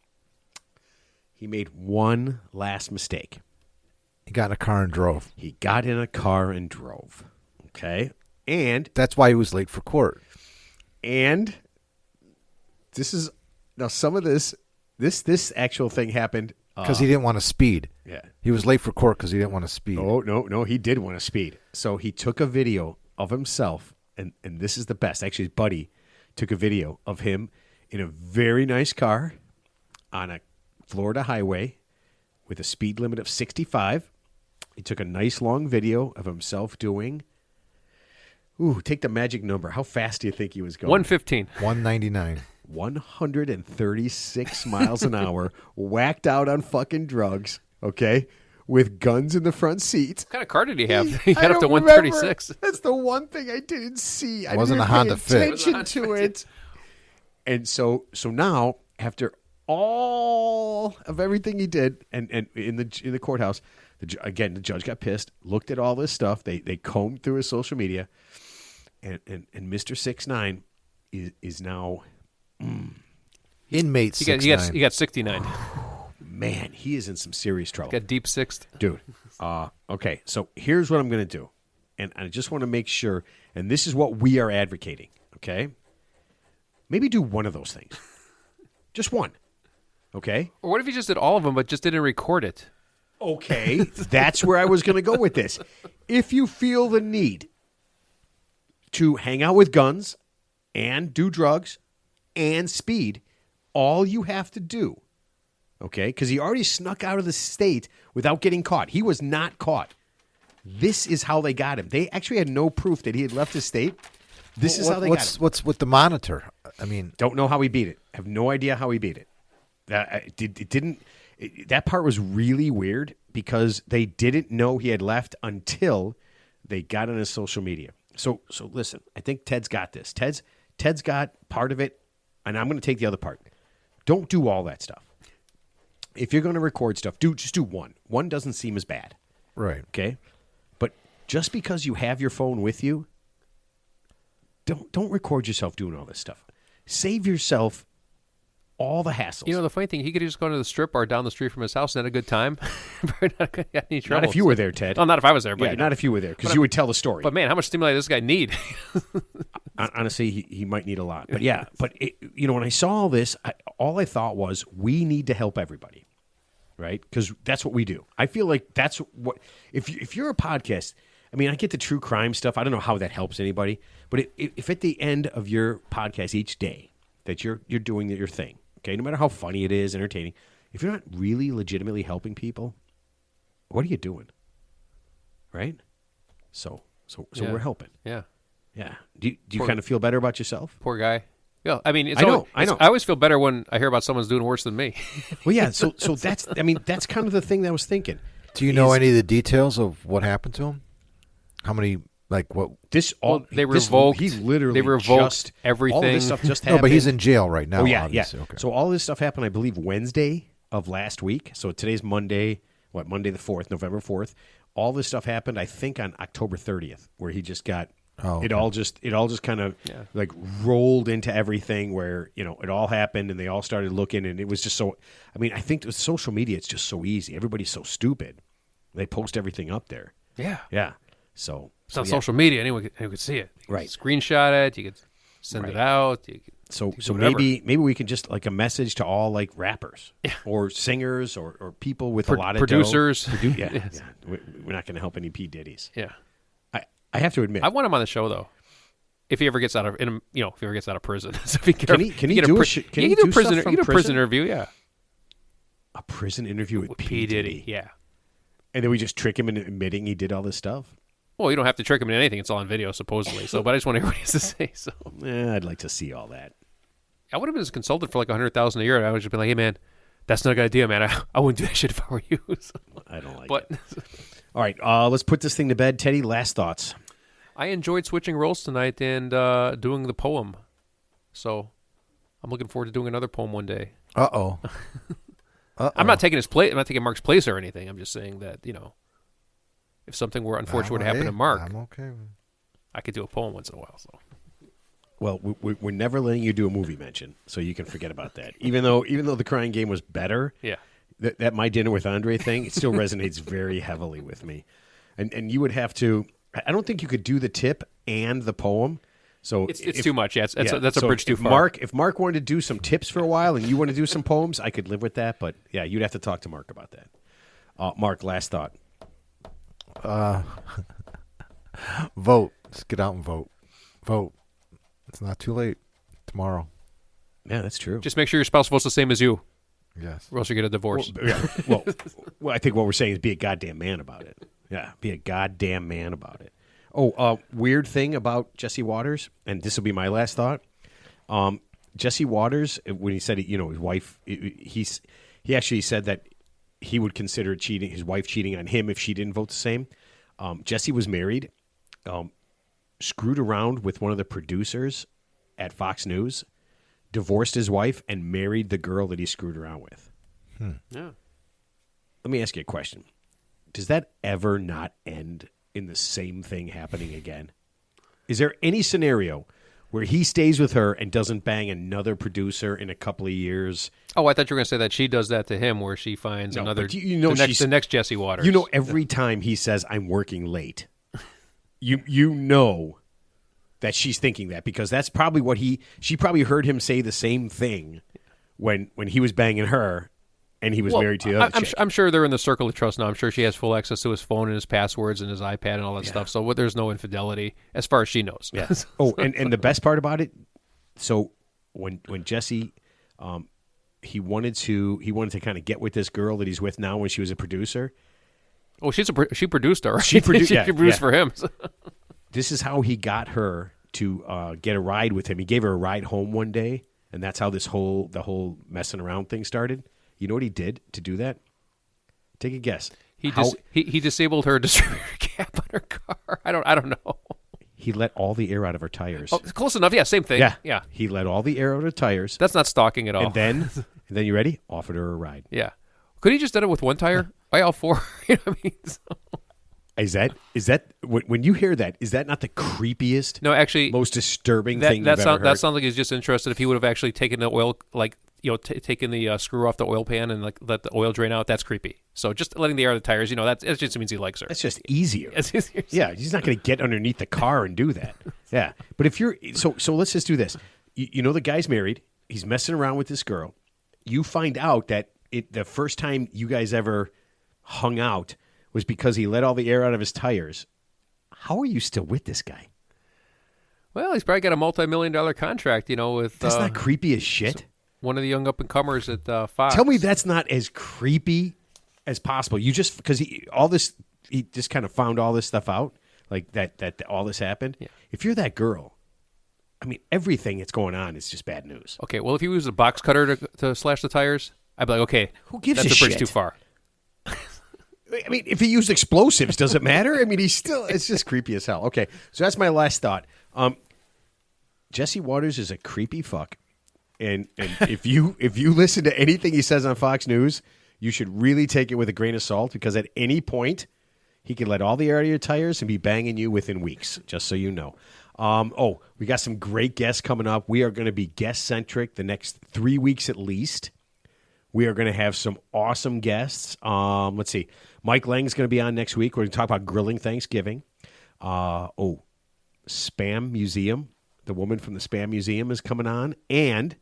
he made one last mistake. He got in a car and drove. He got in a car and drove, okay? And That's why he was late for court. And this is, now some of this actual thing happened. Because he didn't want to speed. Yeah. He was late for court because he didn't want to speed. Oh, no, he did want to speed. So he took a video of himself, and this is the best. Actually, his buddy took a video of him in a very nice car on a Florida highway with a speed limit of 65. He took a nice long video of himself doing, take the magic number. How fast do you think he was going? 115. 199. 136 miles an hour, whacked out on fucking drugs, okay, with guns in the front seat. What kind of car did he have? He I got up to don't 136. remember. That's the one thing I didn't see. I Wasn't didn't a Honda pay Fit. attention to it. And so now, after all of everything he did, and in the courthouse, the judge got pissed, looked at all this stuff. They combed through his social media, and Mr. 6ix9ine is now. Inmate He 6'9". got 69. Man, he is in some serious trouble. Got deep sixth. Dude. Okay, so here's what I'm going to do. And I just want to make sure, and this is what we are advocating, okay? Maybe do one of those things. Just one, okay? Or what if he just did all of them but just didn't record it? Okay, that's where I was going to go with this. If you feel the need to hang out with guns and do drugs and speed, all you have to do, okay, because he already snuck out of the state without getting caught. He was not caught. This is how they got him. They actually had no proof that he had left the state. This is how they got him. What's with the monitor? I mean, Don't know how he beat it. Have no idea how he beat it. That part was really weird because they didn't know he had left until they got on his social media. So listen, I think Ted's got this. Ted's got part of it, and I'm going to take the other part. Don't do all that stuff. If you're going to record stuff, just do one. One doesn't seem as bad. Right. Okay? But just because you have your phone with you, don't record yourself doing all this stuff. Save yourself all the hassles. You know, the funny thing, he could just go to the strip bar down the street from his house and had a good time. Not got any trouble. Not if you were there, Ted. Oh, not if I was there. But Yeah, not if you were there, because you would tell the story. But man, how much stimuli does this guy need? Honestly, he might need a lot. But yeah, when I saw all this, all I thought was, we need to help everybody, right? Because that's what we do. I feel like that's what, if you're a podcast, I mean, I get the true crime stuff. I don't know how that helps anybody. But if at the end of your podcast each day that you're doing your thing, okay, no matter how funny it is, entertaining, if you're not really legitimately helping people, what are you doing? Right? So Yeah. we're helping. Yeah. Yeah. Do you kind of feel better about yourself? Poor guy. Yeah, I mean, I know. I always feel better when I hear about someone's doing worse than me. Well, yeah. So that's kind of the thing that I was thinking. Do you know any of the details of what happened to him? How many, like what? They revoked. He literally they revoked just, everything. All of this stuff just happened. No, but he's in jail right now. Oh yeah, obviously. yeah. Okay. So all this stuff happened, I believe, Wednesday of last week. So today's Monday. What, Monday the 4th, November 4th. All this stuff happened, I think, on October 30th, where he just got. Oh, okay. It all just kind of like rolled into everything where, it all happened and they all started looking, and it was just so, I mean, I think with social media, it's just so easy. Everybody's so stupid. They post everything up there. Yeah. Yeah. So It's on social media. Anyone could see it. You Right. could screenshot it. You could send it out. You could So do whatever. maybe we can just like a message to all like rappers or singers or people with a lot of producers. dough. Yeah. Yes. We're not going to help any P Diddy's. Yeah. I have to admit. I want him on the show though. If he ever gets out of, if he ever gets out of prison, so if he Can he do a prison interview? Yeah, a prison interview with P Diddy. Yeah. And then we just trick him into admitting he did all this stuff. Well, you don't have to trick him into anything; it's all on video, supposedly. So, but I just want to hear what he has to say. So, I'd like to see all that. I would have been his consultant for like $100,000 a year. I would just be like, "Hey, man, that's not a good idea, man. I wouldn't do that shit if I were you." So, I don't like but, it. All right, let's put this thing to bed. Teddy, last thoughts. I enjoyed switching roles tonight and doing the poem. So I'm looking forward to doing another poem one day. Uh-oh. I'm not taking his place. I'm not taking Mark's place or anything. I'm just saying that, if something were unfortunate would happen to Mark, I'm okay. I could do a poem once in a while. So. Well, we're never letting you do a movie mention, so you can forget about that. Even though the Crying Game was better, Yeah. that My Dinner with Andre thing, it still resonates very heavily with me. And you would have to. I don't think you could do the tip and the poem. So It's too much. Yeah, that's a bridge too far. If Mark wanted to do some tips for a while and you want to do some poems, I could live with that. But yeah, you'd have to talk to Mark about that. Mark, last thought. Vote. Just get out and vote. Vote. It's not too late. Tomorrow. Yeah, that's true. Just make sure your spouse votes the same as you, Yes. or else you get a divorce. Well, I think what we're saying is be a goddamn man about it. Yeah, be a goddamn man about it. Oh, weird thing about Jesse Waters, and this will be my last thought. Jesse Waters, when he said, his wife, he actually said that he would consider his wife cheating on him if she didn't vote the same. Jesse was married, screwed around with one of the producers at Fox News, divorced his wife, and married the girl that he screwed around with. Yeah. Let me ask you a question. Does that ever not end in the same thing happening again? Is there any scenario where he stays with her and doesn't bang another producer in a couple of years? Oh, I thought you were going to say that she does that to him, where she finds another. But the next Jesse Waters. Every time he says, "I'm working late," you know that she's thinking that, because that's probably what she probably heard him say the same thing when he was banging her. And he was married to the other chick. I'm sure they're in the circle of trust now. I'm sure she has full access to his phone and his passwords and his iPad and all that stuff. So there's no infidelity as far as she knows. Yeah. Oh, and the best part about it, so when Jesse, he wanted to kind of get with this girl that he's with now when she was a producer. Oh, she produced her. Right? She produced for him. So. This is how he got her to get a ride with him. He gave her a ride home one day, and that's how the whole messing around thing started. You know what he did to do that? Take a guess. He disabled her distributor cap on her car. I don't know. He let all the air out of her tires. Oh, close enough. Yeah, same thing. Yeah. He let all the air out of her tires. That's not stalking at all. And then you ready? Offered her a ride. Yeah. Could he just done it with one tire? Why all four? You know what I mean? Is that when you hear that? Is that not the creepiest? No, actually, most disturbing thing you've ever heard. That sounds like he's just interested. If he would have actually taken the oil, like taken the screw off the oil pan and like let the oil drain out, that's creepy. So just letting the air out of the tires, that just means he likes her. That's just easier. It's easier. Yeah, he's not going to get underneath the car and do that. Yeah, but if you're so let's just do this. You know the guy's married. He's messing around with this girl. You find out that the first time you guys ever hung out was because he let all the air out of his tires. How are you still with this guy? Well, he's probably got a multi-million-dollar contract, with... That's not creepy as shit. One of the young up-and-comers at Fox. Tell me that's not as creepy as possible. You just... Because he just kind of found all this stuff out, like that all this happened. Yeah. If you're that girl, I mean, everything that's going on is just bad news. Okay, well, if he was a box cutter to slash the tires, I'd be like, okay, who gives that's a a bridge shit? too far. I mean, if he used explosives, does it matter? I mean, it's just creepy as hell. Okay, so that's my last thought. Jesse Waters is a creepy fuck, and if you listen to anything he says on Fox News, you should really take it with a grain of salt, because at any point he could let all the air out of your tires and be banging you within weeks. Just so you know. We got some great guests coming up. We are going to be guest centric the next 3 weeks at least. We are going to have some awesome guests. Let's see. Mike Lang's going to be on next week. We're going to talk about grilling Thanksgiving. Spam Museum. The woman from the Spam Museum is coming on. And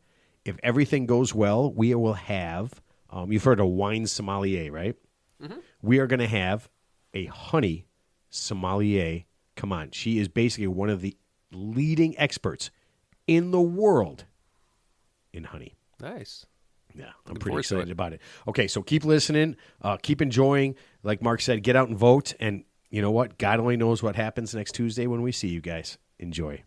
if everything goes well, we will have, you've heard of wine sommelier, right? Mm-hmm. We are going to have a honey sommelier come on. She is basically one of the leading experts in the world in honey. Nice. Yeah, I'm pretty excited about it. Okay, so keep listening, keep enjoying. Like Mark said, get out and vote. And you know what? God only knows what happens next Tuesday when we see you guys. Enjoy.